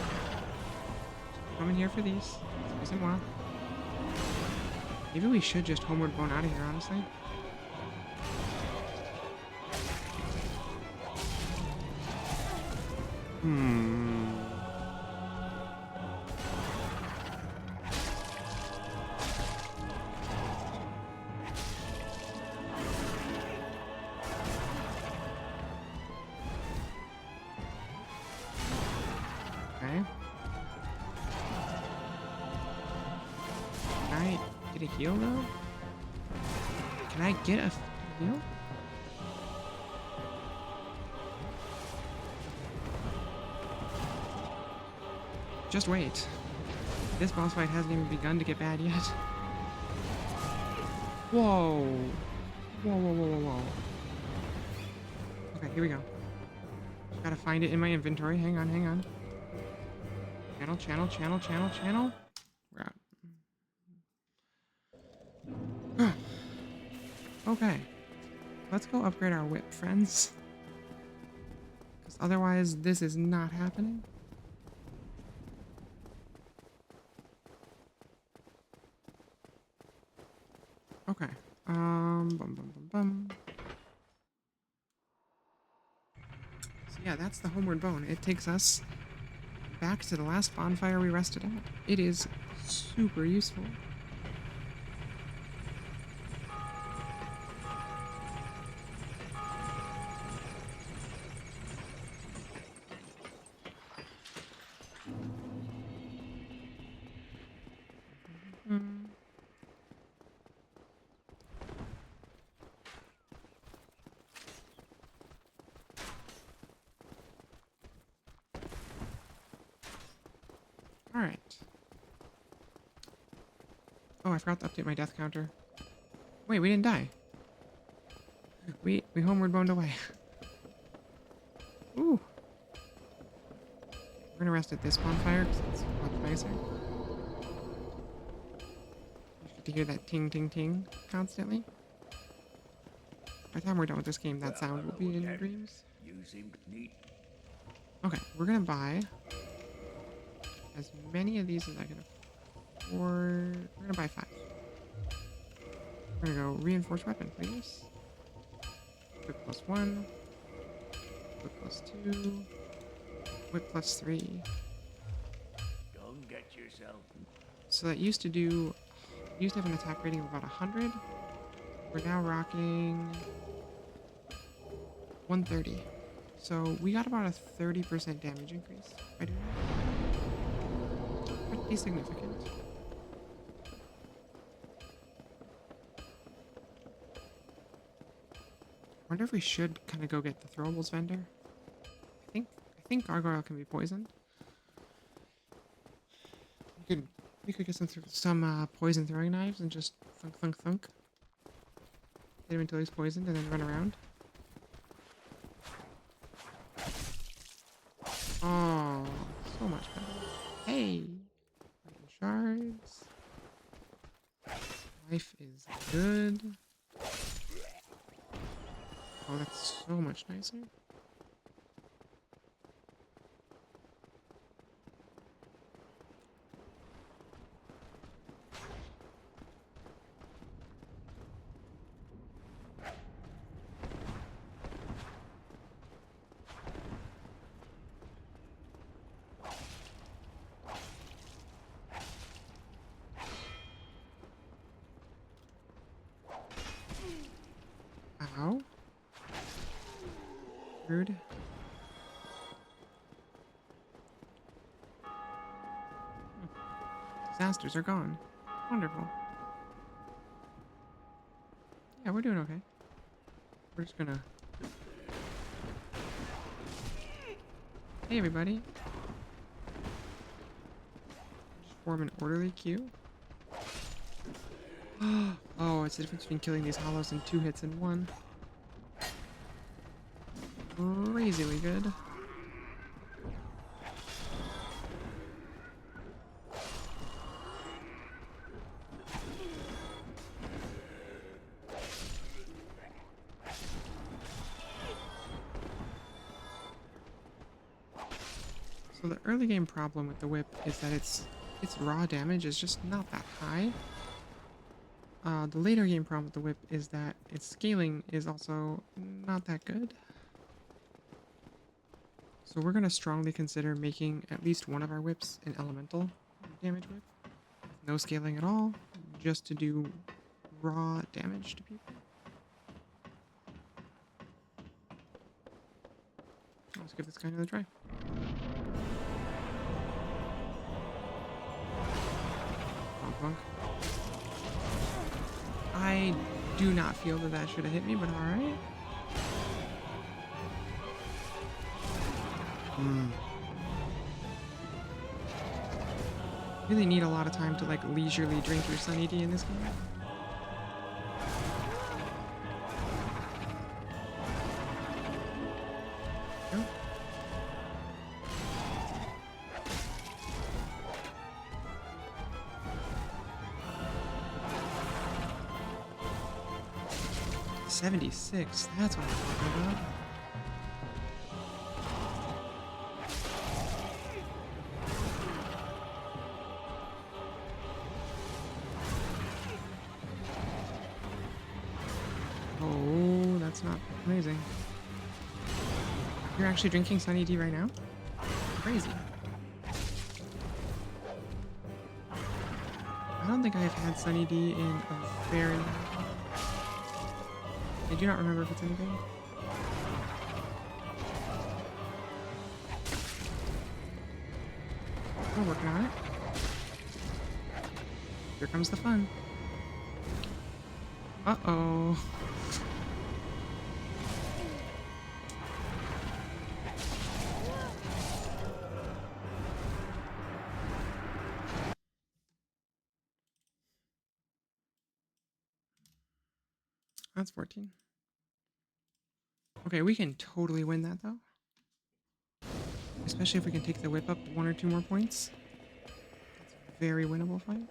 Coming here for these. It's been a while. Maybe we should just homeward bone out of here, honestly. Okay. Can I get a heal though? Can I get a heal? Just wait. This boss fight hasn't even begun to get bad yet. Whoa. Whoa, whoa, whoa, whoa, whoa. Okay, here we go. Gotta find it in my inventory. Hang on, hang on. Channel, channel, channel, channel, channel. We're out. Okay. Let's go upgrade our whip, friends. Because otherwise, this is not happening. Okay. Bum, bum, bum, bum. So yeah, that's the homeward bone. It takes us back to the last bonfire we rested at. It is super useful. Alright. Oh, I forgot to update my death counter. Wait, we didn't die. We homeward boned away. Ooh. We're gonna rest at this bonfire because it's much nicer. You get to hear that ting ting ting constantly. By the time we're done with this game, that sound will be in your dreams. You seem neat. Okay, we're gonna buy as many of these as I can afford. We're gonna buy 5. We're gonna go reinforced weapon, please. Whip +1. Whip +2. Whip +3. Don't get yourself. So that used to have an attack rating of about 100. We're now rocking 130. So we got about a 30% damage increase by doing that. Pretty significant. Wonder if we should kind of go get the throwables vendor. I think gargoyle can be poisoned. We could get some poison throwing knives and just thunk thunk thunk. Hit him until he's poisoned and then run around. Oh, so much better. Hey, shards. Life is good. Oh, that's so much nicer. Ow. Rude. Disasters are gone. Wonderful. Yeah, we're doing okay. We're just gonna... Hey, everybody. Just form an orderly queue. Oh, it's the difference between killing these hollows in 2 hits and 1. Crazily good. So the early game problem with the whip is that its raw damage is just not that high. The later game problem with the whip is that its scaling is also not that good. So we're going to strongly consider making at least one of our whips an elemental damage whip. No scaling at all, just to do raw damage to people. Let's give this guy another try. do not feel that that should have hit me, but alright. Really need a lot of time to like leisurely drink your Sunny D in this game. Go. $76. That's what I'm talking about. Oh, that's not amazing. You're actually drinking Sunny D right now? Crazy. I don't think I have had Sunny D in a very long time. I do not remember if it's anything. We're working on it. Here comes the fun. Uh-oh. That's 14. Okay, we can totally win that though. Especially if we can take the whip up 1 or 2 more points. It's a very winnable fight.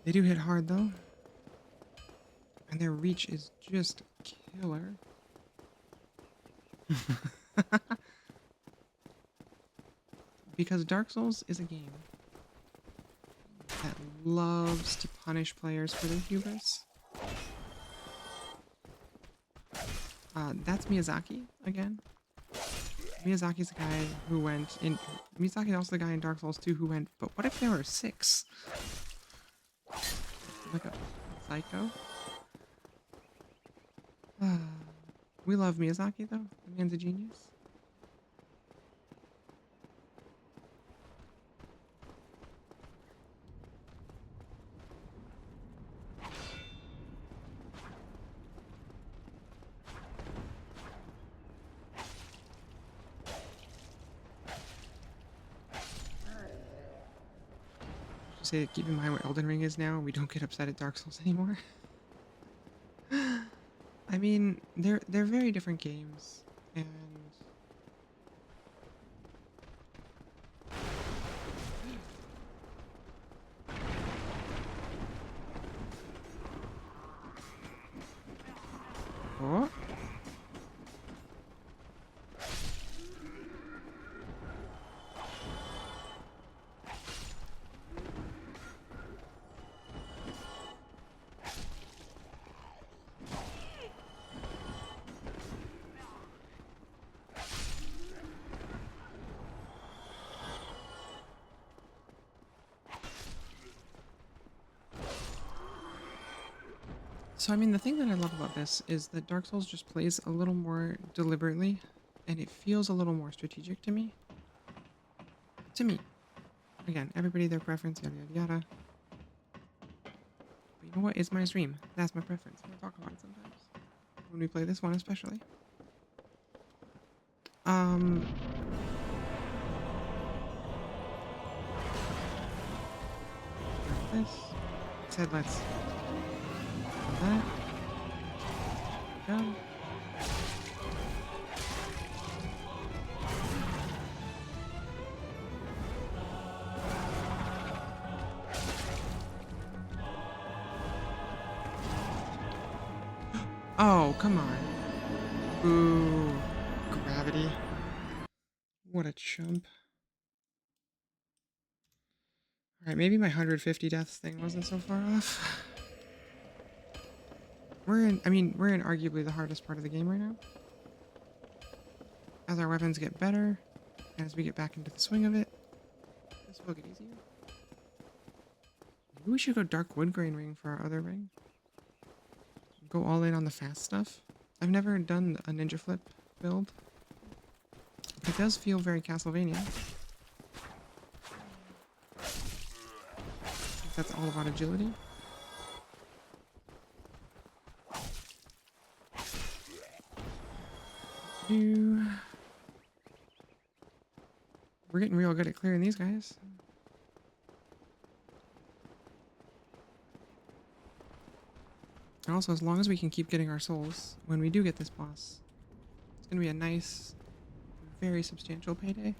They do hit hard though. And their reach is just killer. Because Dark Souls is a game that loves to punish players for their hubris. That's Miyazaki again. Miyazaki's the guy who went in. Miyazaki's also the guy in Dark Souls 2 who went, but what if there were 6? Like a psycho. We love Miyazaki though. The man's a genius. Say, keep in mind what Elden Ring is now. We don't get upset at Dark Souls anymore. I mean, they're very different games, and oh. So, I mean, the thing that I love about this is that Dark Souls just plays a little more deliberately, and it feels a little more strategic to me. To me. Again, everybody their preference, yada yada yada. But you know what? It's my stream. That's my preference. I'll talk about it sometimes. When we play this one especially. This. Said let's that. Go. Oh, come on. Ooh. Gravity. What a chump. Alright, maybe my 150 deaths thing wasn't so far off. We're in arguably the hardest part of the game right now. As our weapons get better, as we get back into the swing of it, this will get easier. Maybe we should go Dark Wood Grain Ring for our other ring. Go all in on the fast stuff. I've never done a ninja flip build. It does feel very Castlevania. that's all about agility. We're getting real good at clearing these guys. Also, as long as we can keep getting our souls when we do get this boss, it's going to be a nice, very substantial payday.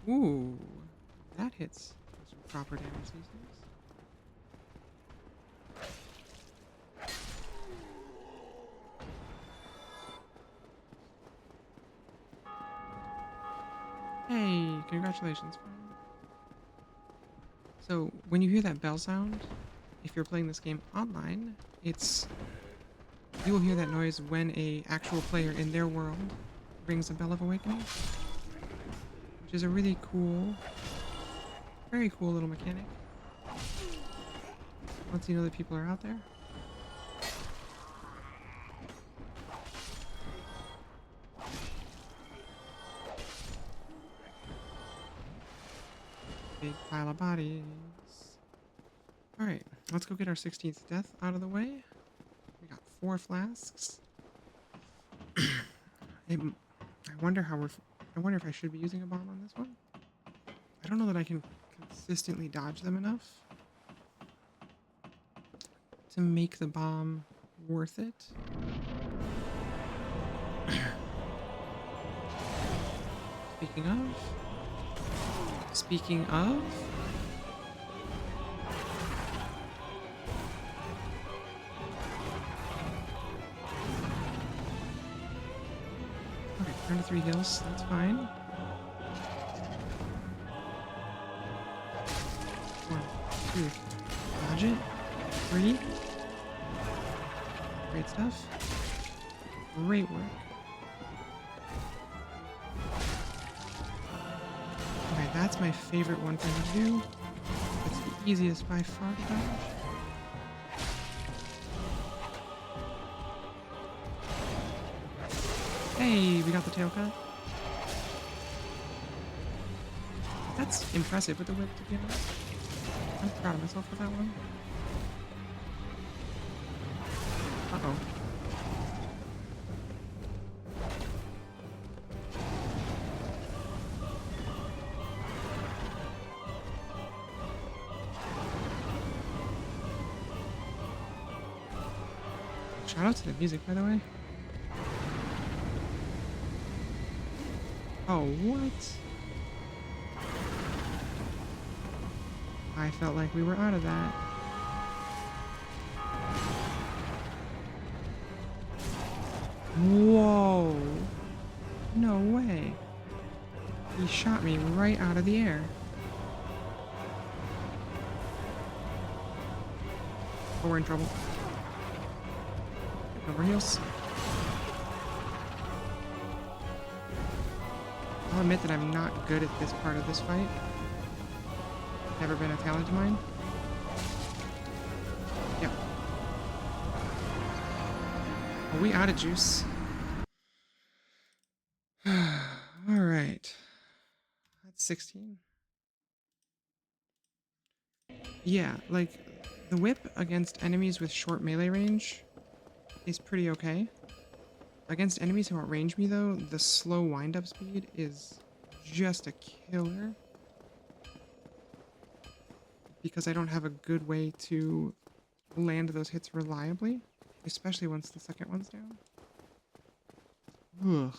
Ooh, that hits some proper damage these days. Hey, congratulations, friend. So, when you hear that bell sound, if you're playing this game online, you will hear that noise when a actual player in their world rings a bell of awakening, which is a really cool, very cool little mechanic. Once you know that people are out there. Big pile of bodies. Alright, let's go get our 16th death out of the way. We got 4 flasks. I wonder if I should be using a bomb on this one. I don't know that I can consistently dodge them enough to make the bomb worth it. Speaking of, okay, turn to 3 heals, that's fine. 1, 2, dodge it. 3. Great stuff. Great work. Okay, that's my favorite one for him to do. It's the easiest by far to dodge. Hey, we got the tail cut. That's impressive with the whip, to be honest. I'm proud of myself for that one. Uh-oh. Shout out to the music, by the way. Oh, what? I felt like we were out of that. Whoa. No way. He shot me right out of the air. Oh, we're in trouble. Over heals. I'll admit that I'm not good at this part of this fight. Never been a talent of mine. Yep. Are we out of juice? Alright. That's 16. Yeah, like, the whip against enemies with short melee range is pretty okay. Against enemies who outrange me, though, the slow wind-up speed is just a killer. Because I don't have a good way to land those hits reliably, especially once the second one's down. Ugh.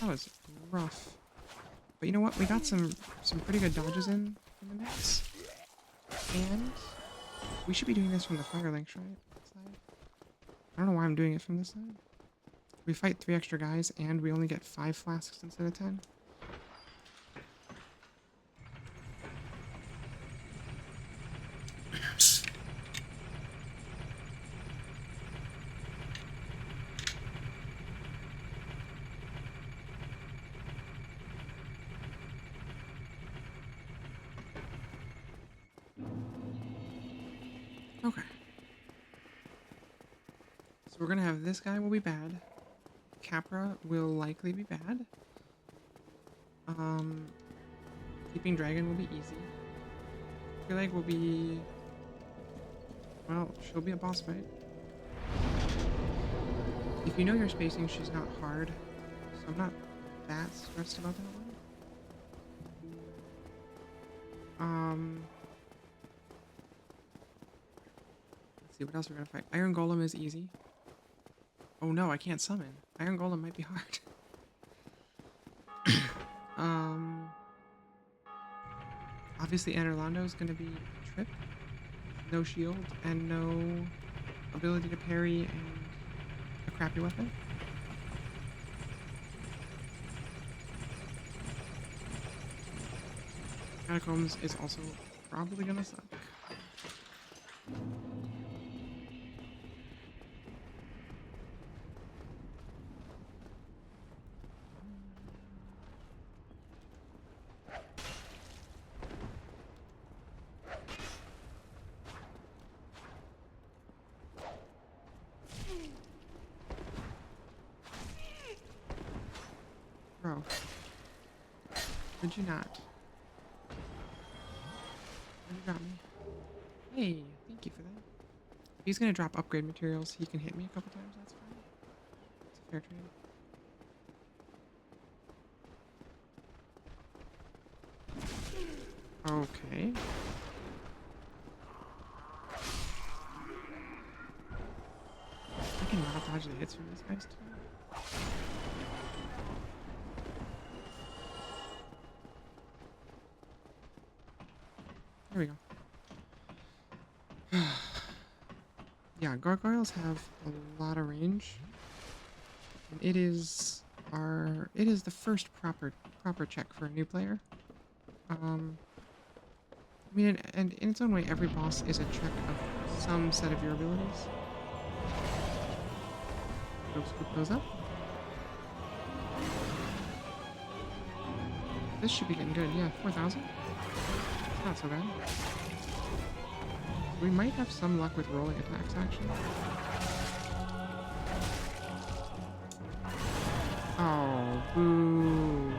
That was rough. But you know what? We got some pretty good dodges in the mix. And we should be doing this from the fire link side. I don't know why I'm doing it from this side. We fight 3 extra guys and we only get 5 flasks instead of 10. Okay. So we're gonna have this guy will be bad. Capra will likely be bad. Keeping Dragon will be easy. Leg will be... Well, she'll be a boss fight. If you know your spacing, she's not hard. So I'm not that stressed about that one. Let's see, what else we're gonna fight. Iron Golem is easy. Oh no, I can't summon. Iron Golem might be hard. Obviously Anorlando is gonna be Trip. No shield and no ability to parry and a crappy weapon. Catacombs is also probably gonna suck. Bro. Could you not? You got me. Hey, thank you for that. If he's gonna drop upgrade materials, he can hit me a couple times, that's fine. It's a fair trade. Okay. I can not dodge the hits from these guys today. There we go. Yeah, gargoyles have a lot of range. And it is the first proper check for a new player. I mean, and in its own way, every boss is a check of some set of your abilities. Go scoop those up. This should be getting good. Yeah, 4,000. Not so bad. We might have some luck with rolling attacks, actually. Oh, boo.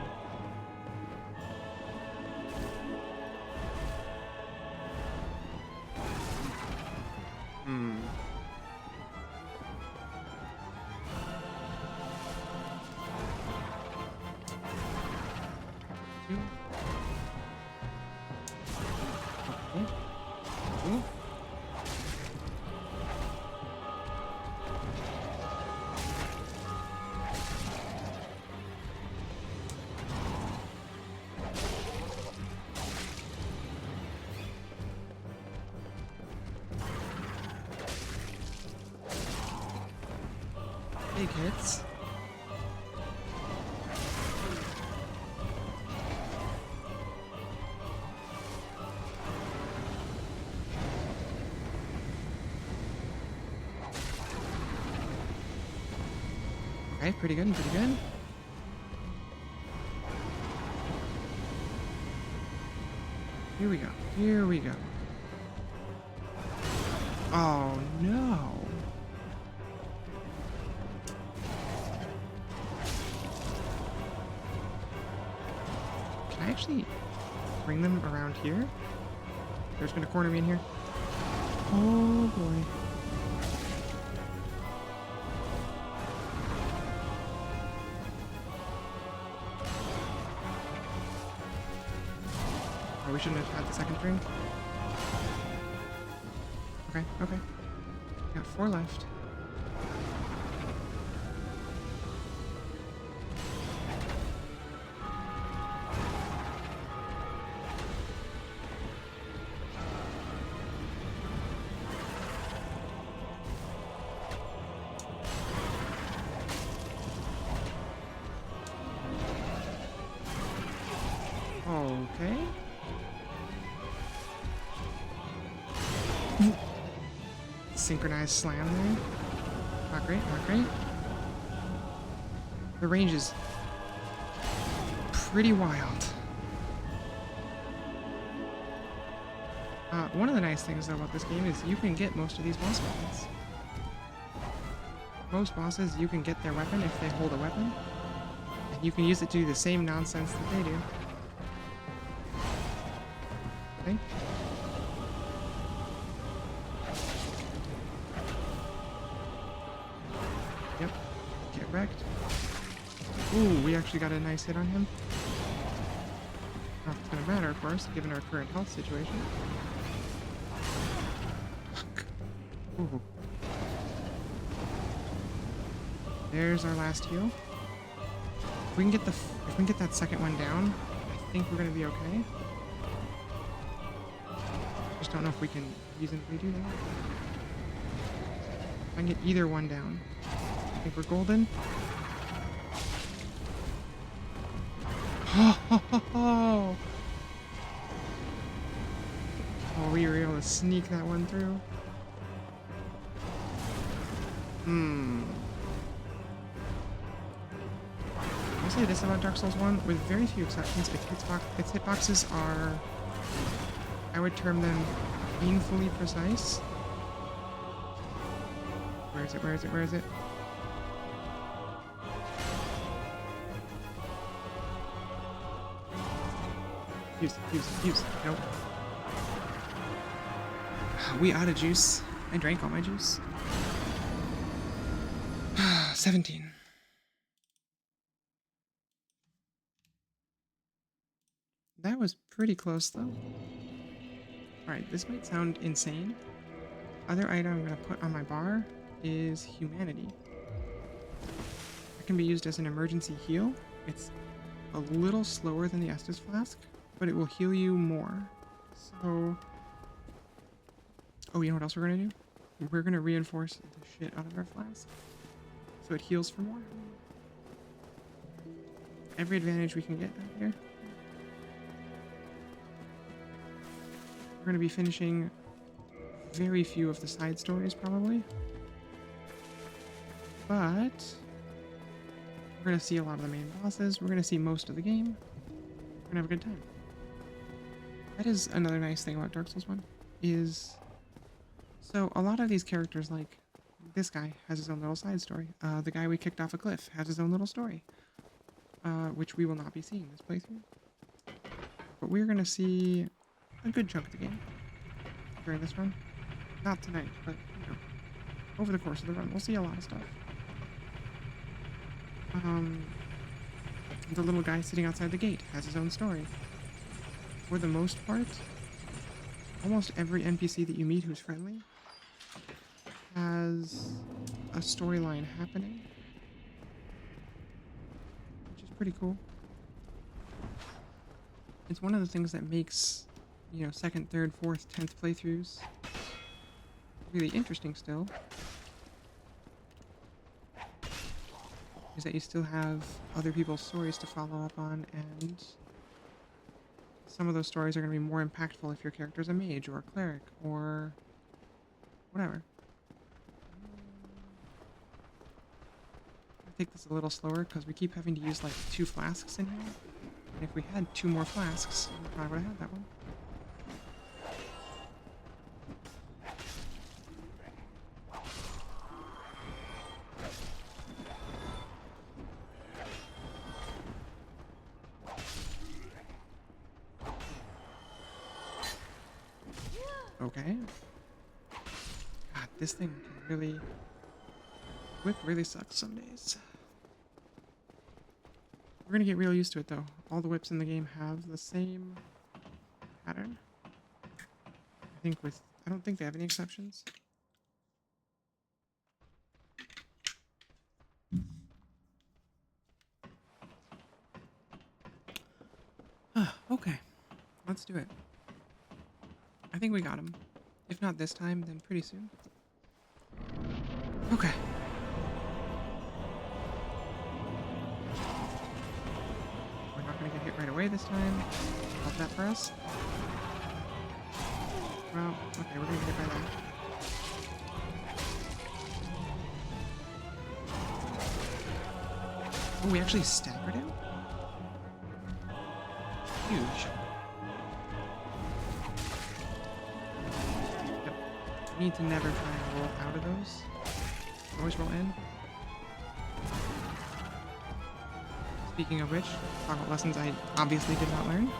Big hits. Okay, pretty good, pretty good. Here we go, here we go. Oh no. Can I actually bring them around here? They're just gonna corner me in here. Oh boy. Oh, we shouldn't have had the second string. Okay, okay. Got 4 left. Okay. Synchronized slam there. Not great, not great. The range is pretty wild. One of the nice things though about this game is you can get most of these boss weapons. most bosses, you can get their weapon if they hold a weapon. And you can use it to do the same nonsense that they do. Okay? Yep. Get wrecked. Ooh, we actually got a nice hit on him. Not that it's gonna matter, of course, given our current health situation. Ooh. There's our last heal. If we can get that second one down, I think we're gonna be okay. Just don't know if we can reasonably do that. If I can get either one down, I think we're golden. Oh, we were able to sneak that one through. I'll say this about Dark Souls 1, with very few exceptions, its hitboxes are, I would term them painfully precise. Where is it? Where is it? Where is it? Use. Nope. We out of juice. I drank all my juice. 17. That was pretty close, though. Alright, this might sound insane. Other item I'm going to put on my bar is humanity. That can be used as an emergency heal. It's a little slower than the Estus Flask, but it will heal you more. So... Oh, you know what else we're going to do? We're going to reinforce the shit out of our flask. So it heals for more. Every advantage we can get out here. We're going to be finishing very few of the side stories, probably. But we're going to see a lot of the main bosses. We're going to see most of the game. We're going to have a good time. That is another nice thing about Dark Souls 1, is... So, a lot of these characters, like this guy, has his own little side story. The guy we kicked off a cliff has his own little story, which we will not be seeing this playthrough. But we're going to see a good chunk of the game during this run. Not tonight, but, you know, over the course of the run, we'll see a lot of stuff. The little guy sitting outside the gate has his own story. For the most part, almost every NPC that you meet who's friendly has a storyline happening, which is pretty cool. It's one of the things that makes, you know, 2nd, 3rd, 4th, 10th playthroughs really interesting still, is that you still have other people's stories to follow up on, and some of those stories are going to be more impactful if your character's a mage or a cleric or whatever. I'll take this a little slower because we keep having to use like 2 flasks in here. And if we had 2 more flasks, we probably would have had that one. Okay. God, this thing can really... Whip really sucks some days. We're gonna get real used to it though. All the whips in the game have the same pattern. I don't think they have any exceptions. Okay. Let's do it. I think we got him. If not this time, then pretty soon. Okay. We're not gonna get hit right away this time. Love that for us. Well, okay, we're gonna get hit by that. Oh, we actually staggered him? Huge. Need to never try and roll out of those. Always roll in. Speaking of which, talk about lessons I obviously did not learn.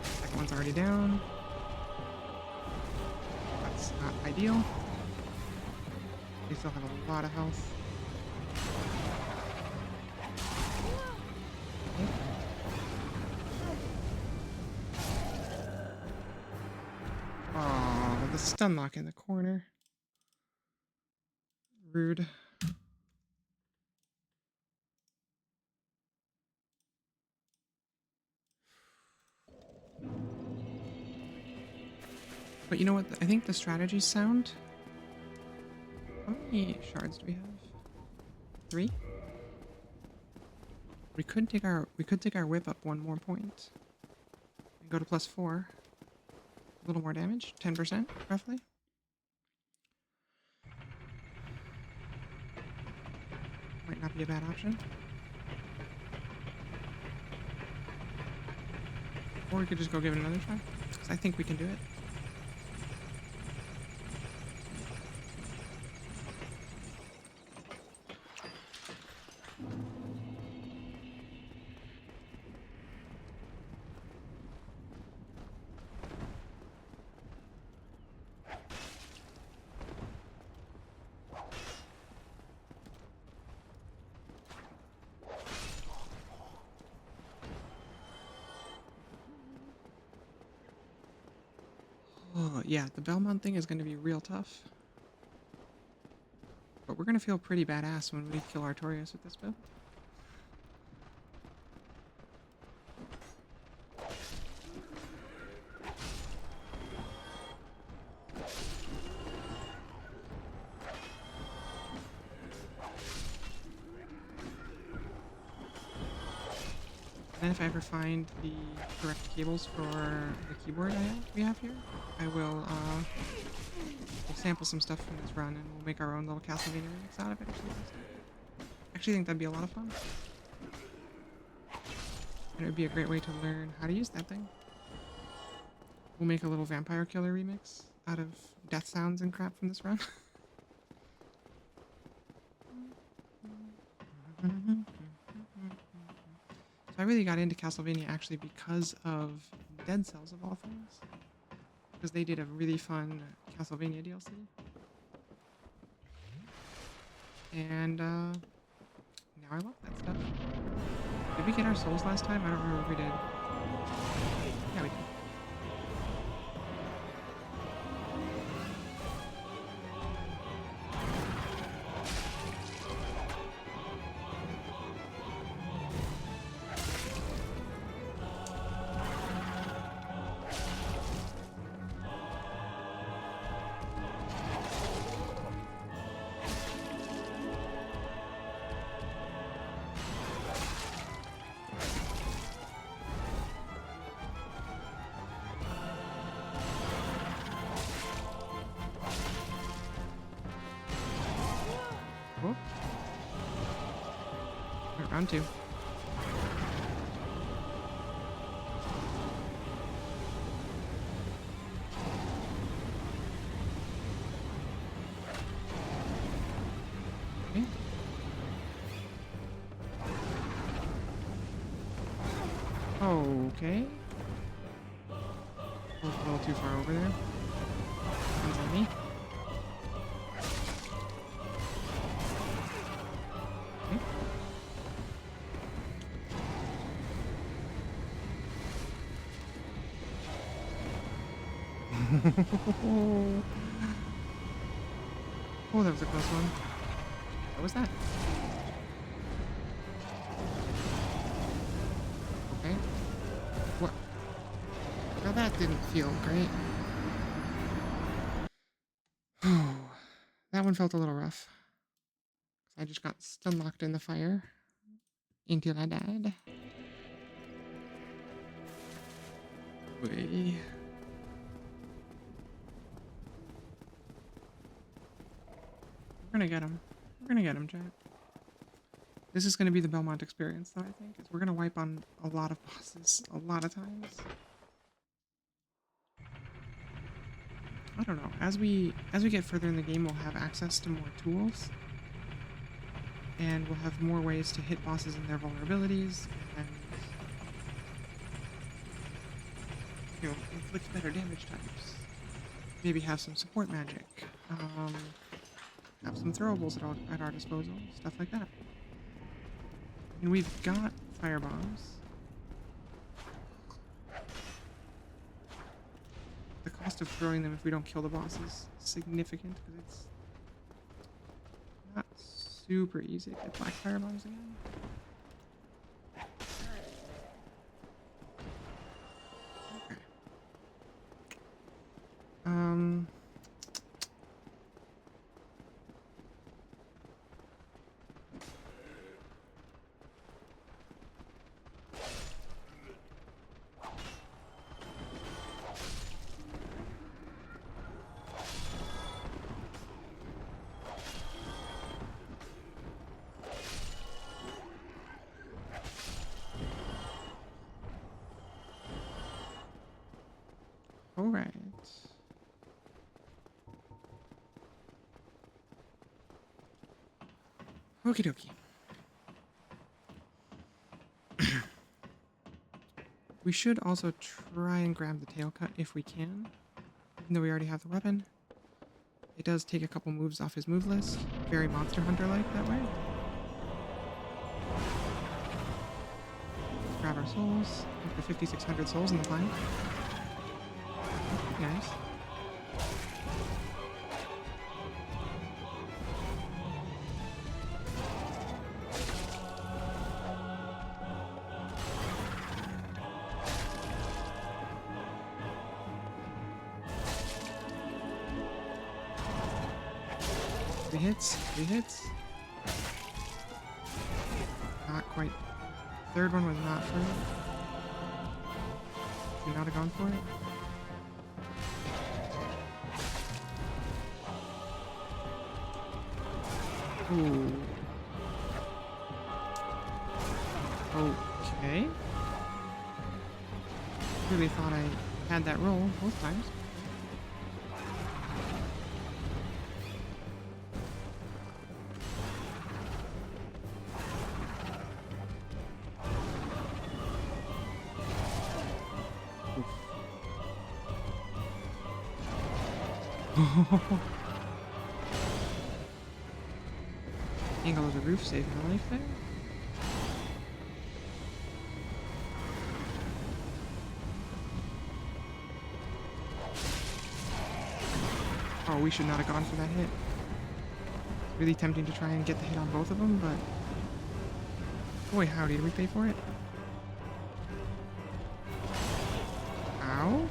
Second one's already down. That's not ideal. They still have a lot of health. Oh, the stun lock in the corner. Rude. But you know what? I think the strategy's sound. How many shards do we have? 3? We could take our whip up 1 more point and go to +4. A little more damage, 10% roughly. Might not be a bad option. Or we could just go give it another try. 'Cause I think we can do it. Oh, yeah, the Belmont thing is going to be real tough. But we're going to feel pretty badass when we kill Artorias with this build. And if I ever find the correct cables for the keyboard we have here, I will we'll sample some stuff from this run and we'll make our own little Castlevania remix out of it or something. I actually think that'd be a lot of fun. And it would be a great way to learn how to use that thing. We'll make a little vampire killer remix out of death sounds and crap from this run. So I really got into Castlevania actually because of Dead Cells of all things. Because they did a really fun Castlevania DLC. And now I love that stuff. Did we get our souls last time? I don't remember if we did. Yeah, we did. Oh. Right, round 2. Okay. Okay. A little too far over there. Depends on me. Oh, that was a close one. What was that? Okay. What? Now that didn't feel great. That one felt a little rough. I just got stun locked in the fire until I died. Wait. We're gonna get him. We're gonna get him, chat. This is gonna be the Belmont experience, though, I think. Is we're gonna wipe on a lot of bosses a lot of times. I don't know. As we get further in the game, we'll have access to more tools, and we'll have more ways to hit bosses and their vulnerabilities, and inflict better damage types. Maybe have some support magic. Have some throwables at our disposal, stuff like that. And we've got fire bombs. The cost of throwing them if we don't kill the boss is significant because it's not super easy to get black fire bombs again. Okay. All right. Okie dokie. We should also try and grab the tail cut if we can. Even though we already have the weapon. It does take a couple moves off his move list. Very Monster Hunter-like that way. Let's grab our souls. Up to 5,600 souls in the fight. Nice. Three hits. Not quite. Third one was not for it. Should not have gone for it. Ooh. Okay. Really thought I had that roll both times. Angle of the roof saved my life there. Oh, we should not have gone for that hit. Really tempting to try and get the hit on both of them, but boy howdy, did we pay for it? Ow.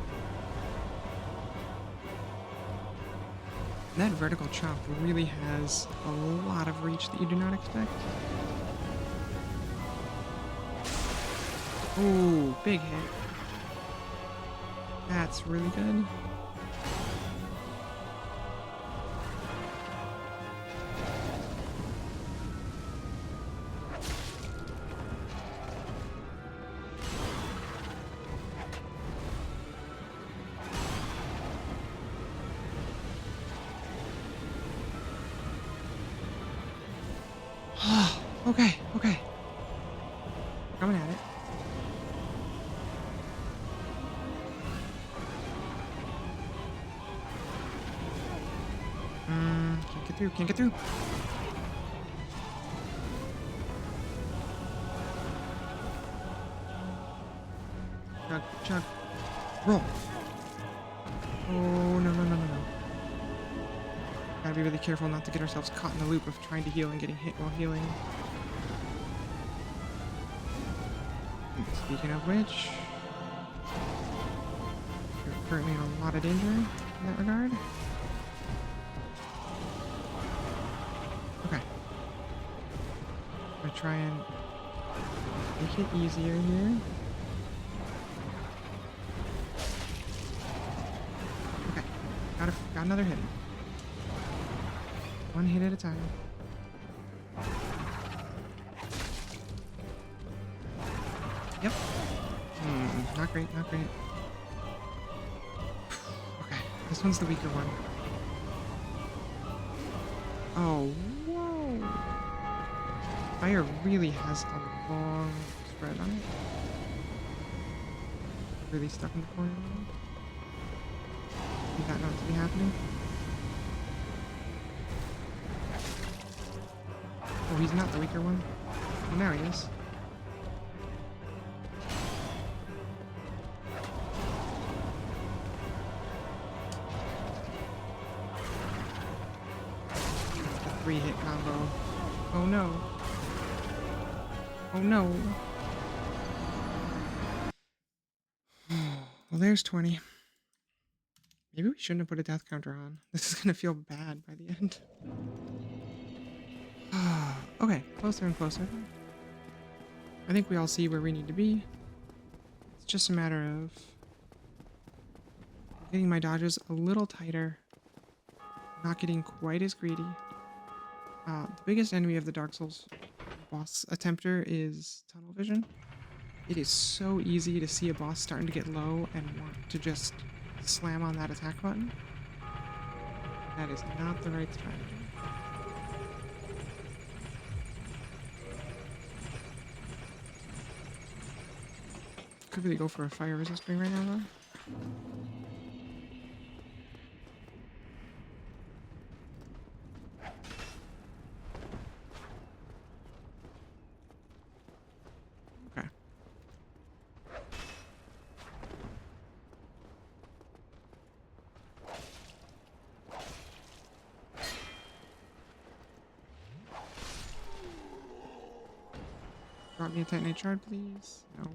That vertical chop really has a lot of reach that you do not expect. Ooh, big hit. That's really good. Okay. Coming at it. Can't get through. Chug. Roll. Oh, no. Gotta be really careful not to get ourselves caught in the loop of trying to heal and getting hit while healing. Speaking of which, you're currently in a lot of danger in that regard. Okay. I'm gonna try and make it easier here. Okay. Got another hit. One hit at a time. Yep. Not great. Okay, This one's the weaker one. Oh, whoa. Fire really has a long spread on it. Really stuck in the corner now. Need that not to be happening. Oh, he's not the weaker one. Oh, now he is. That's a 3-hit combo. Oh no. Oh no. Well, there's 20. Maybe we shouldn't have put a death counter on. This is gonna feel bad by the end. Okay, closer and closer. I think we all see where we need to be. It's just a matter of getting my dodges a little tighter, not getting quite as greedy. The biggest enemy of the Dark Souls boss attempter is tunnel vision. It is so easy to see a boss starting to get low and want to just slam on that attack button. That is not the right strategy. Could really go for a fire resist ring right now, though. Okay. Drop me a Titanite shard, please. No.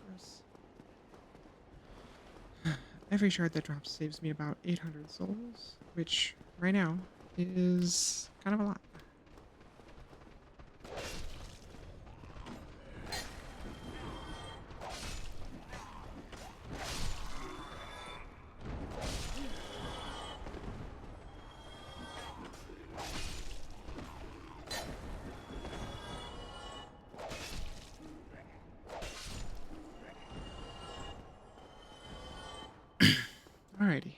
Gross. Every shard that drops saves me about 800 souls, which right now is kind of a lot. Alrighty.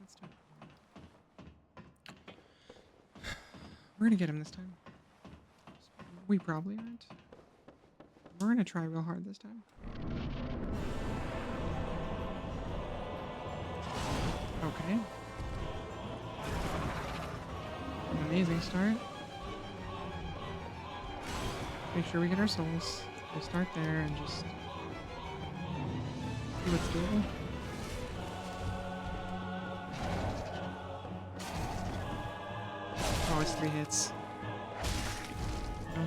Let's do it. We're gonna get him this time. We probably aren't. We're gonna try real hard this time. Okay. An amazing start. Make sure we get our souls. We'll start there and just see what's doable. Oh, it's 3 hits. No.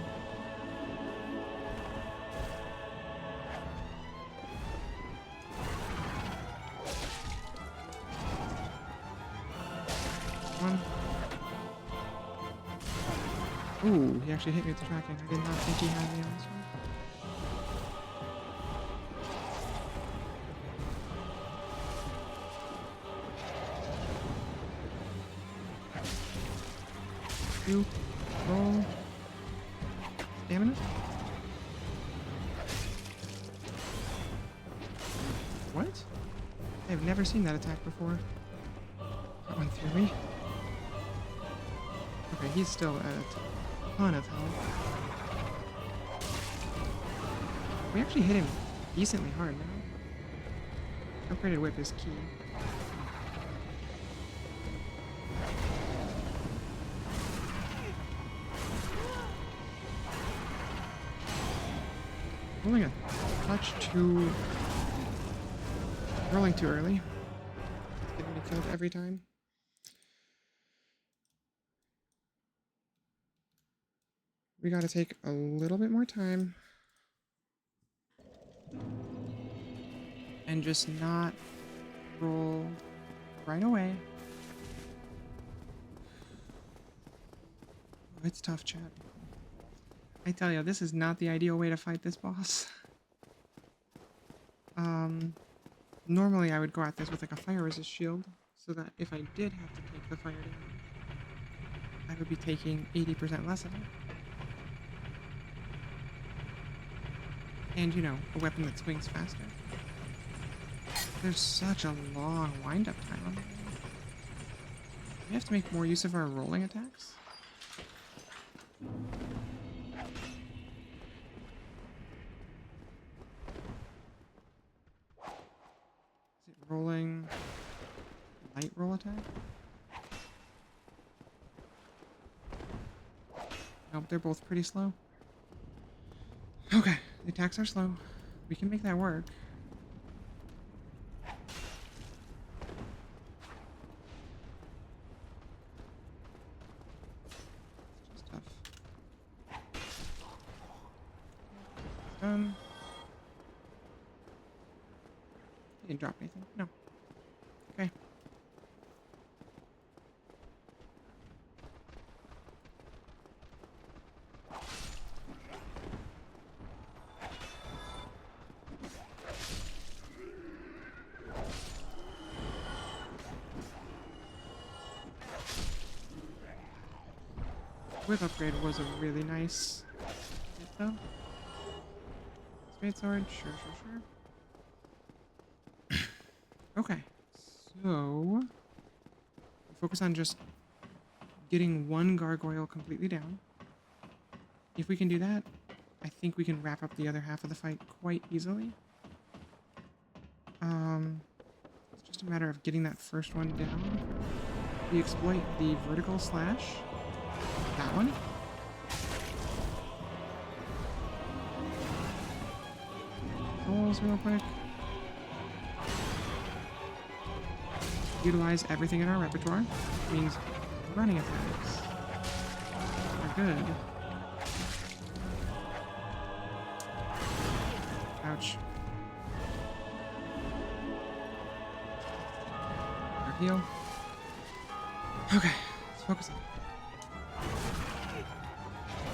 One. Ooh, he actually hit me with the tracking. I did not think he had me on this one. Two. Roll. Stamina? What? I've never seen that attack before. That went through me. Okay, he's still at a ton of health. We actually hit him decently hard now. Upgraded whip is key. Rolling a touch too... Rolling too early. Getting me killed every time. We gotta take a little bit more time. And just not roll right away. Oh, it's tough, chat. I tell you, this is not the ideal way to fight this boss. Normally I would go at this with like a fire resist shield, so that if I did have to take the fire down, I would be taking 80% less of it. And, you know, a weapon that swings faster. There's such a long wind-up time on that. We have to make more use of our rolling attacks. Is it rolling light roll attack? Nope, they're both pretty slow. Okay, the attacks are slow. We can make that work. It's just tough. You didn't drop anything? No. Okay. Whip upgrade was a really nice hit, though. Straight sword, sure. Okay, so focus on just getting one gargoyle completely down. If we can do that, I think we can wrap up the other half of the fight quite easily. It's just a matter of getting that first one down. We exploit the vertical slash. That one. Souls real quick. Utilize everything in our repertoire. Means running attacks are good. Ouch. Our heal. Okay, let's focus on.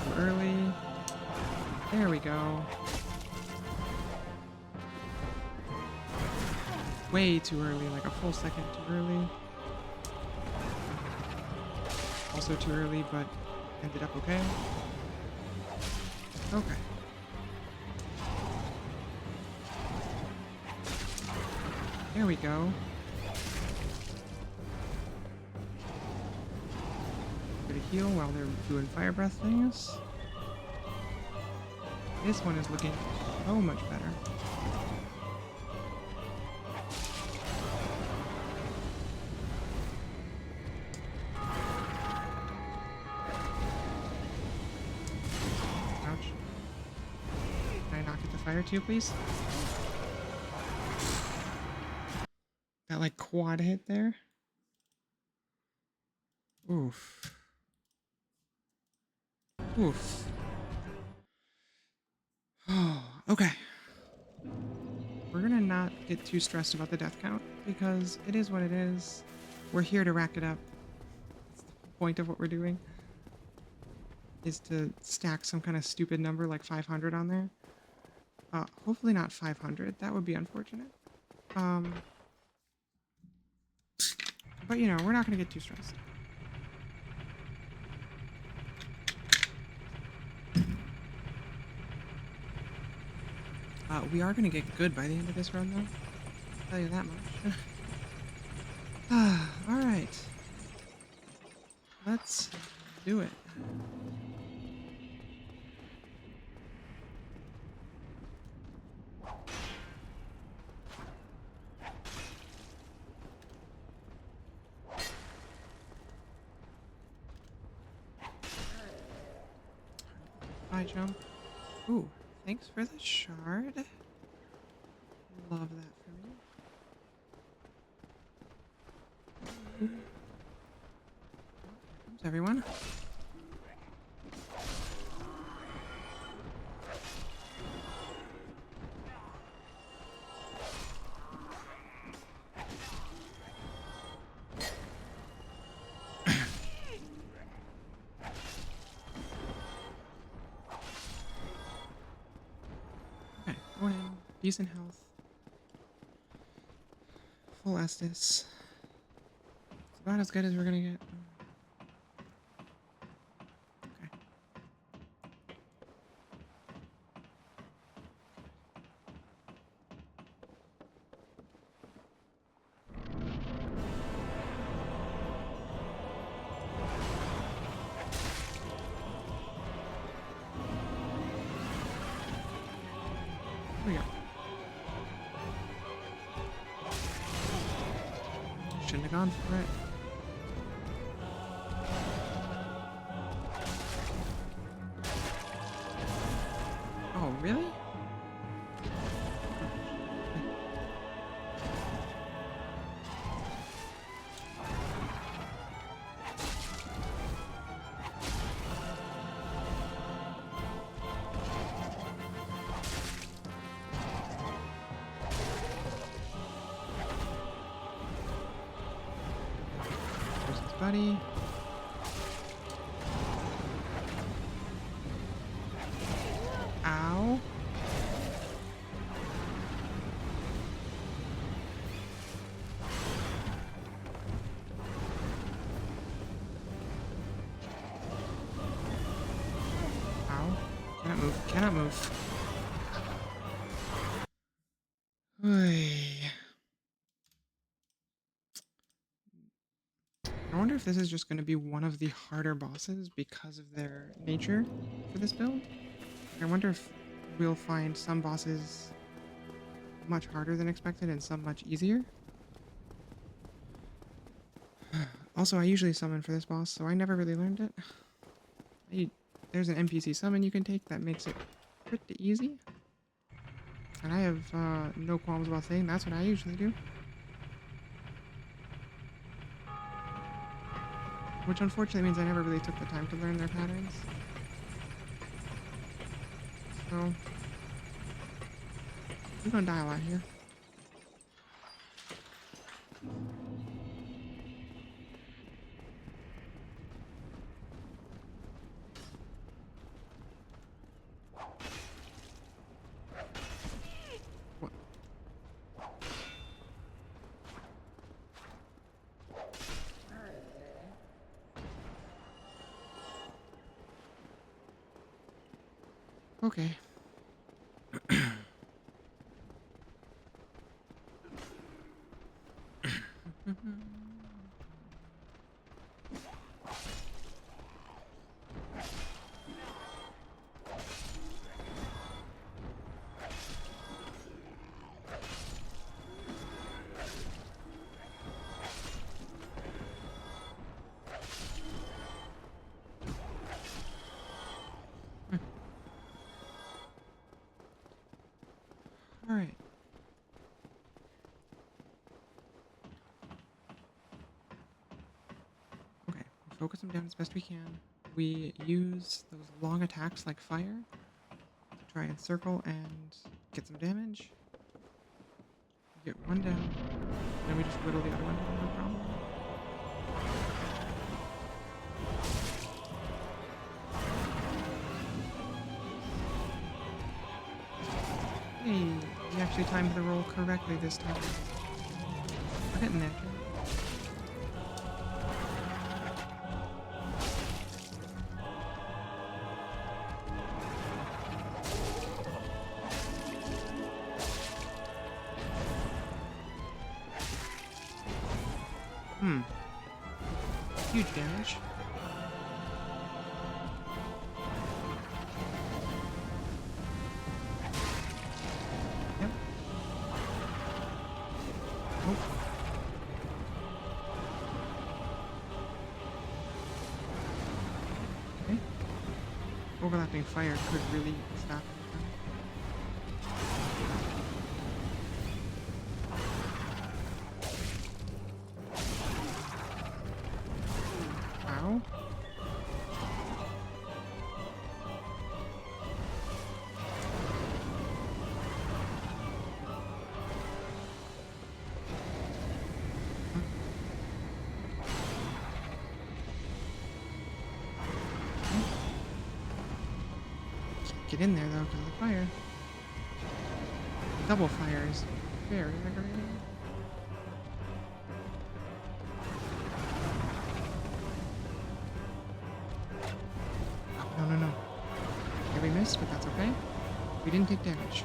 Go early. There we go. Way too early, like a full second too early. Also too early, but ended up okay. Okay. There we go. Gonna heal while they're doing fire breath things. This one is looking so much better. Ouch. Can I not get the fire too, please? That like quad hit there. Oof. Oof. Oh, okay. We're gonna not get too stressed about the death count because it is what it is. We're here to rack it up. That's the point of what we're doing. Is to stack some kind of stupid number like 500 on there. Hopefully not 500. That would be unfortunate. But you know, we're not gonna get too stressed. We are gonna get good by the end of this run, though. I'll tell you that much. Alright. Let's do it. High jump. Ooh, thanks for the shard. Love that for me. Ooh. Here comes everyone. Okay, going in. Decent health. Full Estus. It's about as good as we're gonna get. Okay. shouldn't have gone for it. Oh, really? There's his buddy. Ow. Ow. Cannot move. Cannot move. Oy. I wonder if this is just going to be one of the harder bosses because of their nature for this build. I wonder if we'll find some bosses much harder than expected and some much easier. Also, I usually summon for this boss, so I never really learned it. There's an NPC summon you can take that makes it pretty easy. And I have no qualms about saying that's what I usually do. Which unfortunately means I never really took the time to learn their patterns. So, we're gonna die a lot here. What? Okay. All right. Okay, we focus them down as best we can. We use those long attacks like fire to try and circle and get some damage. We get one down, then we just whittle the other one down, no problem. Hey, we actually timed the roll correctly this time. We're getting there, Jim. Huge damage. Yep. Oh. Okay. Overlapping fire could really stop him. Ow. Get in there though because of the fire. Double fire is very aggravating. Oh, no. Yeah, we missed, but that's okay. We didn't take damage.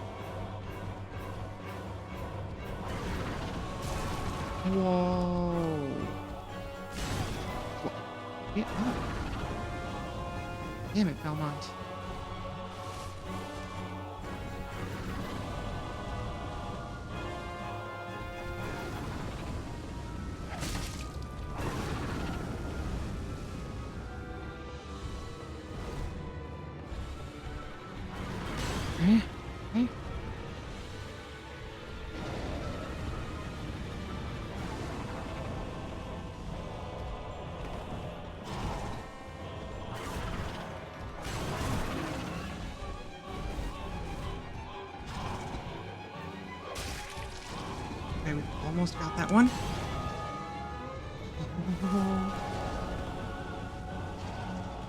Whoa. Whoa. Get up. Damn it, Belmont. Almost got that one.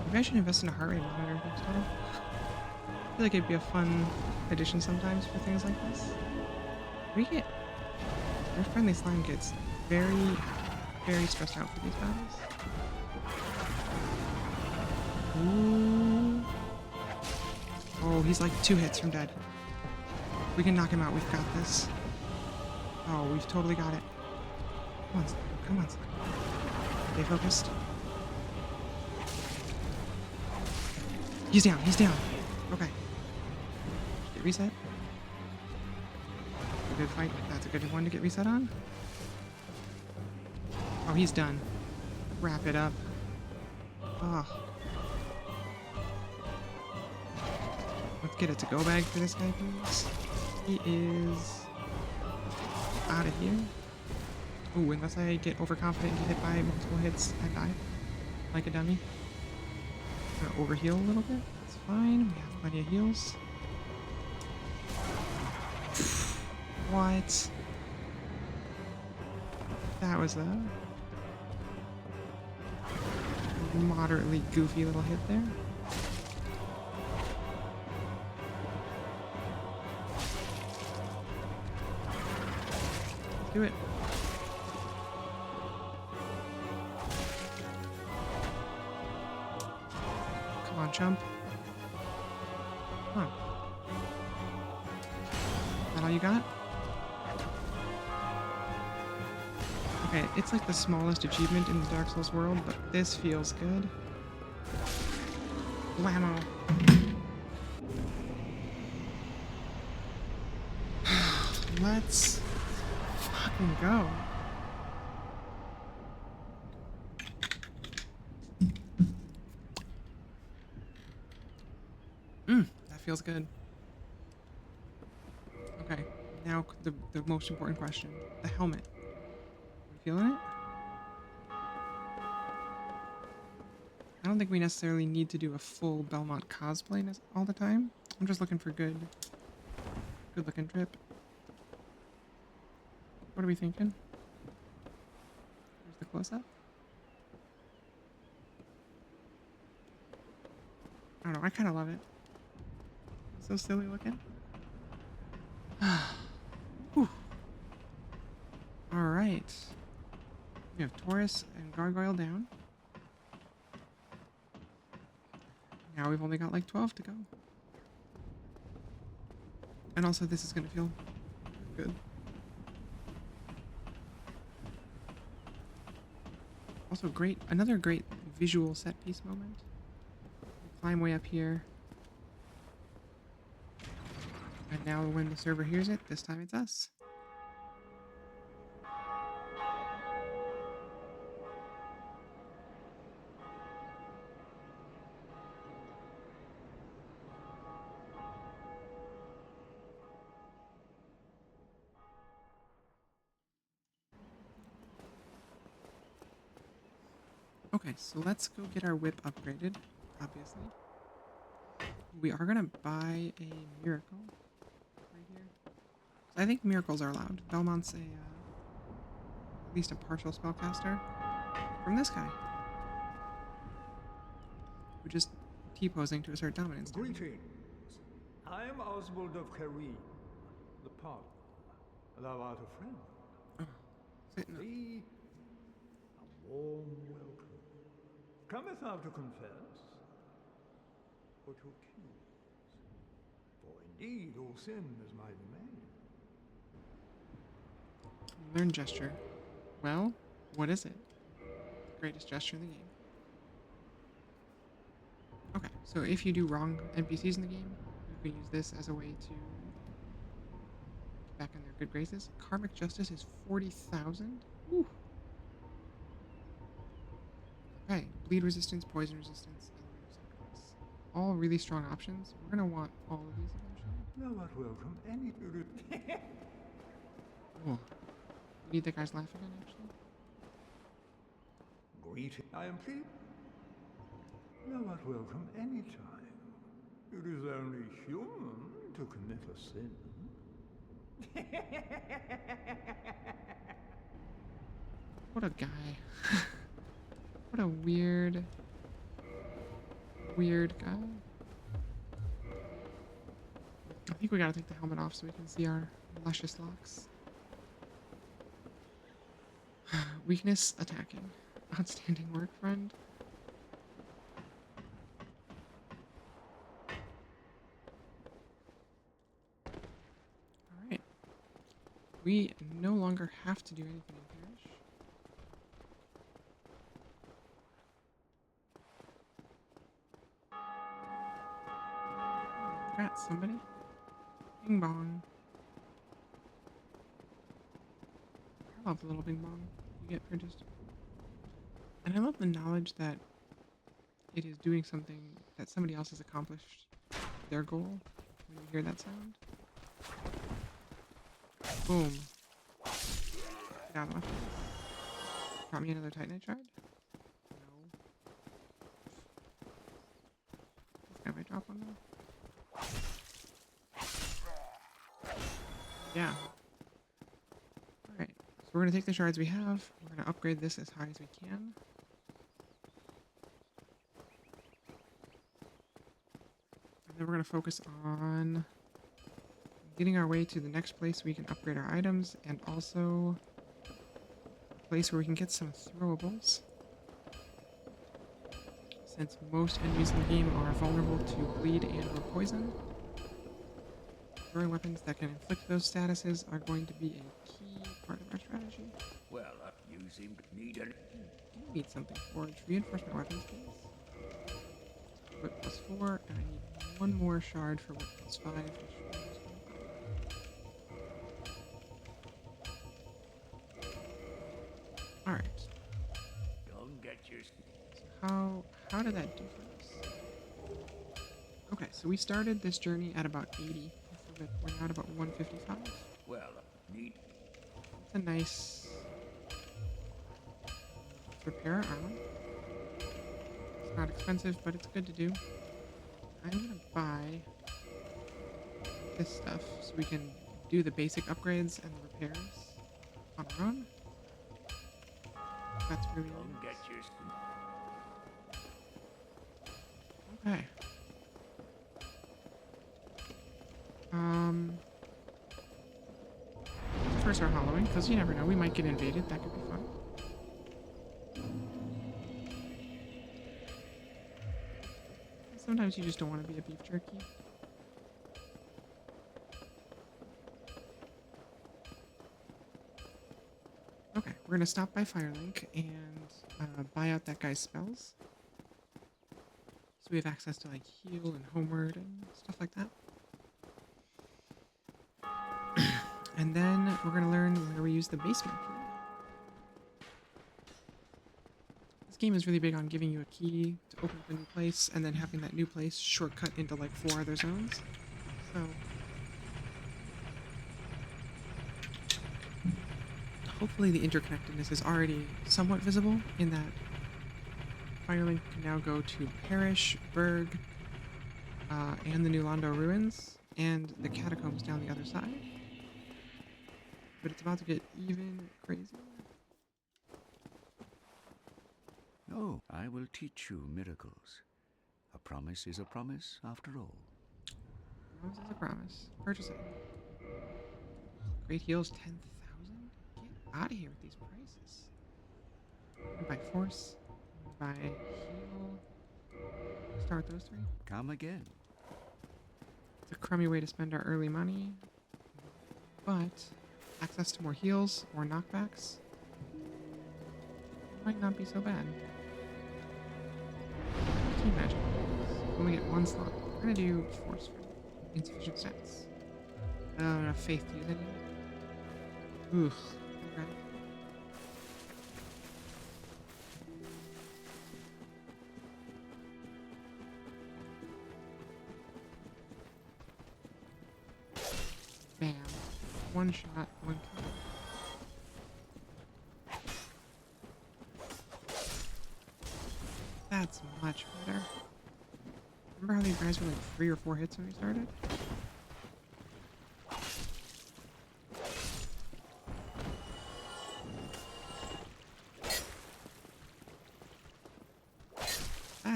Maybe I should invest in a heart rate monitor next time. I feel like it'd be a fun addition sometimes for things like this. Our friendly slime gets very, very stressed out for these battles. Ooh. Oh, he's like 2 hits from dead. We can knock him out. We've got this. Oh, we've totally got it. Come on, slime. Come on, slime. Stay focused. He's down. He's down. Okay. Get reset. A good fight. That's a good one to get reset on. Oh, he's done. Wrap it up. Oh. Let's get a to-go bag for this guy, please. He is out of here. Ooh, unless I get overconfident and get hit by multiple hits, I die. Like a dummy. I'm gonna overheal a little bit. That's fine. We have plenty of heals. What? That was a moderately goofy little hit there. Do it. Come on, chump. Huh. That all you got? Okay, it's like the smallest achievement in the Dark Souls world, but this feels good. Blammo. Let's fucking go. That feels good. Okay, now the most important question. The helmet. We feeling it? I don't think we necessarily need to do a full Belmont cosplay all the time. I'm just looking for good looking trip. What are we thinking? Here's the close-up. I don't know, I kind of love it. So silly looking. Whew. All right. We have Taurus and Gargoyle down. Now we've only got like 12 to go. And also this is going to feel good. Also another great visual set piece moment. We climb way up here. And now when the server hears it, this time it's us. Okay, so let's go get our whip upgraded, obviously. We are gonna buy a miracle right here. So I think miracles are allowed. Belmont's at least a partial spellcaster from this guy, who just T-posing to assert dominance. Greetings. I am Oswald of Karim, the Park. Thou art a friend. Thee, a warm welcome. Cometh thou to confess, or to accuse? For indeed all sin is my domain. Learn gesture. Well, what is it? Greatest gesture in the game. Okay, so if you do wrong NPCs in the game, you can use this as a way to get back in their good graces. Karmic Justice is 40,000. Ooh. Okay, bleed resistance, poison resistance, elemental sacrifice. All really strong options. We're gonna want all of these eventually. Thou art welcome any Cool. We need that guy's laugh again, actually. Greeting. I am pleased. Thou art welcome any time. It is only human to commit a sin. What a guy. What a weird, weird guy. I think we gotta take the helmet off so we can see our luscious locks. Weakness, attacking. Outstanding work, friend. Alright. We no longer have to do anything in Parish. Congrats, somebody. Bing bong. I love the little bing bong you get for just... And I love the knowledge that it is doing something that somebody else has accomplished their goal when you hear that sound. Boom. Get out of my face. Got me another Titanite shard? No. This guy might drop one though. Yeah. Alright, so we're going to take the shards we have. We're going to upgrade this as high as we can. And then we're going to focus on getting our way to the next place we can upgrade our items, and also a place where we can get some throwables. Since most enemies in the game are vulnerable to bleed and or poison, throwing weapons that can inflict those statuses are going to be a key part of our strategy. Well, you seem to need an... I need something forged. Reinforcement weapons, please. Whip +4, and I need one more shard for whip +5, which Alright. Don't get your... So how did that do for us? Okay, so we started this journey at about 80. We're now at about 155. Well, need... It's a nice... Let's repair our armor. It's not expensive, but it's good to do. I'm gonna buy this stuff so we can do the basic upgrades and the repairs on our own. That's really Don't get your... Okay. First our hollowing, because you never know, we might get invaded. That could be fun. Sometimes you just don't want to be a beef jerky. Okay, we're gonna stop by Firelink and buy out that guy's spells. So we have access to like heal and homeward and stuff like that. And then we're going to learn where we use the basement key. This game is really big on giving you a key to open up a new place and then having that new place shortcut into like 4 other zones. So hopefully the interconnectedness is already somewhat visible in that Firelink can now go to Parish, Berg, and the New Londo ruins, and the catacombs down the other side. But it's about to get even crazier. No, I will teach you miracles. A promise is a promise, after all. Promise is a promise. Purchase it. Great heals, 10,000? Get out of here with these prices. We buy force. We buy heal. Start those 3. Come again. It's a crummy way to spend our early money. But access to more heals or knockbacks might not be so bad. Team magic. We only get 1 slot. We're gonna do force for insufficient stats. I don't have enough faith to use any of it. Oof. Okay. Bam. 1 shot, 1 kill. That's much better. Remember how these guys were like 3 or 4 hits when we started?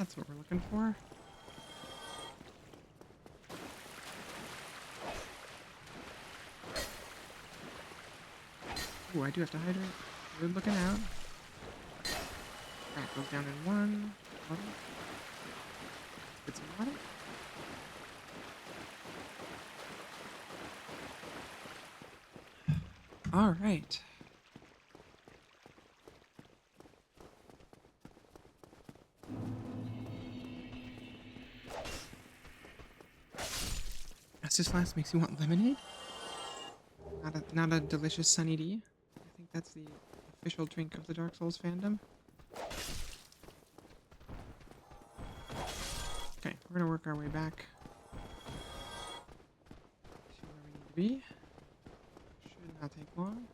That's what we're looking for. Ooh, I do have to hydrate. Good looking out. That goes down in one. Water. Get some water. All right. Estus Flask makes you want lemonade? Not a delicious Sunny D. I think that's the official drink of the Dark Souls fandom. Okay, we're gonna work our way back to where we need to be. Should not take long.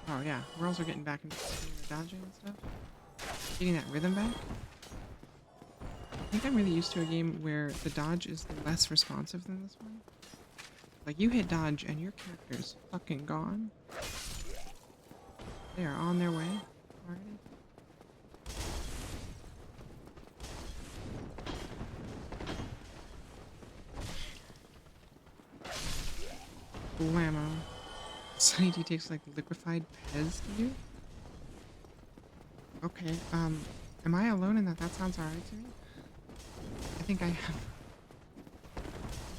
Oh yeah, we're also getting back into the dodging and stuff. Getting that rhythm back. I think I'm really used to a game where the dodge is less responsive than this one. Like, you hit dodge and your character's fucking gone. They are on their way already. Blammo. Sunny D takes like liquefied Pez to do? Okay, am I alone in that? That sounds alright to me. I think I am.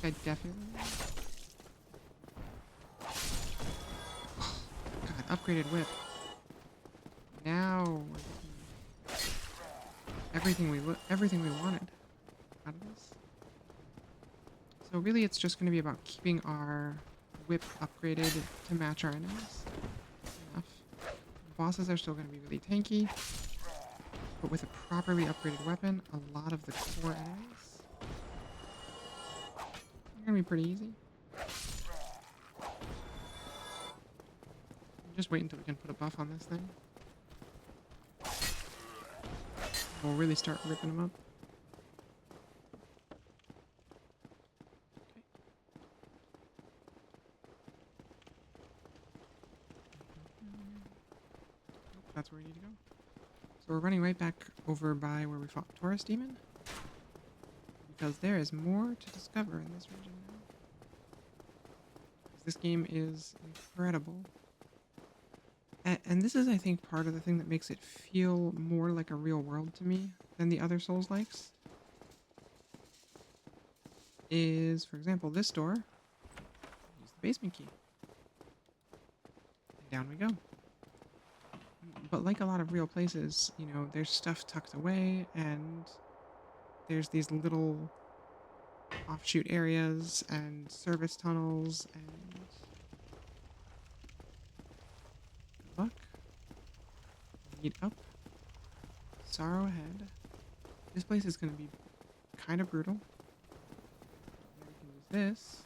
I definitely am. God, upgraded whip. Now we're getting everything we wanted out of this. So really it's just gonna be about keeping our whip upgraded to match our enemies. Enough. Bosses are still gonna be really tanky. But with a properly upgraded weapon, a lot of the core enemies are gonna be pretty easy. Just wait until we can put a buff on this thing. We'll really start ripping them up. Okay. That's where we need to go. So we're running right back over by where we fought Taurus Demon. Because there is more to discover in this region now. This game is incredible. And this is, I think, part of the thing that makes it feel more like a real world to me than the other Souls-likes. Is, for example, this door. Use the basement key. And down we go. But like a lot of real places, you know, there's stuff tucked away, and there's these little offshoot areas and service tunnels and good luck. Need up. Sorrow ahead. This place is going to be kind of brutal. Now we can use this.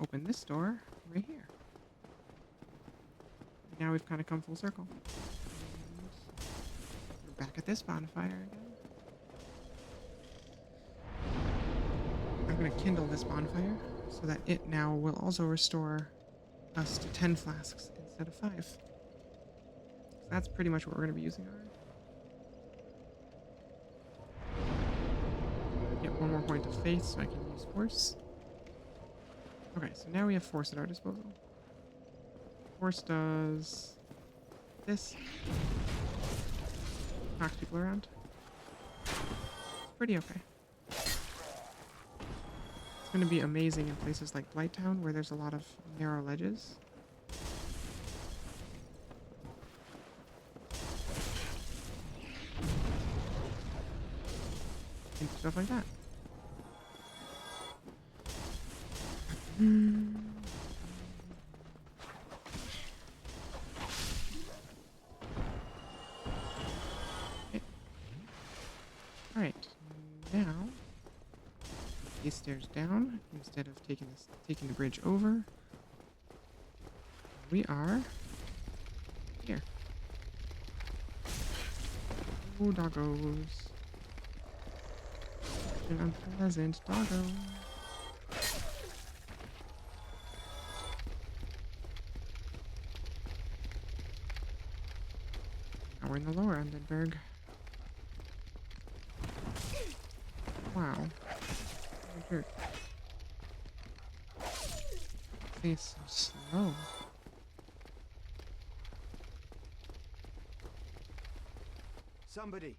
Open this door right here. Now we've kind of come full circle. And we're back at this bonfire again. I'm going to kindle this bonfire so that it now will also restore us to 10 flasks instead of 5. So that's pretty much what we're going to be using our. Get one more point of faith so I can use force. Okay, so now we have force at our disposal. Force does this. Knocks people around. Pretty okay. It's going to be amazing in places like Blighttown where there's a lot of narrow ledges. And stuff like that. Alright, now these stairs down instead of taking the bridge over. We are here. Oh, doggos. An unpleasant doggo. we're in the lower Undeadburg. Wow. What a jerk. This is so slow. Somebody!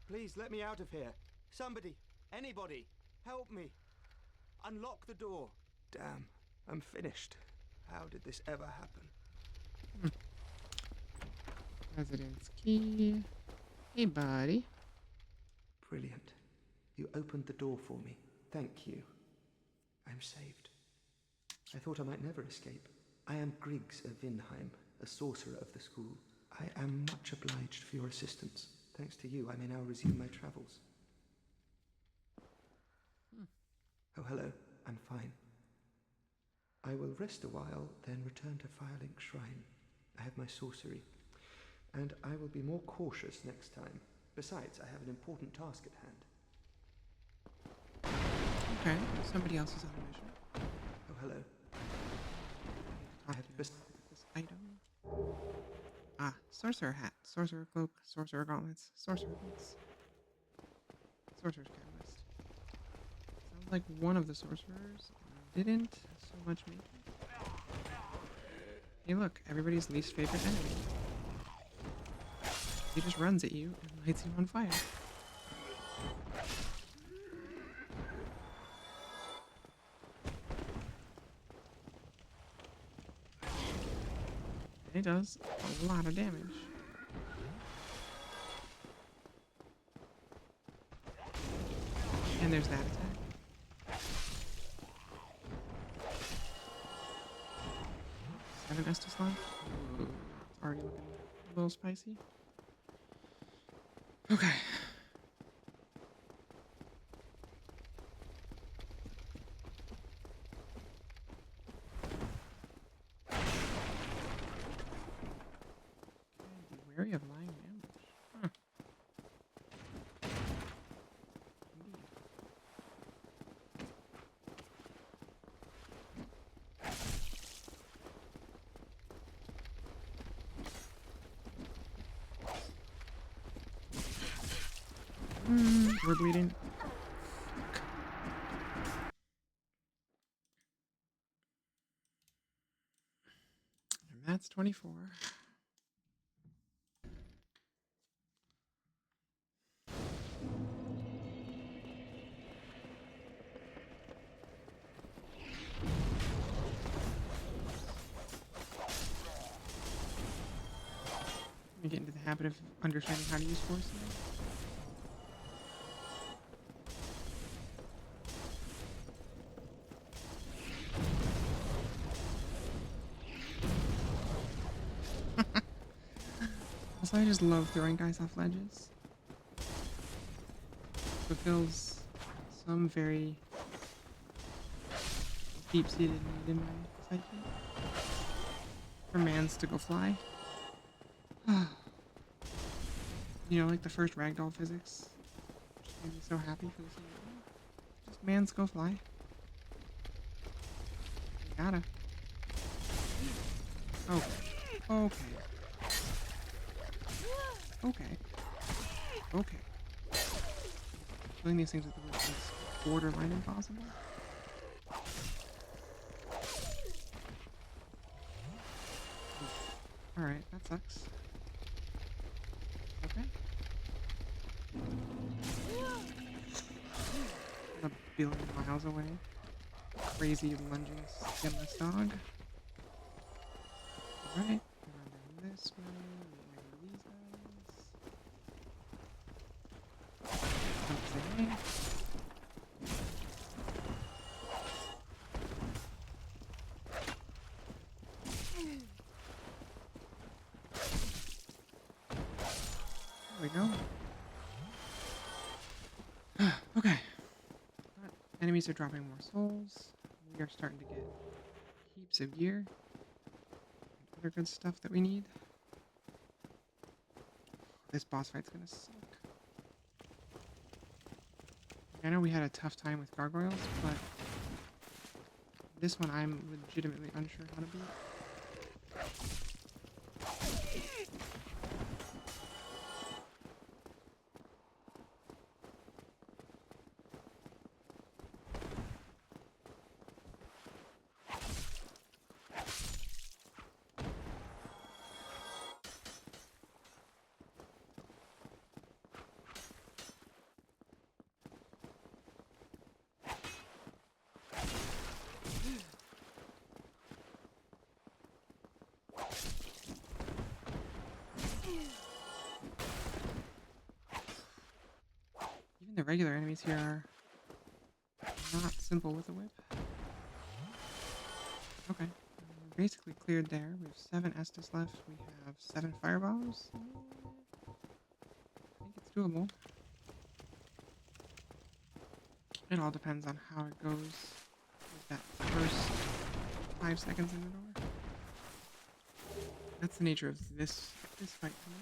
Please let me out of here. Somebody! Anybody! Help me! Unlock the door! Damn, I'm finished. How did this ever happen? Residence key. Hey, buddy. Brilliant. You opened the door for me. Thank you. I'm saved. I thought I might never escape. I am Griggs of Vinheim, a sorcerer of the school. I am much obliged for your assistance. Thanks to you, I may now resume my travels. Oh, hello. I'm fine. I will rest a while, then return to Firelink Shrine. I have my sorcery. And I will be more cautious next time. Besides, I have an important task at hand. Okay, somebody else is on a mission. Oh, hello. I have this item. Ah, sorcerer hat, sorcerer cloak, sorcerer gauntlets, sorcerer boots, sorcerer's catalyst. Sounds like one of the sorcerers didn't so much make it. Hey, look, everybody's least favorite enemy. He just runs at you and lights you on fire. It does a lot of damage. And there's that attack. 7 Estus left. Ooh, it's already looking a little spicy. Okay. Be wary of lying in ambush. Huh. Indeed. We're bleeding. And that's 24. You get into the habit of understanding how to use force now. Also, I just love throwing guys off ledges. Fulfills some very deep-seated need in my psyche. For mans to go fly. You know, like the first ragdoll physics. Just made me so happy for this game. Just mans go fly. You gotta. Okay. Okay. Okay. Okay. Killing these things with the whip is borderline impossible. Alright, that sucks. Okay. A billion miles away. Crazy lunging skinless dog. Alright, run down this way. These guys. Okay. There we go. Okay. But enemies are dropping more souls. We are starting to get heaps of gear. And other good stuff that we need. This boss fight's gonna suck. I know we had a tough time with gargoyles, but this one I'm legitimately unsure how to beat. regular enemies here are not simple with a whip. Okay. We're basically cleared there. We have 7 Estus left. We have 7 firebombs. I think it's doable. It all depends on how it goes with that first 5 seconds in the door. That's the nature of this fight for me.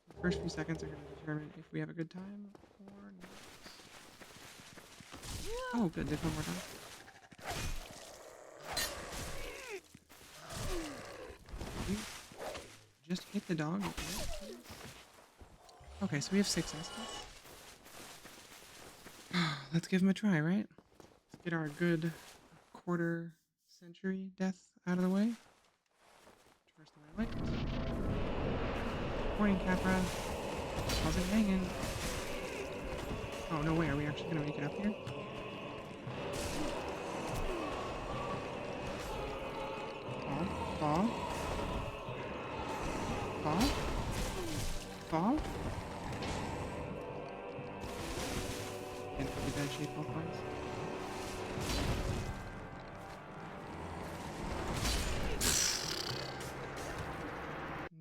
The first few seconds are going to determine if we have a good time or not. Oh, good. Did one more time. You just hit the dog with it. Okay, so we have 6 Estus. Let's give him a try, right? Let's get our good quarter century death out of the way. Traverse the way I like. Morning, Capra. How's it hanging? Oh, no way. Are we actually going to make it up here? Fall. Fall. Fall. Fall. Didn't put the bad shape both ways.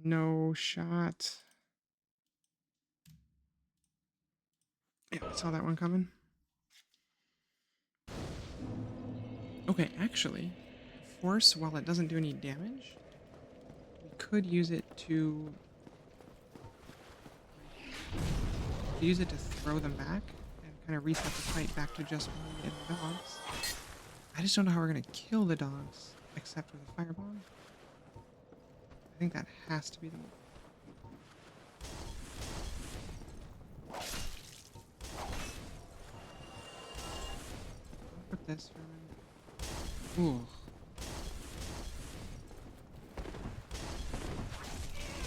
No shot. Yeah, I saw that one coming. Okay, actually, Force, while it doesn't do any damage, we could use it to throw them back and kind of reset the fight back to just me and the dogs. I just don't know how we're gonna kill the dogs except with a firebomb. I think that has to be the move. I'll put this for a minute. Ooh.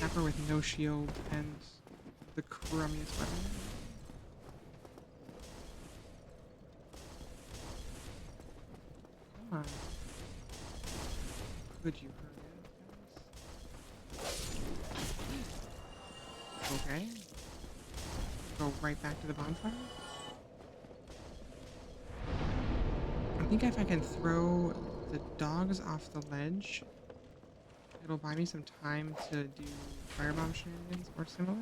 Capper with no shield and the crummiest weapon. Come on. Could you hurry up, guys? Okay. Go right back to the bonfire. I think if I can throw the dogs off the ledge, it'll buy me some time to do firebomb shenanigans or similar.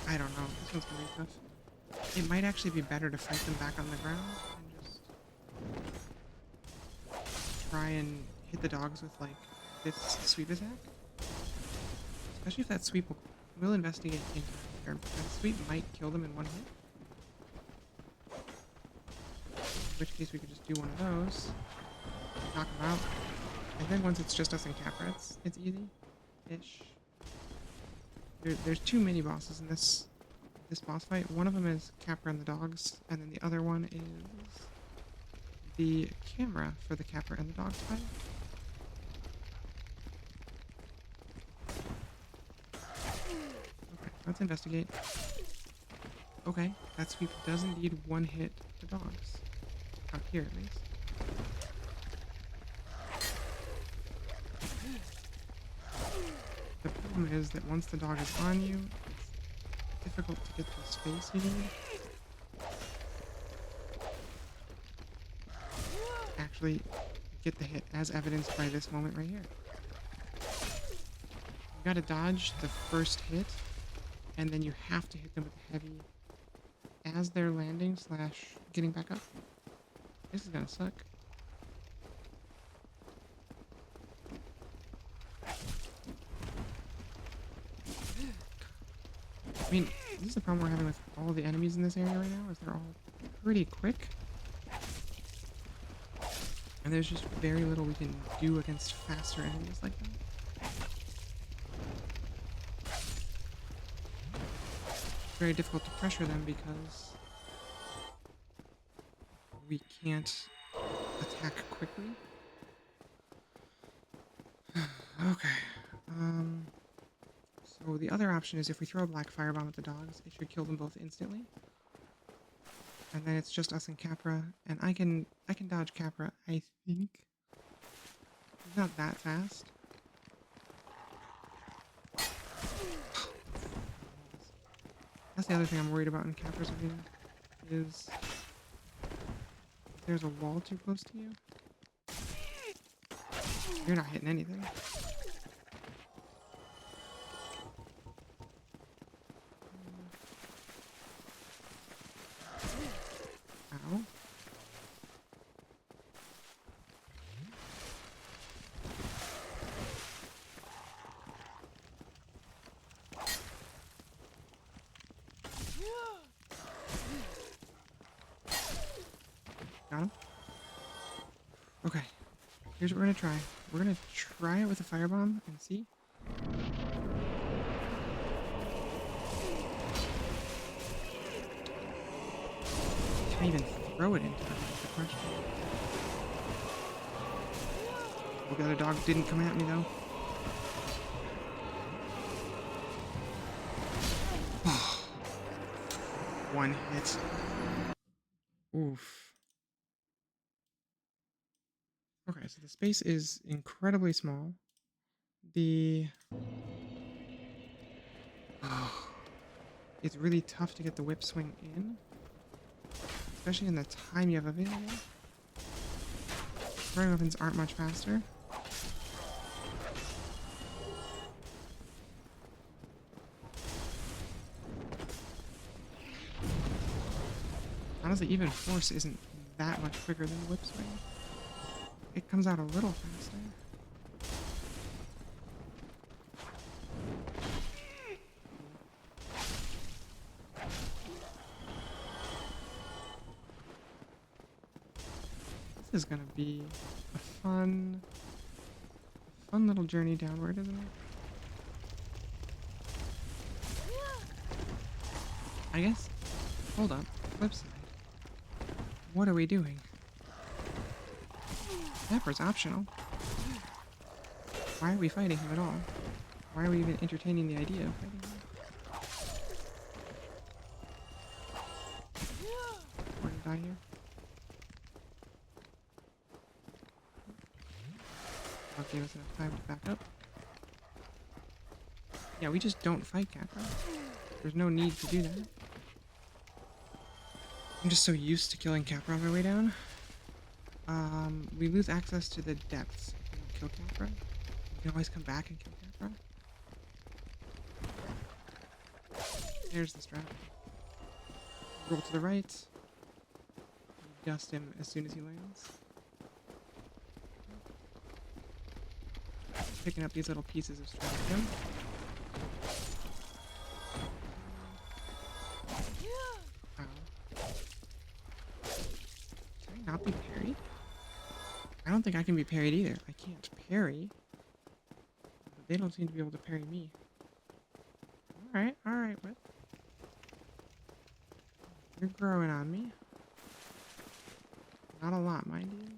I don't know. This one's gonna be tough. It might actually be better to fight them back on the ground and just try and hit the dogs with, like, this sweep attack. Especially if that sweep will investigate into it. That sweep might kill them in one hit. In which case we could just do one of those. Knock them out. And then once it's just us and Capra, it's easy-ish. There's 2 mini-bosses in this boss fight. One of them is Capra and the dogs, and then the other one is the camera for the Capra and the dogs fight. Okay, let's investigate. Okay, that sweep does indeed one hit the dogs. Out here, at least. The problem is that once the dog is on you, it's difficult to get the space you need. Actually, get the hit, as evidenced by this moment right here. You gotta dodge the first hit, and then you have to hit them with the heavy as they're landing / getting back up. This is gonna suck. I mean, this is the problem we're having with all the enemies in this area right now, is they're all pretty quick. And there's just very little we can do against faster enemies like that. It's very difficult to pressure them because we can't attack quickly. Okay. So the other option is if we throw a black firebomb at the dogs, it should kill them both instantly. And then it's just us and Capra, and I can dodge Capra, I think. He's not that fast. That's the other thing I'm worried about in Capra's Arena, is if there's a wall too close to you, you're not hitting anything. Ow. Got him? Okay. Here's what we're gonna try. We're gonna try it with a firebomb and see. Can I even throw it into them? That's the question. Well, the other dog didn't come at me though. One hit. Oof. Okay, so the space is incredibly small. It's really tough to get the whip swing in, especially in the time you have available. Throwing weapons aren't much faster. Honestly, even force isn't that much quicker than the whip swing. It comes out a little faster. This is gonna be a fun little journey downward, isn't it? I guess. Hold up. Flip side. What are we doing? Pepper's optional. Why are we fighting him at all? Why are we even entertaining the idea of fighting him? We're gonna die here. That gave us enough time to back up. Yeah, we just don't fight Capra. There's no need to do that. I'm just so used to killing Capra on my way down. We lose access to the depths if we don't kill Capra. We can always come back and kill Capra. There's the strat. Roll to the right. Gust him as soon as he lands. Picking up these little pieces of stratagem. Ow. Can I not be parried? I don't think I can be parried either. I can't parry. But they don't seem to be able to parry me. Alright, Whip. You're growing on me. Not a lot, mind you.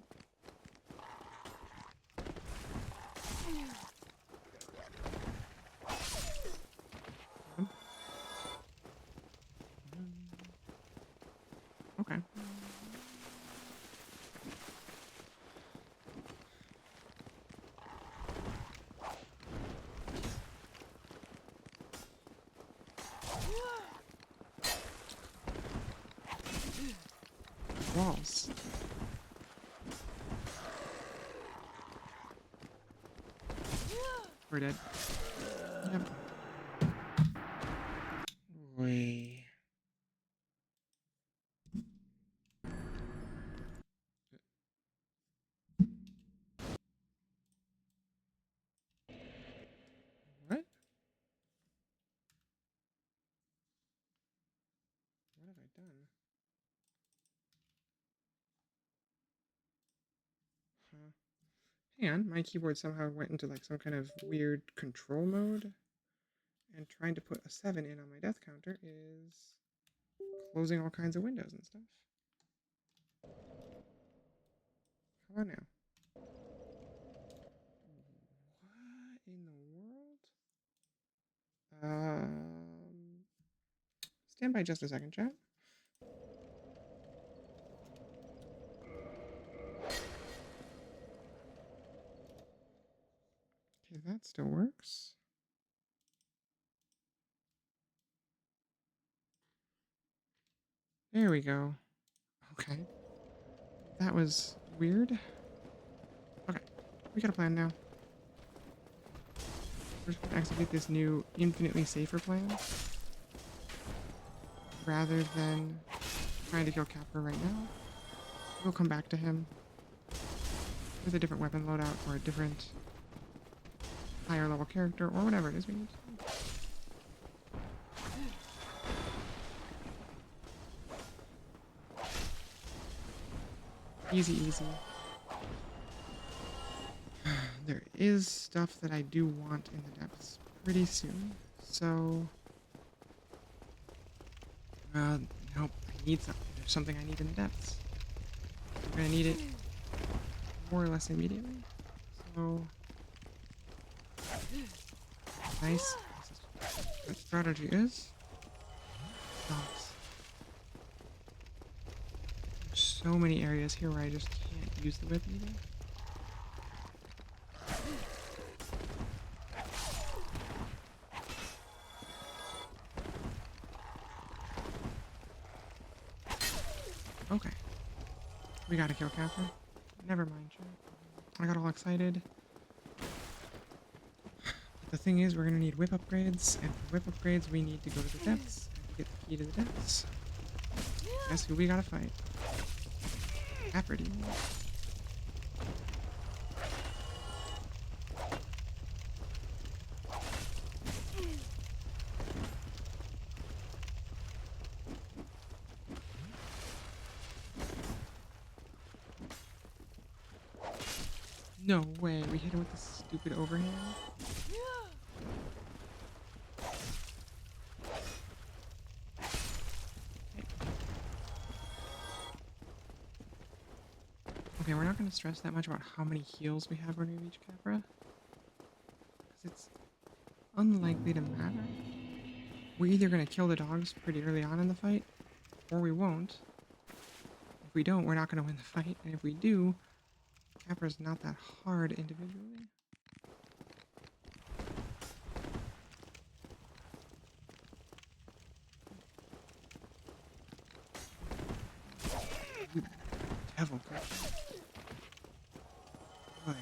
Okay. Walls. We're dead. Yep. Wait. What? What have I done? Huh. Hang on, my keyboard somehow went into like some kind of weird control mode. And trying to put a 7 in on my death counter is closing all kinds of windows and stuff. How about now? What in the world? Stand by just a second, chat. Okay, that still works. There we go. Okay. That was weird. Okay. We got a plan now. We're just gonna execute this new infinitely safer plan. Rather than trying to kill Capra right now. We'll come back to him with a different weapon loadout or a different higher level character or whatever it is we need to do. Easy, easy. There is stuff that I do want in the depths pretty soon, so... nope, I need something. There's something I need in the depths. I'm gonna need it more or less immediately, so... Nice. What strategy is? Dogs. There's so many areas here where I just can't use the whip either. Okay. We gotta kill Catherine. Never mind, chat. I got all excited. But the thing is, we're gonna need whip upgrades, and for whip upgrades, we need to go to the depths and get the key to the depths. Guess who we gotta fight? Aphrodite. No way, we hit him with this stupid overhand. Okay, we're not going to stress that much about how many heals we have when we reach Capra. Because it's unlikely to matter. We're either going to kill the dogs pretty early on in the fight, or we won't. If we don't, we're not going to win the fight. And if we do, Capra's not that hard individually. You devil creature. Boy.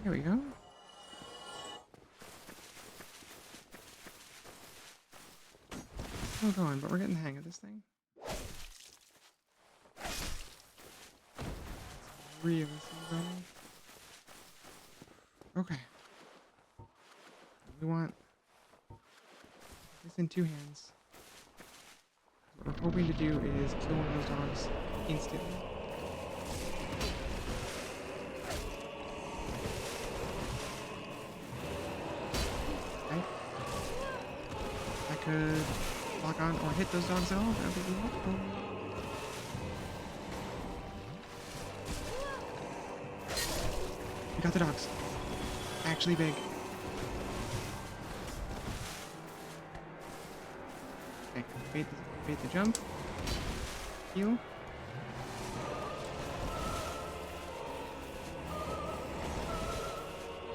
There we go. Still going, but we're getting the hang of this thing. Really slow going. Okay. We want this in two hands. What we're hoping to do is kill one of those dogs instantly. Could lock on or hit those dogs at all, that would be helpful. We got the dogs. Actually big. Okay, bait the jump. Heal.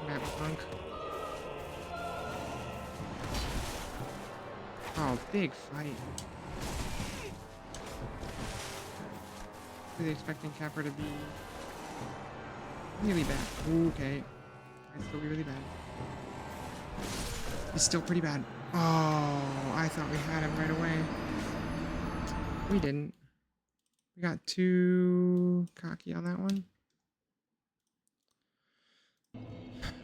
Grab a punk. Oh, big fight. Really expecting Capra to be really bad. Okay. Might still be really bad. It's still pretty bad. Oh, I thought we had him right away. We didn't. We got too cocky on that one.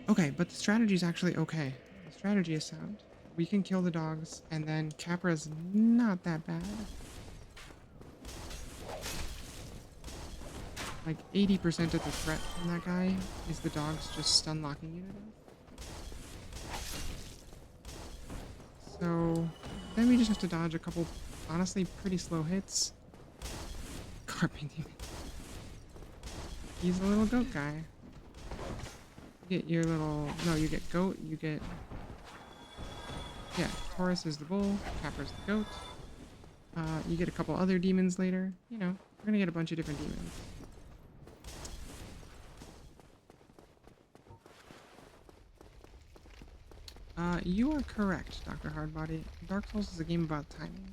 Okay, but the strategy is actually okay. The strategy is sound. We can kill the dogs, and then Capra's not that bad. Like 80% of the threat from that guy is the dogs just stun locking you to death. So then we just have to dodge a couple honestly pretty slow hits. Carping demon. He's a little goat guy. You get your little... No, you get goat, you get... Yeah, Taurus is the bull, Capper's the goat. You get a couple other demons later. You know, we're gonna get a bunch of different demons. You are correct, Dr. Hardbody. Dark Souls is a game about timing.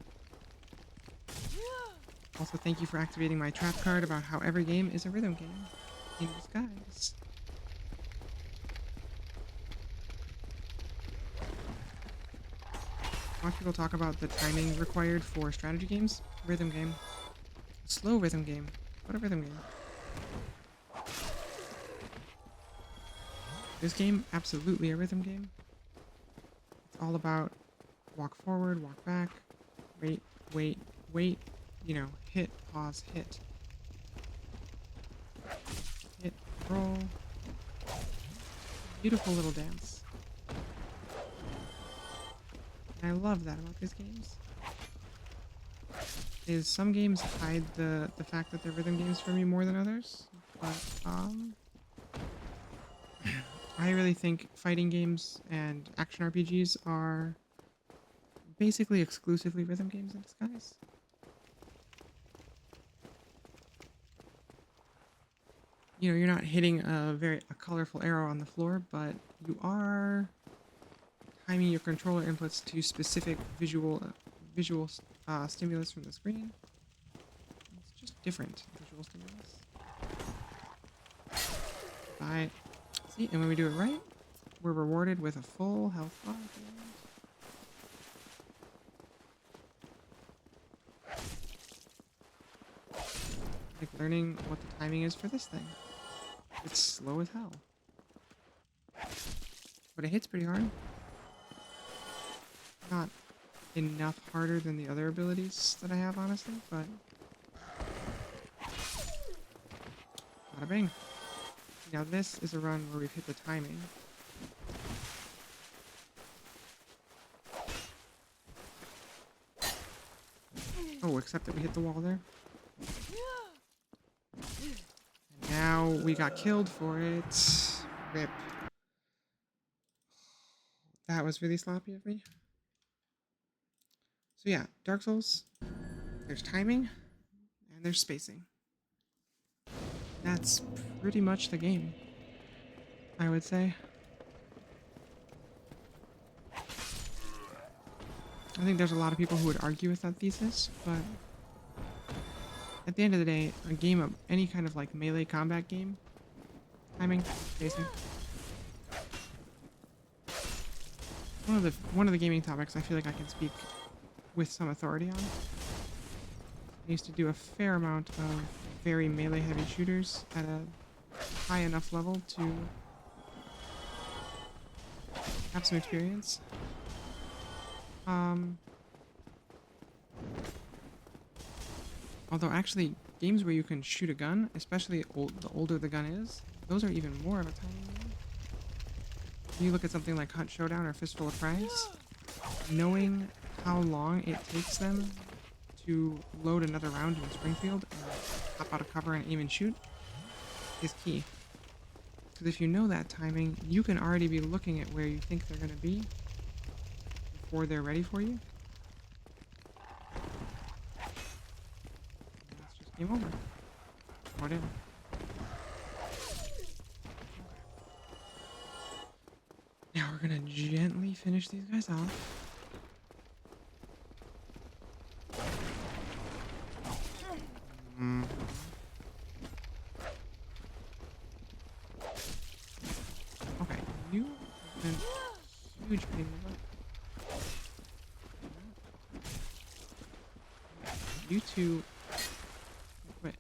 Also, thank you for activating my trap card about how every game is a rhythm game in disguise. A lot of people talk about the timing required for strategy games. Rhythm game. Slow rhythm game. What a rhythm game. This game, absolutely a rhythm game. It's all about walk forward, walk back, wait, wait, wait, you know, hit, pause, hit. Hit, roll. Beautiful little dance. And I love that about these games. Is some games hide the fact that they're rhythm games for me more than others, but I really think fighting games and action RPGs are basically exclusively rhythm games in disguise. You know, you're not hitting a colorful arrow on the floor, but you are timing your controller inputs to specific visual stimulus from the screen. It's just different visual stimulus. Bye. See, and when we do it right, we're rewarded with a full health bar at the end. Like learning what the timing is for this thing. It's slow as hell. But it hits pretty hard. Not enough harder than the other abilities that I have, honestly, but... Bada bing. Now this is a run where we've hit the timing. Oh, except that we hit the wall there. And now we got killed for it. Rip. That was really sloppy of me. So yeah, Dark Souls, there's timing, and there's spacing. That's pretty much the game, I would say. I think there's a lot of people who would argue with that thesis, but at the end of the day, a game of any kind of like melee combat game, timing, spacing. One of the gaming topics I feel like I can speak with some authority on. I used to do a fair amount of very melee heavy shooters at a high enough level to have some experience. Although actually games where you can shoot a gun, especially the older the gun is, those are even more of a timing game. When you look at something like Hunt Showdown or Fistful of Prize, knowing how long it takes them to load another round in Springfield and hop out of cover and aim and shoot is key. Because if you know that timing, you can already be looking at where you think they're going to be before they're ready for you. And that's just game over. Whatever. Now we're going to gently finish these guys off. Okay, you have been a huge pain in the butt. You two quit.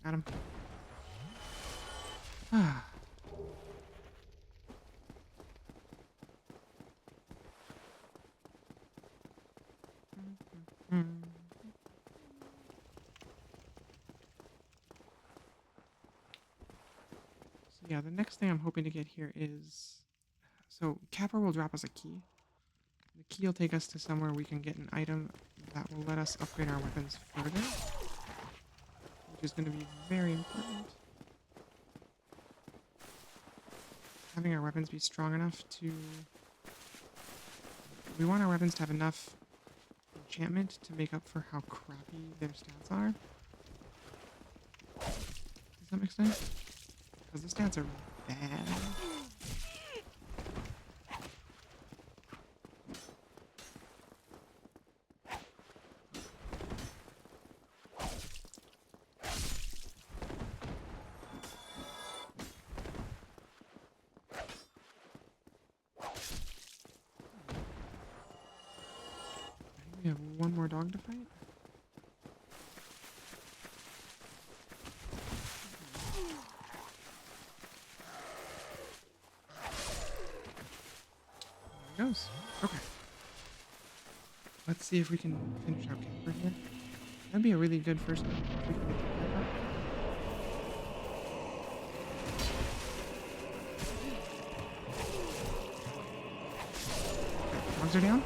Got him. Ah. Yeah, the next thing I'm hoping to get here is... So, Capper will drop us a key. The key will take us to somewhere we can get an item that will let us upgrade our weapons further, which is going to be very important. Having our weapons be strong enough to... We want our weapons to have enough enchantment to make up for how crappy their stats are. Does that make sense? Because the stats are bad. We have one more dog to fight. There he goes. Okay. Let's see if we can finish out Camper here. That'd be a really good first one if we can get the Camper. Okay, dogs are down.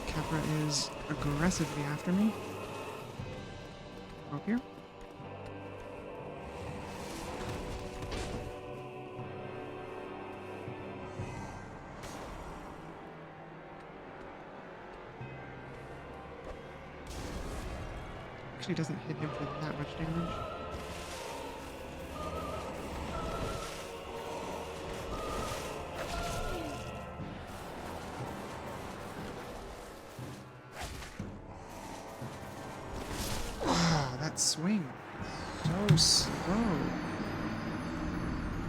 Capra is aggressively after me. Go up here. Actually doesn't hit him for that much damage. Swing. So slow.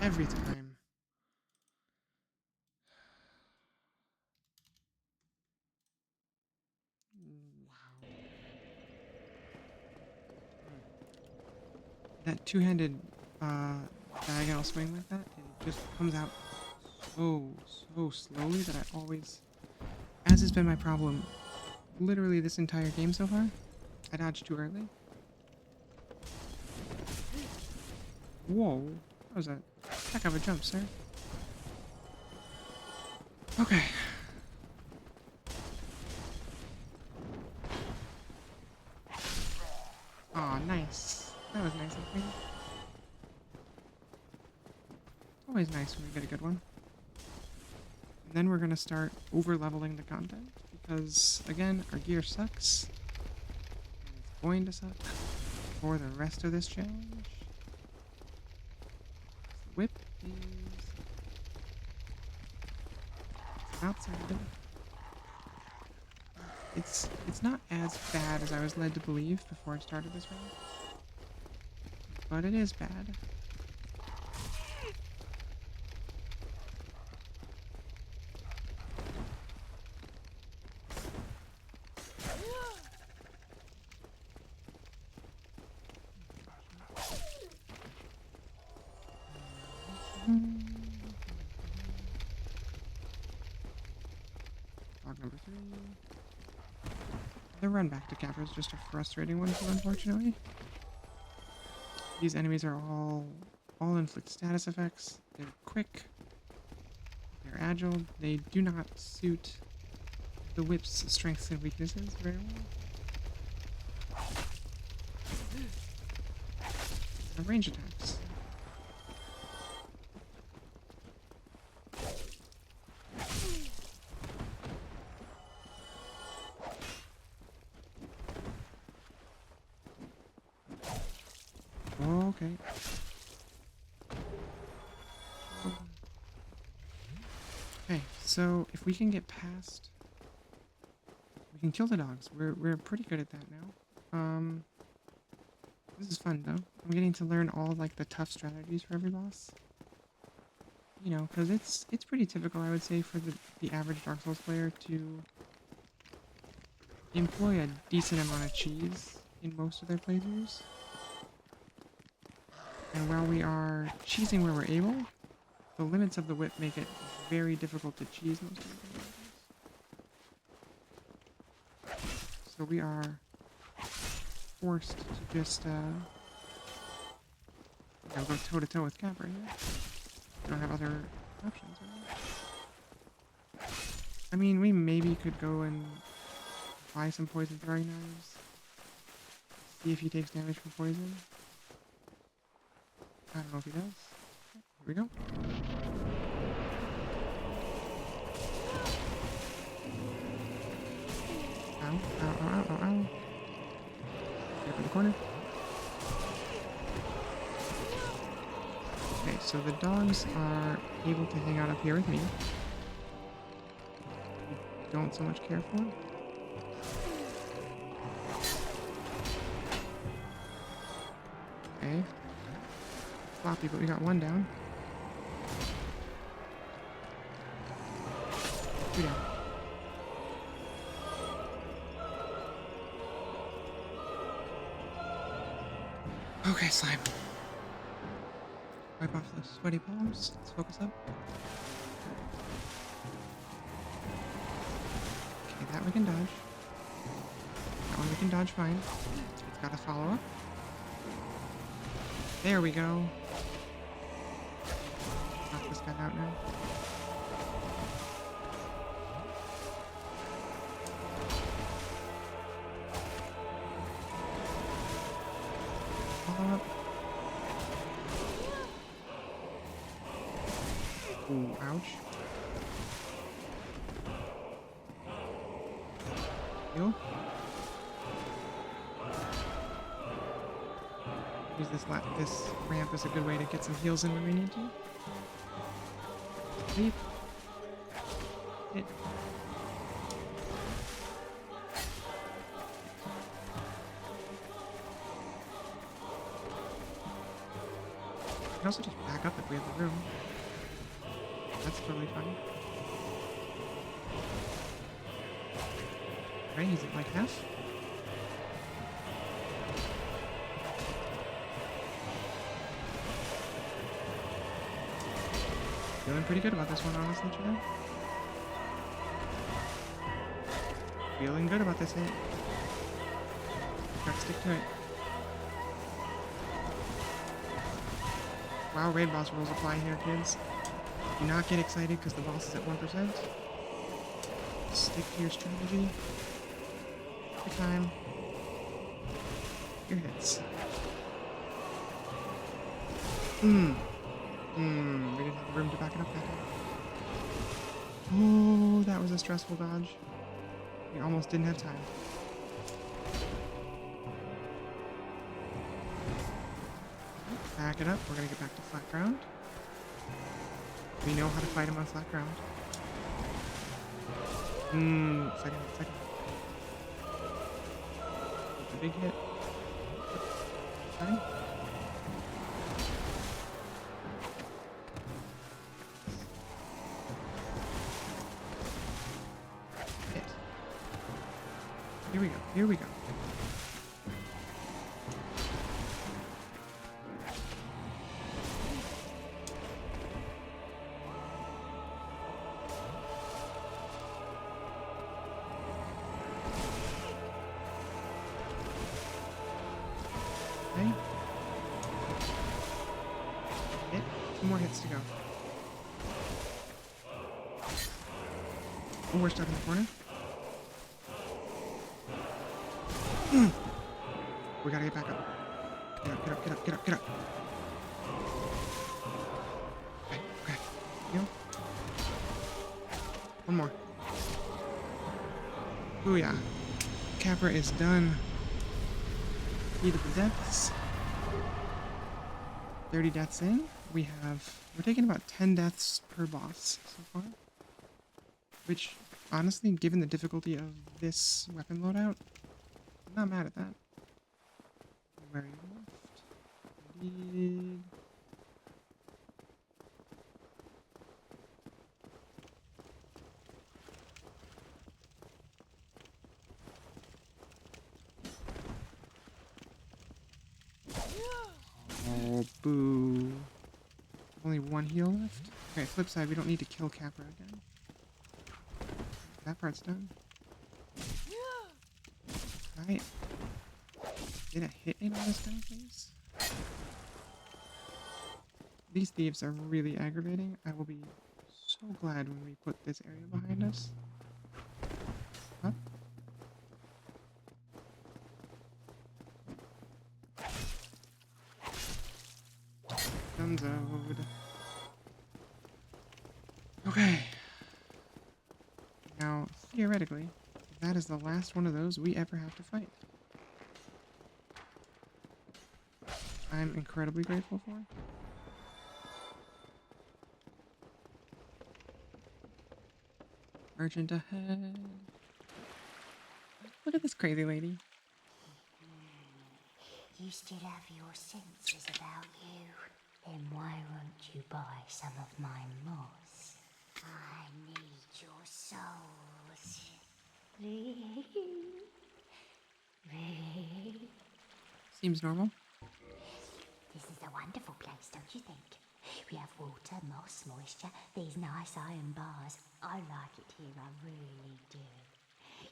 Every time. Wow. That two-handed diagonal swing like that, it just comes out so slowly that I always, as has been my problem literally this entire game so far, I dodged too early. Whoa, that was a heck of a jump, sir. Okay. Aw, nice. That was nice of me. Always nice when we get a good one. And then we're gonna start over-leveling the content, because, again, our gear sucks. And it's going to suck for the rest of this challenge. Whip is outside. It's not as bad as I was led to believe before I started this round, but it is bad. Dog number 3. The run back to Capra is just a frustrating one too, unfortunately. These enemies are all inflict status effects. They're quick. They're agile. They do not suit the whip's strengths and weaknesses very well. They're range attacks. Okay. Okay, so if we can get past... We can kill the dogs. We're pretty good at that now. This is fun, though. I'm getting to learn all, like, the tough strategies for every boss. You know, because it's pretty typical, I would say, for the average Dark Souls player to employ a decent amount of cheese in most of their playthroughs. And while we are cheesing where we're able, the limits of the whip make it very difficult to cheese most of the time. So we are forced to just I'll go toe to toe with Capra here. I don't have other options, really. I mean, we maybe could go and buy some poison throwing knives. See if he takes damage from poison. I don't know if he does. Here we go. Ow, ow, ow, ow, ow, ow. Get up in the corner. Okay, so the dogs are able to hang out up here with me. Don't so much care for. Okay. Floppy, but we got one down. Two down. Okay, slime. Wipe off those sweaty palms. Let's focus up. Okay, that we can dodge. That one we can dodge fine. It's got a follow up. There we go. Knock this guy out now. Follow up. Ooh, ouch. Heal. Use this ramp as a good way to get some heals in when we need to. Leap. Hit. We can also just back up if we have the room. That's totally fine. Right, he's at like half. Feeling pretty good about this one, honestly, Chad. Feeling good about this hit. Gotta stick to it. Wow, raid boss rules apply here, kids. Do not get excited because the boss is at 1%. Stick to your strategy. Take your time. Your hits. We didn't have room to back it up that time. Oh, that was a stressful dodge. We almost didn't have time. Back it up. We're gonna get back to flat ground. We know how to fight him on flat ground. Second. It's a big hit. Fine. Hit. Here we go. Okay. Hit. 2 more hits to go. Oh, we're stuck in the corner. We gotta get back up. Get up. Okay. Heal. One more. Booyah. Capra is done. Key to the depths. 30 deaths in. We're taking about 10 deaths per boss so far. Which, honestly, given the difficulty of this weapon loadout, I'm not mad at that. Where are you left? Indeed. Oh, boo. Only 1 heal left? Okay, flip side, we don't need to kill Capra again. That part's done. Right. Get a hit in on this guy, please. These thieves are really aggravating. I will be so glad when we put this area behind us. Huh? Dunzoed. Okay. Now, theoretically, that is the last one of those we ever have to fight. I'm incredibly grateful for. Merchant ahead. Look at this crazy lady. You still have your senses about you. Then why won't you buy some of my moss? I need your souls. Seems normal. This is a wonderful place, don't you think? We have water, moss, moisture, these nice iron bars. I like it here, I really do.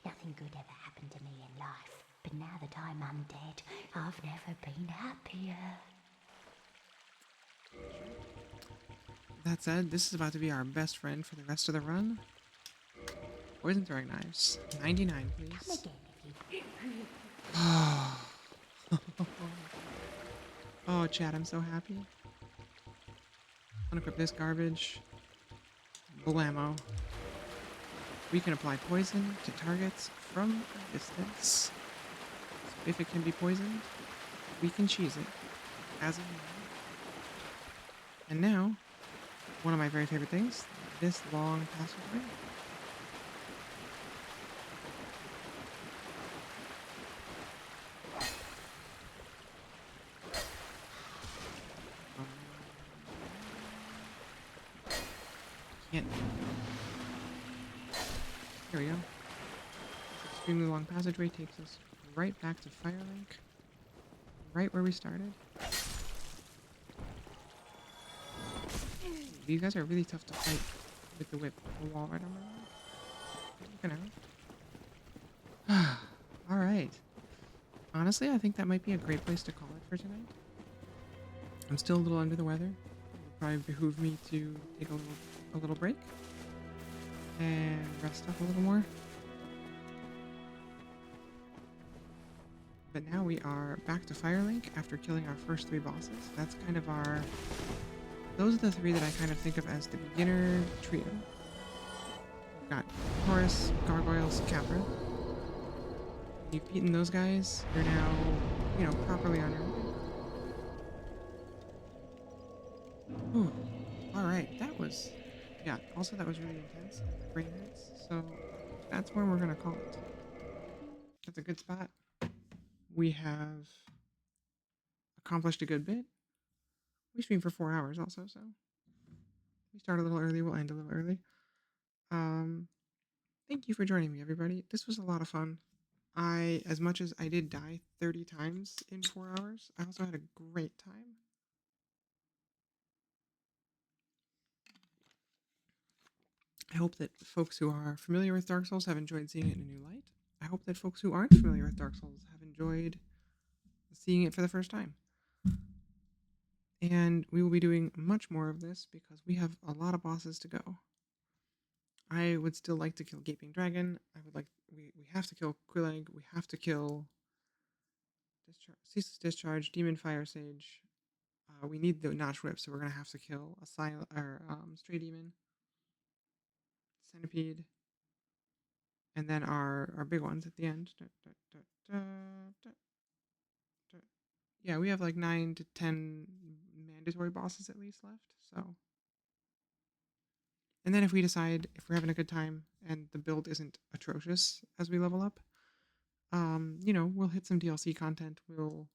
Nothing good ever happened to me in life, but now that I'm undead, I've never been happier. That said, this is about to be our best friend for the rest of the run. Poison throwing knives. 99, please. Come again if you... Oh, Chad, I'm so happy. Unequip this garbage. Blammo. We can apply poison to targets from a distance. So if it can be poisoned, we can cheese it. As of now. And now, one of my very favorite things, this long passageway. Can't. Here we go. This extremely long passageway takes us right back to Firelink. Right where we started. These guys are really tough to fight with the whip. The wall right on my leg. Looking out. Alright. Honestly, I think that might be a great place to call it for tonight. I'm still a little under the weather. It would probably behoove me to take a little break. And rest up a little more. But now we are back to Firelink after killing our first 3 bosses. That's kind of our... Those are the 3 that I kind of think of as the beginner trio. We've got Horus, Gargoyles, Capra. You've beaten those guys, you're now, properly on your way. Ooh, alright, that was... Yeah, also that was really intense, and my brain hurts, so that's where we're gonna call it. That's a good spot. We have accomplished a good bit. We stream for 4 hours also, so we start a little early, we'll end a little early. Thank you for joining me, everybody. This was a lot of fun. As much as I did die 30 times in 4 hours, I also had a great time. I hope that folks who are familiar with Dark Souls have enjoyed seeing it in a new light. I hope that folks who aren't familiar with Dark Souls have enjoyed seeing it for the first time. And we will be doing much more of this because we have a lot of bosses to go. I would still like to kill Gaping Dragon. We have to kill Quillag. We have to kill Ceaseless Discharge, Demon Fire Sage. We need the Notch Whip, so we're gonna have to kill a Stray Demon, Centipede, and then our big ones at the end. Yeah, we have like 9 to 10 mandatory bosses at least left. So, and then if we decide if we're having a good time and the build isn't atrocious as we level up, we'll hit some DLC content. We'll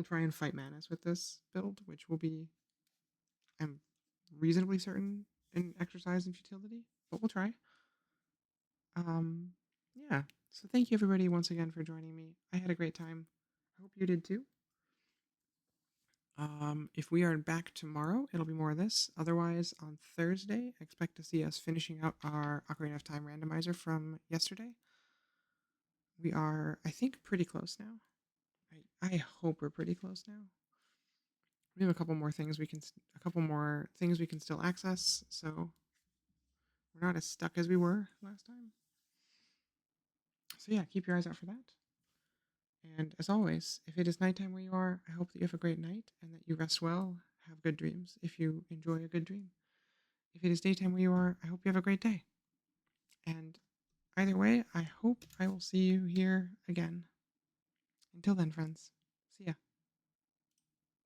try and fight Manus with this build, which will be, I'm reasonably certain, in exercise and futility, but we'll try. Yeah. So thank you everybody once again for joining me. I had a great time. I hope you did too. If we are back tomorrow, it'll be more of this. Otherwise, on Thursday, expect to see us finishing out our Ocarina of Time randomizer from yesterday. We are, I think, pretty close now. I hope we're pretty close now. We have a couple more things we can still access, so we're not as stuck as we were last time. So yeah, keep your eyes out for that. And as always, if it is nighttime where you are, I hope that you have a great night and that you rest well, have good dreams if you enjoy a good dream. If it is daytime where you are, I hope you have a great day. And either way, I hope I will see you here again. Until then, friends, see ya.